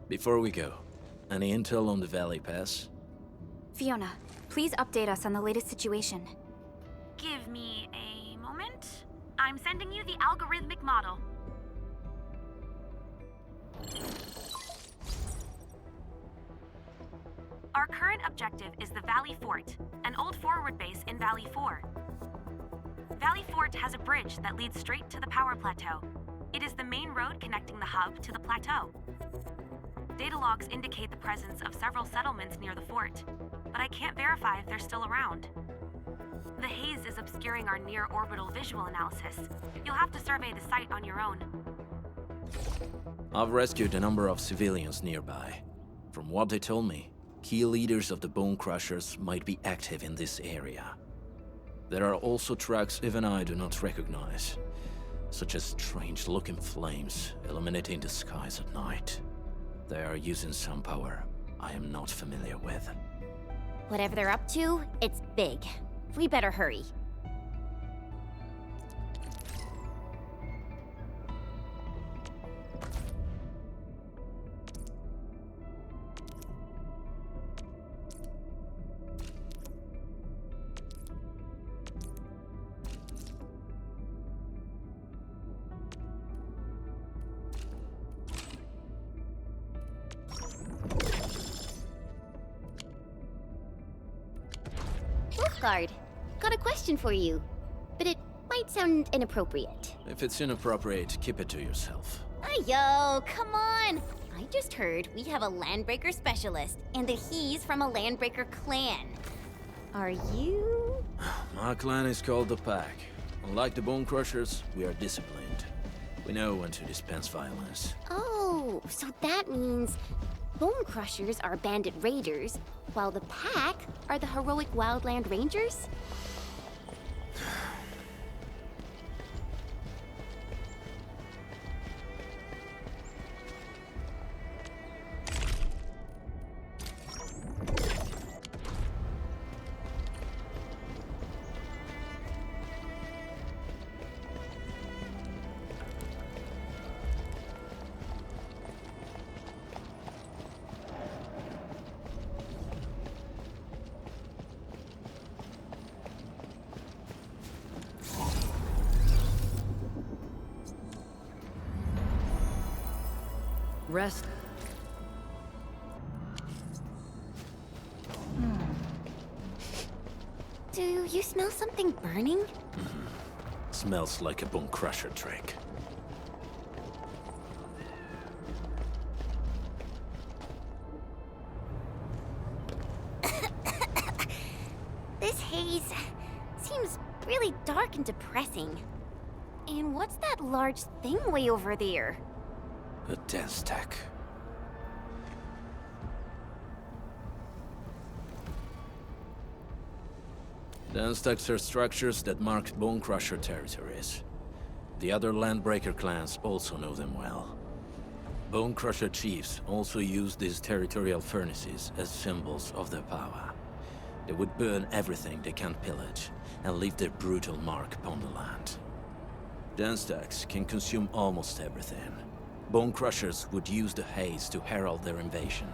Before we go, any intel on the Valley Pass? Fiona, please update us on the latest situation. Give me a moment. I'm sending you the algorithmic model. Our current objective is the Valley Fort, an old forward base in Valley 4. Valley Fort has a bridge that leads straight to the power plateau. It is the main road connecting the hub to the plateau. Data logs indicate the presence of several settlements near the fort, but I can't verify if they're still around. The haze is obscuring our near-orbital visual analysis. You'll have to survey the site on your own. I've rescued a number of civilians nearby. From what they told me, key leaders of the Bone Crushers might be active in this area. There are also tracks even I do not recognize, such as strange-looking flames illuminating the skies at night. They are using some power I am not familiar with. Whatever they're up to, it's big. We better hurry. Wolfguard, got a question for you, but it might sound inappropriate. If it's inappropriate, keep it to yourself. Yo, come on! I just heard we have a Landbreaker specialist, and that he's from a Landbreaker clan. Are you? My clan is called the Pack. Unlike the Bone Crushers, we are disciplined. We know when to dispense violence. Oh, so that means Bone Crushers are bandit raiders, while the Pack are the heroic Wildland Rangers? Rest. Do you smell something burning? Smells like a Bone Crusher trick. This haze seems really dark and depressing. And what's that large thing way over there? A dense tech. Dense techs are structures that mark Bone Crusher territories. The other Landbreaker clans also know them well. Bone Crusher chiefs also use these territorial furnaces as symbols of their power. They would burn everything they can't pillage, and leave their brutal mark upon the land. Dense techs can consume almost everything. Bone Crushers would use the haze to herald their invasion.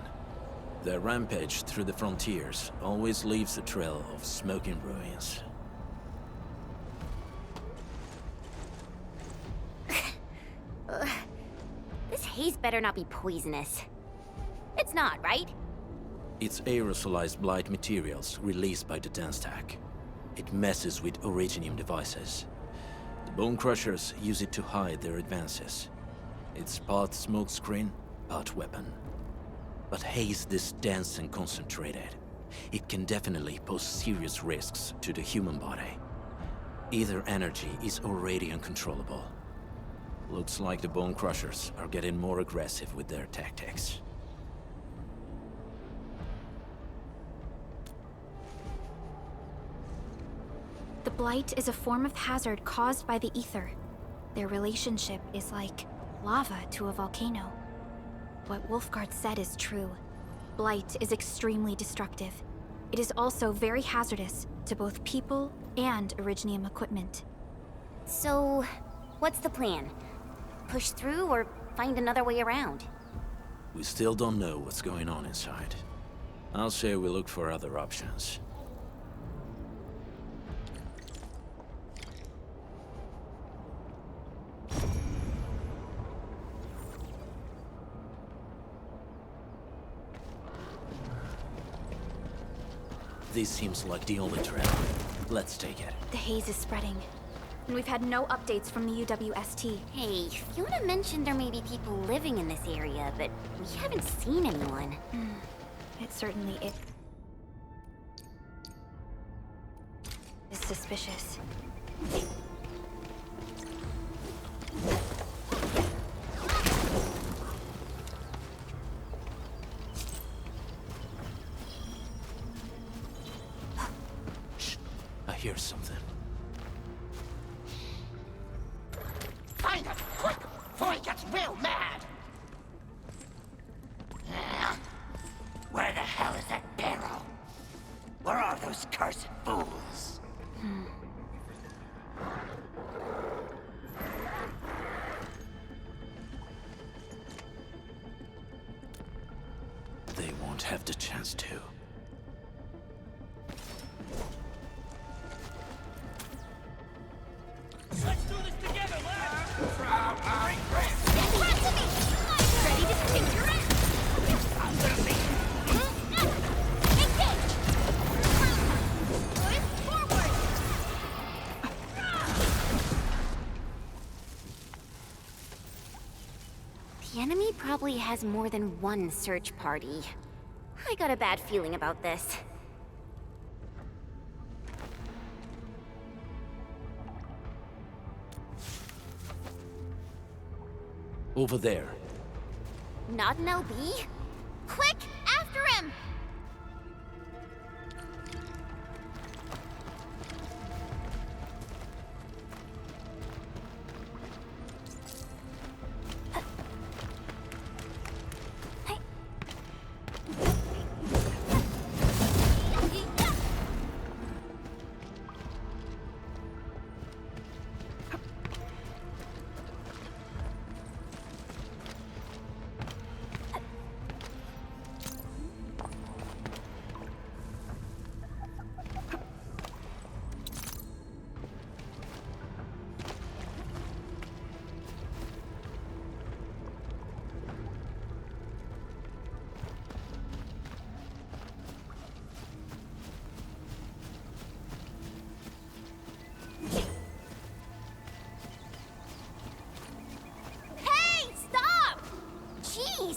Their rampage through the frontiers always leaves a trail of smoking ruins. This haze better not be poisonous. It's not, right? It's aerosolized blight materials released by the dense tech. It messes with originium devices. The Bone Crushers use it to hide their advances. It's part smokescreen, part weapon. But haze this dense and concentrated. It can definitely pose serious risks to the human body. Either energy is already uncontrollable. Looks like the Bone Crushers are getting more aggressive with their tactics. The Blight is a form of hazard caused by the ether. Their relationship is like lava to a volcano. What Wolfguard said is true. Blight is extremely destructive. It is also very hazardous to both people and Originium equipment. So, What's the plan? Push through or find another way around? We still don't know what's going on inside. I'll say we look for other options. This seems like the only trail. Let's take it. The haze is spreading. And we've had no updates from the UWST. Hey, Fiona mentioned there may be people living in this area, but we haven't seen anyone. It certainly is. It's suspicious. I hear something. Find it, quick, before he gets real mad! Where the hell is that barrel? Where are those cursed fools? They won't have the chance to. Let's do this together, lads! Ready to kick your ass! The enemy probably has more than one search party. I got a bad feeling about this. Over there. Not an LB? Quick, after him!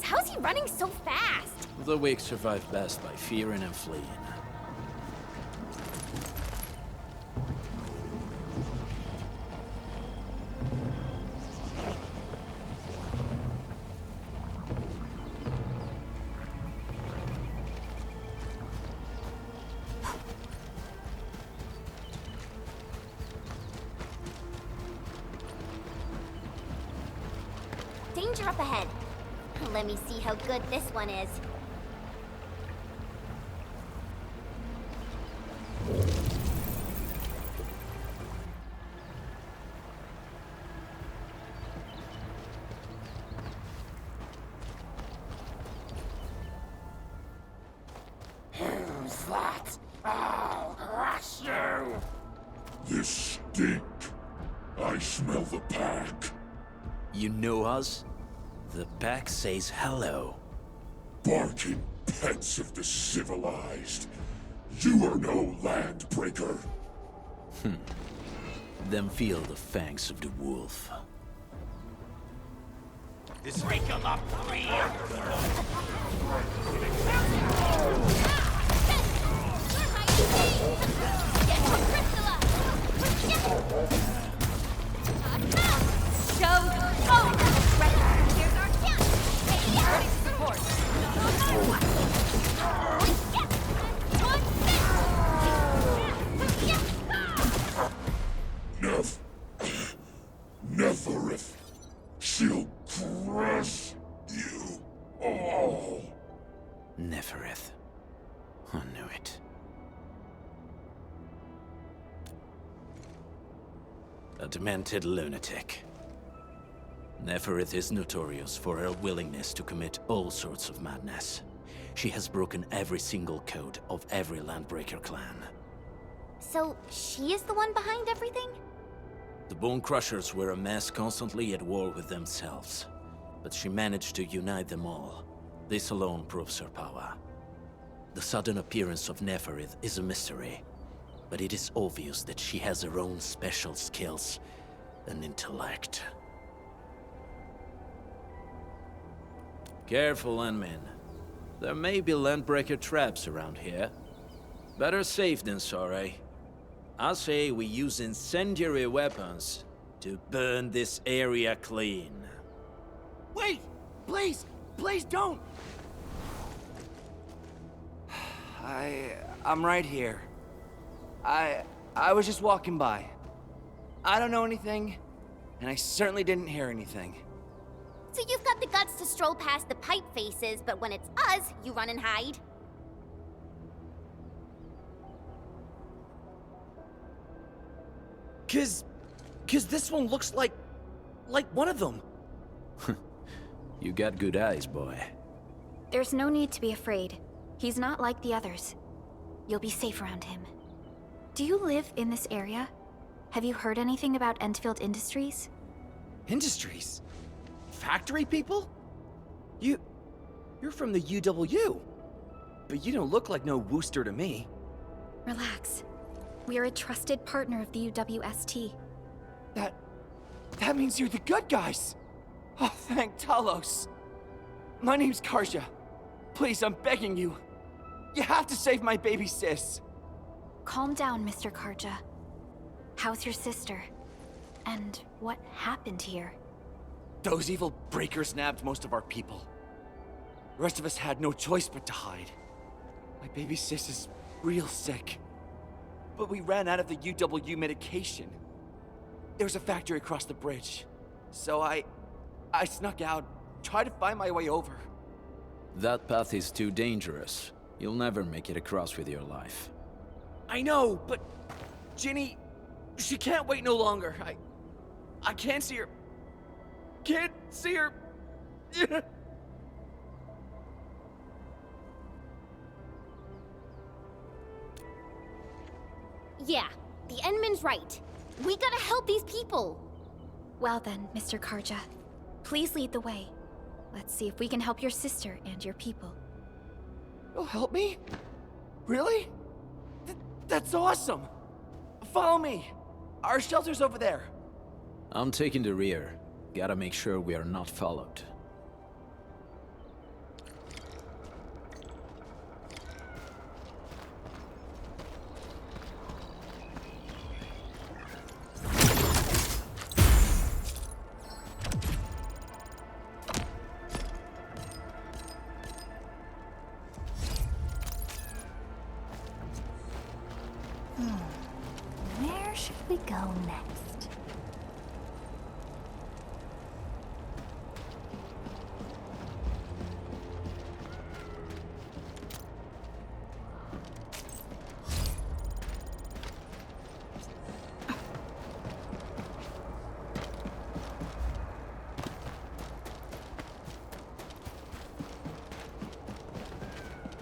How's he running so fast? The weak survive best by fearing and fleeing. Danger up ahead. Let me see how good this one is. Who's that? I'll crush you! This stink. I smell the pack. You know us? The pack says hello. Barking pets of the civilized. You are no land breaker. Then feel the fangs of the wolf. Break them up, three! Here's our chance! Ready to support! Neferith. She'll crush you all. Neferith. I knew it. A demented lunatic. Neferith is notorious for her willingness to commit all sorts of madness. She has broken every single code of every Landbreaker clan. So, she is the one behind everything? The Bone Crushers were a mess constantly at war with themselves. But she managed to unite them all. This alone proves her power. The sudden appearance of Neferith is a mystery, but it is obvious that she has her own special skills and intellect. Careful, Landmen. There may be Landbreaker traps around here. Better safe than sorry. I say we use incendiary weapons to burn this area clean. Wait! Please! Please don't! I'm right here. I was just walking by. I don't know anything, and I certainly didn't hear anything. So you've got the guts to stroll past the pipe faces, but when it's us, you run and hide? Cause this one looks like one of them. You got good eyes, boy. There's no need to be afraid. He's not like the others. You'll be safe around him. Do you live in this area? Have you heard anything about Endfield Industries? Industries? Factory people? You're from the UW. But you don't look like no Wooster to me. Relax. We are a trusted partner of the UWST. That means you're the good guys. Oh, thank Talos. My name's Karja. Please, I'm begging you. You have to save my baby sis. Calm down, Mr. Karja. How's your sister? And what happened here? Those evil breakers nabbed most of our people. The rest of us had no choice but to hide. My baby sis is real sick. But we ran out of the UW medication. There was a factory across the bridge. So I snuck out, tried to find my way over. That path is too dangerous. You'll never make it across with your life. I know, but Ginny, she can't wait no longer. I can't see her. Can't see her. Yeah, the Endman's right. We gotta help these people. Well then, Mr. Karja, please lead the way. Let's see if we can help your sister and your people. You'll help me? Really? That's awesome! Follow me! Our shelter's over there. I'm taking the rear. Gotta make sure we are not followed. Where should we go next?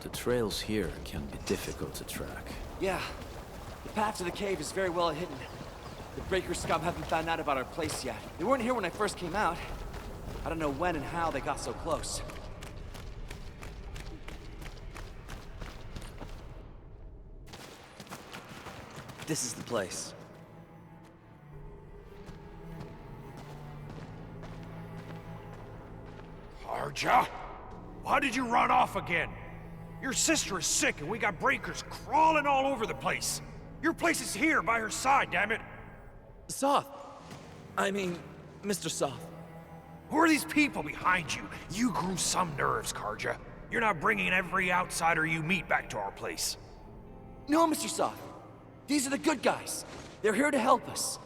The trails here can be difficult to track. Yeah. The path to the cave is very well hidden. The Breaker scum haven't found out about our place yet. They weren't here when I first came out. I don't know when and how they got so close. This is the place. Karja? Why did you run off again? Your sister is sick and we got breakers crawling all over the place. Your place is here by her side, damn it. Soth. I mean, Mr. Soth. Who are these people behind you? You grew some nerves, Karja. You're not bringing every outsider you meet back to our place. No, Mr. Soth. These are the good guys. They're here to help us.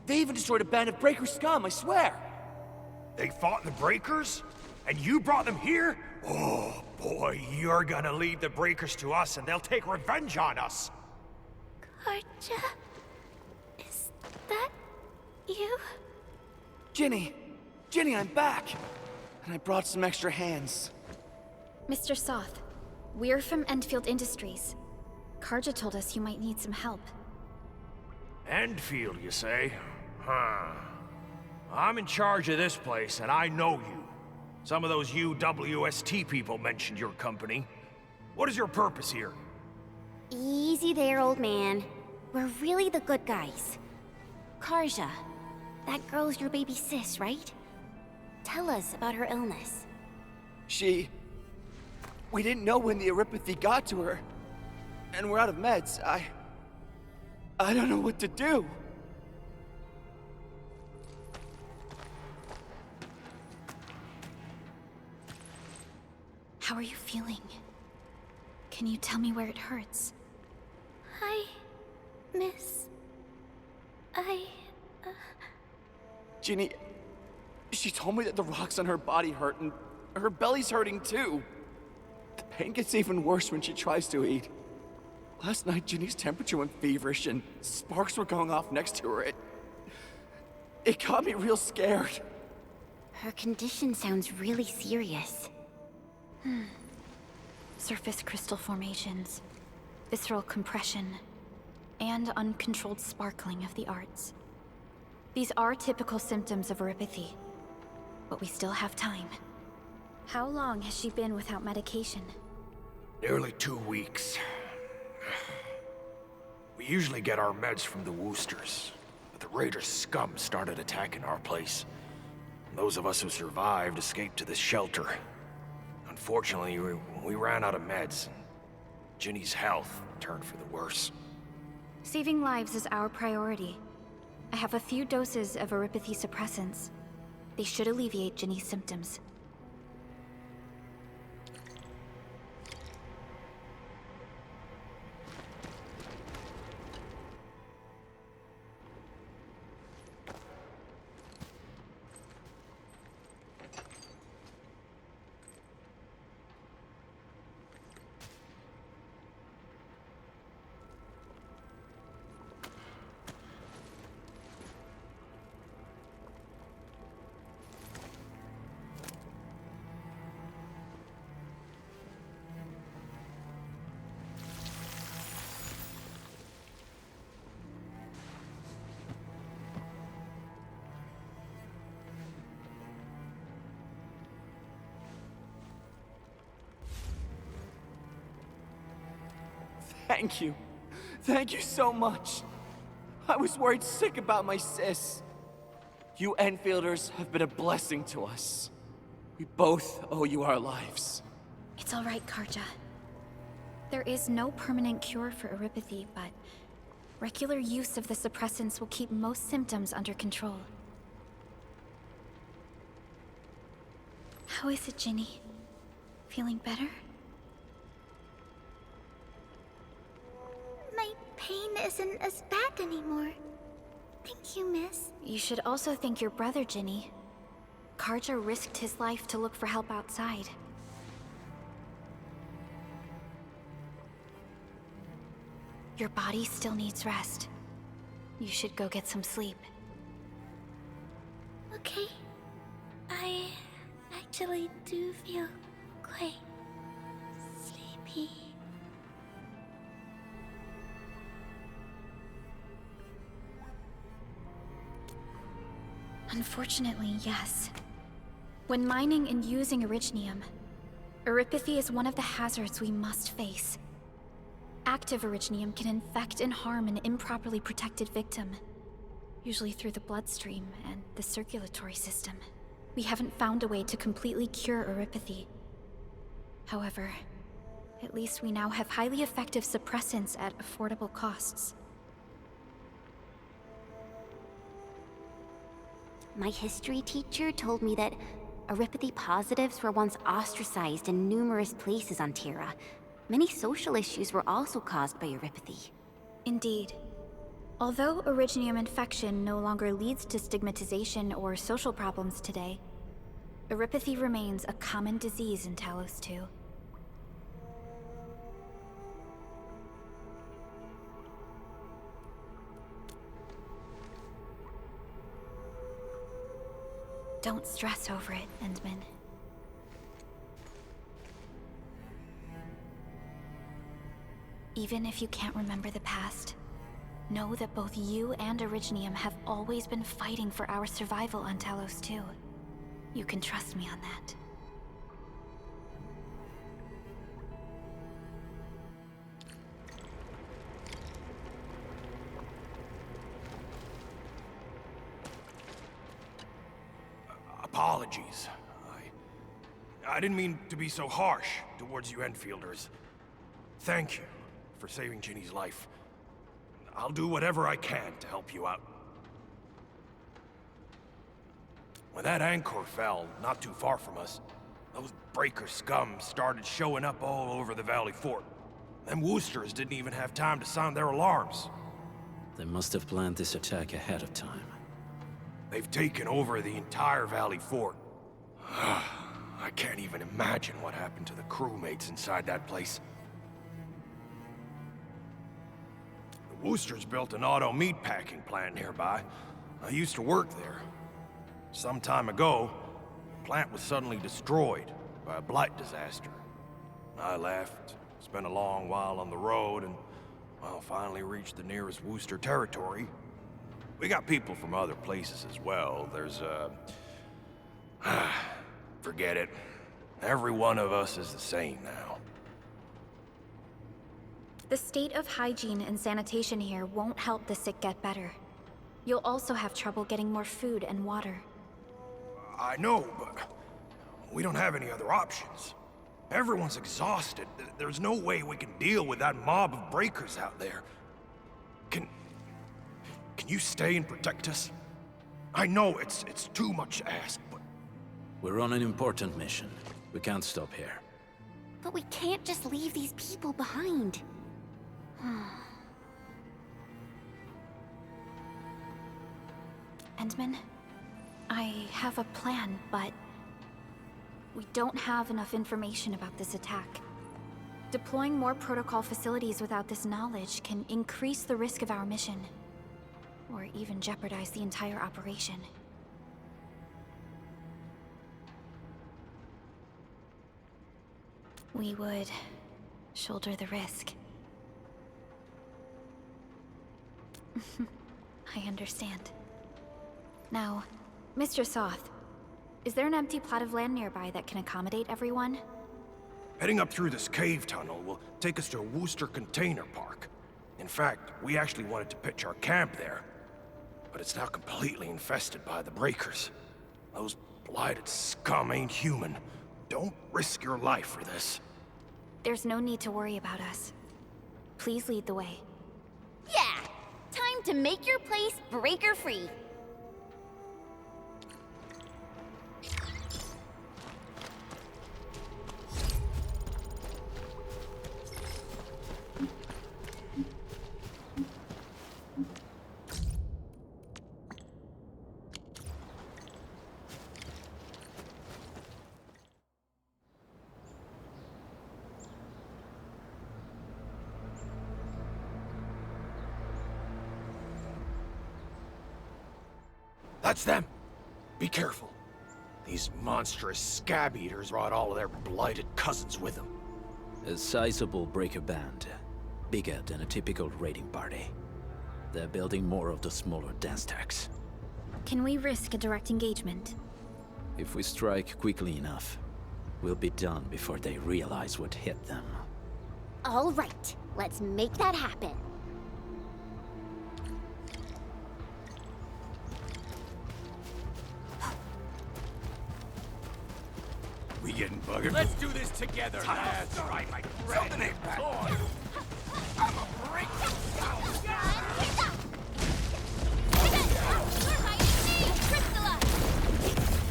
They even destroyed a band of Breaker scum, I swear. They fought the breakers? And you brought them here? Oh, boy, you're gonna leave the breakers to us and they'll take revenge on us. Karja? Is that you? Ginny, Ginny, I'm back! And I brought some extra hands. Mr. Soth, we're from Endfield Industries. Karja told us you might need some help. Endfield, you say? Huh. I'm in charge of this place, and I know you. Some of those UWST people mentioned your company. What is your purpose here? Easy there, old man. We're really the good guys. Karja, that girl's your baby sis, right? Tell us about her illness. We didn't know when the Aripathy got to her. And we're out of meds. I don't know what to do. How are you feeling? Can you tell me where it hurts? Hi, miss. Ginny, she told me that the rocks on her body hurt and her belly's hurting too. The pain gets even worse when she tries to eat. Last night, Ginny's temperature went feverish and sparks were going off next to her. It got me real scared. Her condition sounds really serious. Surface crystal formations, visceral compression, and uncontrolled sparkling of the arts. These are typical symptoms of Aripathy, but we still have time. How long has she been without medication? Nearly 2 weeks. We usually get our meds from the Woosters, but the Raiders' scum started attacking our place. Those of us who survived escaped to this shelter. Unfortunately, we ran out of meds. Ginny's health turned for the worse. Saving lives is our priority. I have a few doses of Aripathy suppressants. They should alleviate Ginny's symptoms. Thank you. Thank you so much. I was worried sick about my sis. You Enfielders have been a blessing to us. We both owe you our lives. It's all right, Karja. There is no permanent cure for Aripathy, but regular use of the suppressants will keep most symptoms under control. How is it, Ginny? Feeling better? My pain isn't as bad anymore. Thank you, miss. You should also thank your brother, Ginny. Karja risked his life to look for help outside. Your body still needs rest. You should go get some sleep. Okay. I actually do feel quite sleepy. Unfortunately, yes. When mining and using Originium, Aripathy is one of the hazards we must face. Active Originium can infect and harm an improperly protected victim, usually through the bloodstream and the circulatory system. We haven't found a way to completely cure Aripathy. However, at least we now have highly effective suppressants at affordable costs. My history teacher told me that Aripathy positives were once ostracized in numerous places on Terra. Many social issues were also caused by Aripathy. Indeed. Although Originium infection no longer leads to stigmatization or social problems today, Aripathy remains a common disease in Talos 2. Don't stress over it, Endman. Even if you can't remember the past, know that both you and Originium have always been fighting for our survival on Talos too. You can trust me on that. Apologies. I didn't mean to be so harsh towards you Enfielders. Thank you for saving Ginny's life. I'll do whatever I can to help you out. When that anchor fell, not too far from us, those breaker scum started showing up all over the Valley Fort. Them Woosters didn't even have time to sound their alarms. They must have planned this attack ahead of time. They've taken over the entire Valley Fort. I can't even imagine what happened to the crewmates inside that place. The Woosters built an auto meatpacking plant nearby. I used to work there. Some time ago, the plant was suddenly destroyed by a blight disaster. I left, spent a long while on the road, and, well, finally reached the nearest Wooster territory. We got people from other places as well. There's, forget it. Every one of us is the same now. The state of hygiene and sanitation here won't help the sick get better. You'll also have trouble getting more food and water. I know, but we don't have any other options. Everyone's exhausted. There's no way we can deal with that mob of breakers out there. Can you stay and protect us? I know it's too much to ask, but... We're on an important mission. We can't stop here. But we can't just leave these people behind. Endman, I have a plan, but we don't have enough information about this attack. Deploying more protocol facilities without this knowledge can increase the risk of our mission, or even jeopardize the entire operation. We would shoulder the risk. I understand. Now, Mr. Soth, is there an empty plot of land nearby that can accommodate everyone? Heading up through this cave tunnel will take us to a Wooster container park. In fact, we actually wanted to pitch our camp there. But it's now completely infested by the breakers. Those blighted scum ain't human. Don't risk your life for this. There's no need to worry about us. Please lead the way. Yeah! Time to make your place breaker-free. That's them! Be careful. These monstrous scab eaters brought all of their blighted cousins with them. A sizable breaker band. Bigger than a typical raiding party. They're building more of the smaller dance tags. Can we risk a direct engagement? If we strike quickly enough, we'll be done before they realize what hit them. All right, let's make that happen. We getting buggered? Let's do this together, lads. All right, my friend. Something ain't back. I'm a break.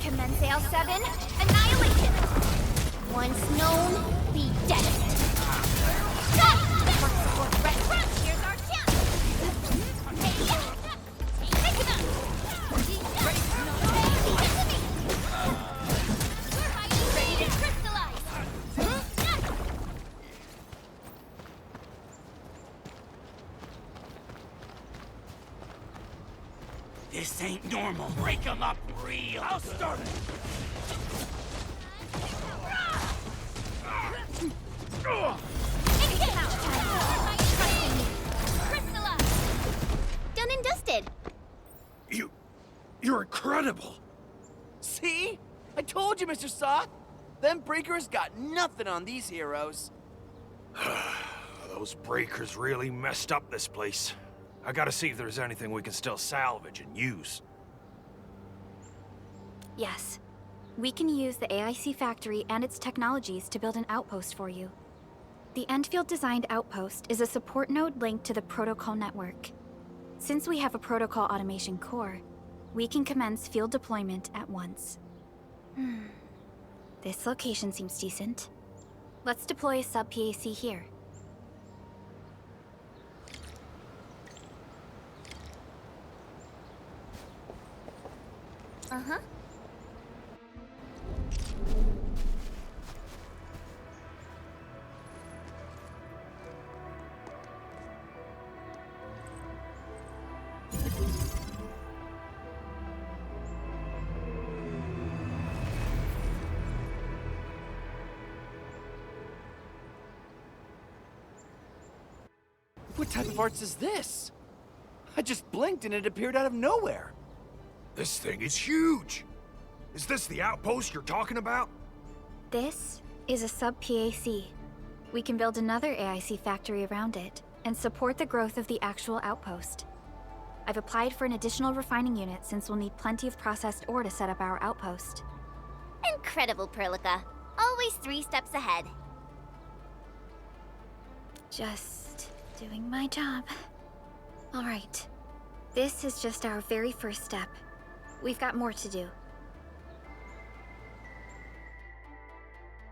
Commence AL7, annihilation! Once known, be dead. Here's our chance! Take it up! Ready to crystallize! This ain't normal. Break them up real. I'll start it. Done and dusted. You're incredible. See? I told you, Mr. Sock. Them breakers got nothing on these heroes. Those breakers really messed up this place. I gotta see if there's anything we can still salvage and use. Yes. We can use the AIC factory and its technologies to build an outpost for you. The Endfield designed outpost is a support node linked to the protocol network. Since we have a protocol automation core, we can commence field deployment at once. This location seems decent. Let's deploy a sub-PAC here. Uh-huh. What type of arts is this? I just blinked and it appeared out of nowhere. This thing is huge! Is this the outpost you're talking about? This is a sub-PAC. We can build another AIC factory around it and support the growth of the actual outpost. I've applied for an additional refining unit since we'll need plenty of processed ore to set up our outpost. Incredible, Perlica. Always 3 steps ahead. Just doing my job. All right. This is just our very first step. We've got more to do.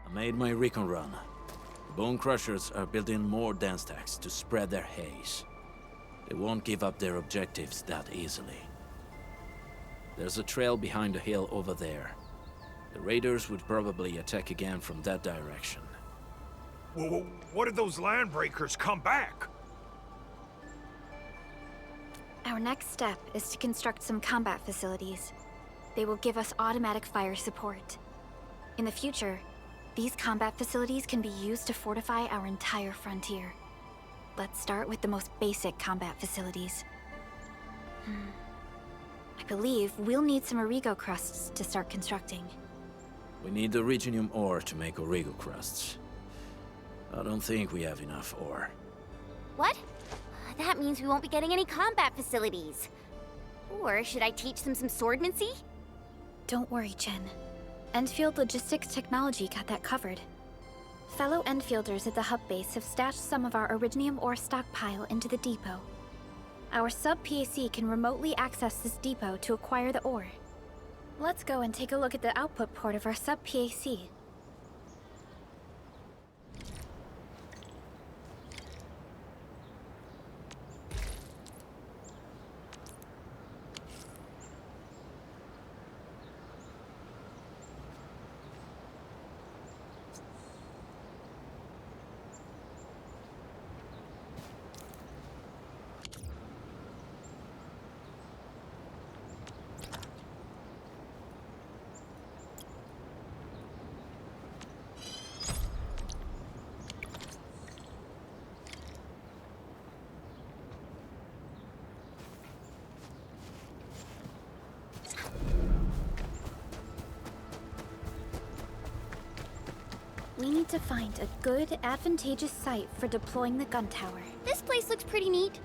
I made my recon run. The Bone Crushers are building more dance stacks to spread their haze. They won't give up their objectives that easily. There's a trail behind the hill over there. The raiders would probably attack again from that direction. Well, what if those landbreakers come back? Our next step is to construct some combat facilities. They will give us automatic fire support. In the future, these combat facilities can be used to fortify our entire frontier. Let's start with the most basic combat facilities. I believe we'll need some Origo crusts to start constructing. We need the Reginium ore to make Origo crusts. I don't think we have enough ore. What? That means we won't be getting any combat facilities. Or should I teach them some swordmancy? Don't worry, Chen. Endfield Logistics Technology got that covered. Fellow Endfielders at the hub base have stashed some of our Originium ore stockpile into the depot. Our sub-PAC can remotely access this depot to acquire the ore. Let's go and take a look at the output port of our sub-PAC. We need to find a good, advantageous site for deploying the gun tower. This place looks pretty neat.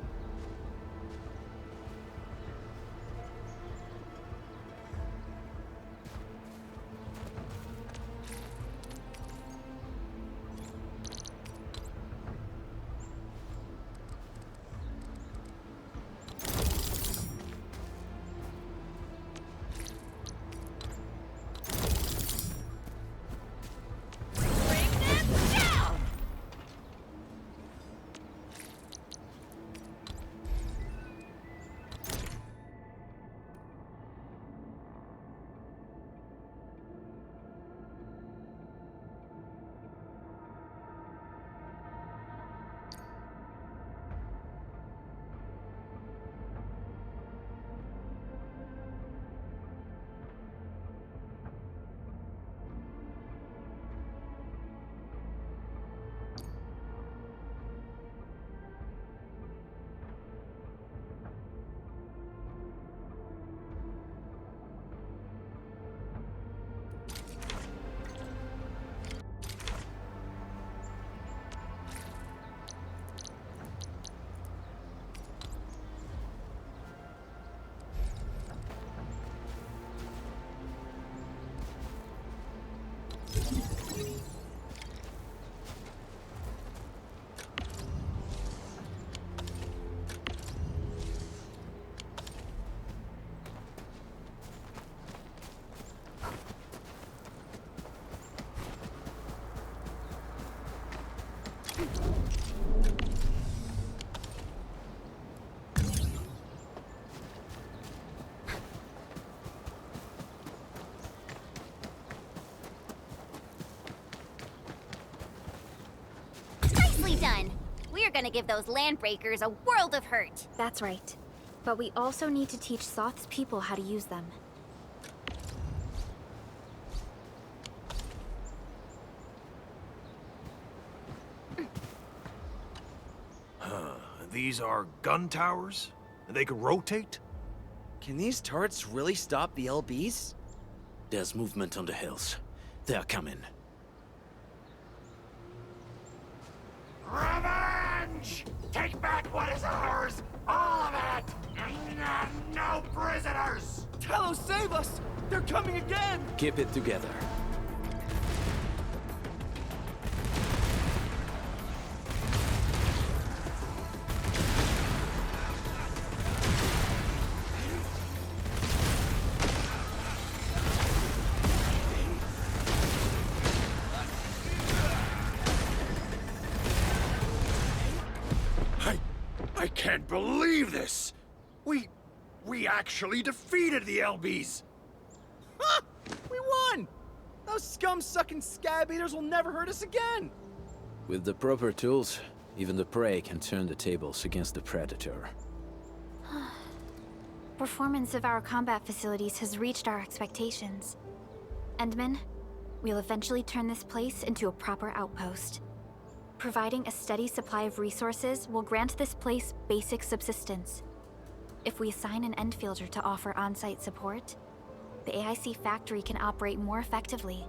done. We're gonna give those landbreakers a world of hurt. That's right. But we also need to teach Soth's people how to use them. These are gun towers? And they can rotate? Can these turrets really stop the LBs? There's movement on the hills. They're coming. Revenge! Take back what is ours! All of it! No prisoners! Talos, save us! They're coming again! Keep it together. I can't believe this! We actually defeated the LBs! Ha! We won! Those scum-sucking scab eaters will never hurt us again! With the proper tools, even the prey can turn the tables against the predator. Performance of our combat facilities has reached our expectations. Endman, we'll eventually turn this place into a proper outpost. Providing a steady supply of resources will grant this place basic subsistence. If we assign an Endfielder to offer on-site support, the AIC factory can operate more effectively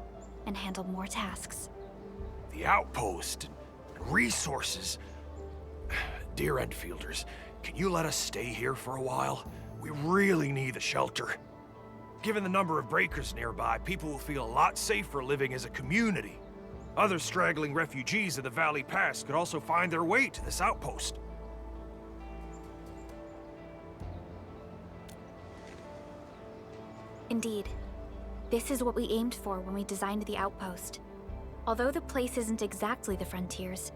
and handle more tasks. The outpost and resources. Dear Endfielders, can you let us stay here for a while? We really need the shelter. Given the number of breakers nearby, people will feel a lot safer living as a community. Other straggling refugees of the Valley Pass could also find their way to this outpost. Indeed. This is what we aimed for when we designed the outpost. Although the place isn't exactly the frontiers,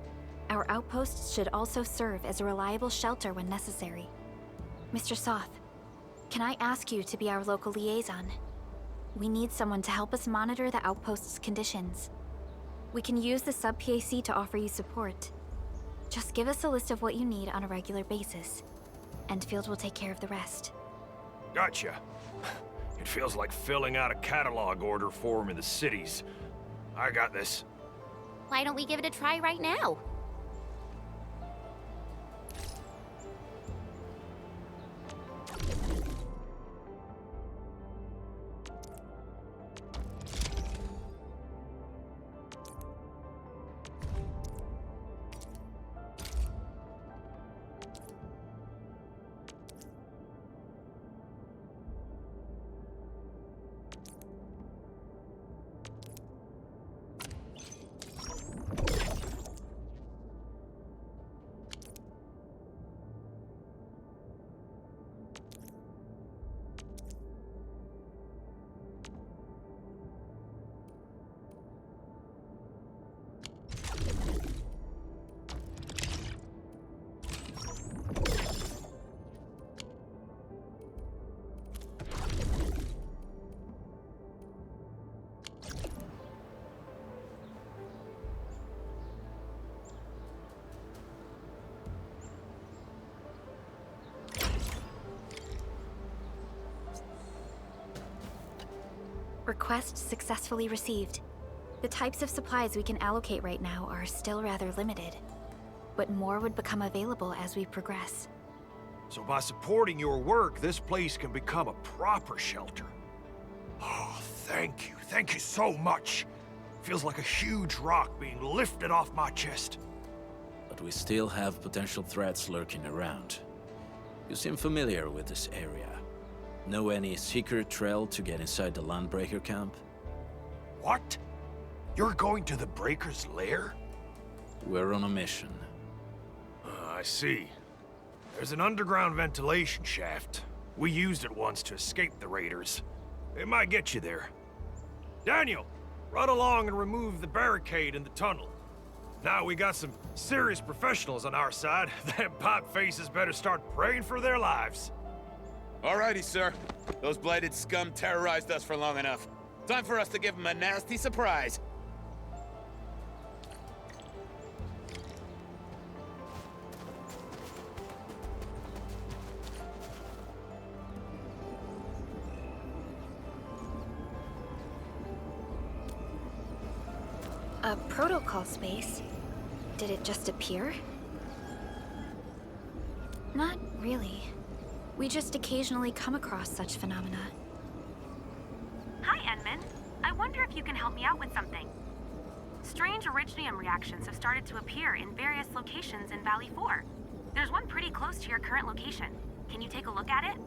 our outposts should also serve as a reliable shelter when necessary. Mr. Soth, can I ask you to be our local liaison? We need someone to help us monitor the outpost's conditions. We can use the sub-PAC to offer you support. Just give us a list of what you need on a regular basis. Endfield will take care of the rest. Gotcha. It feels like filling out a catalog order form in the cities. I got this. Why don't we give it a try right now? Request successfully received. The types of supplies we can allocate right now are still rather limited, but more would become available as we progress. So by supporting your work, this place can become a proper shelter. Oh, thank you. Thank you so much. Feels like a huge rock being lifted off my chest. But we still have potential threats lurking around. You seem familiar with this area. Know any secret trail to get inside the Landbreaker camp? What? You're going to the Breaker's lair? We're on a mission. I see. There's an underground ventilation shaft. We used it once to escape the raiders. It might get you there. Daniel, run along and remove the barricade in the tunnel. Now we got some serious professionals on our side. Them pop faces better start praying for their lives. Alrighty, sir. Those blighted scum terrorized us for long enough. Time for us to give them a nasty surprise. A protocol space? Did it just appear? Not really. We just occasionally come across such phenomena. Hi, Enman. I wonder if you can help me out with something. Strange originium reactions have started to appear in various locations in Valley 4. There's one pretty close to your current location. Can you take a look at it?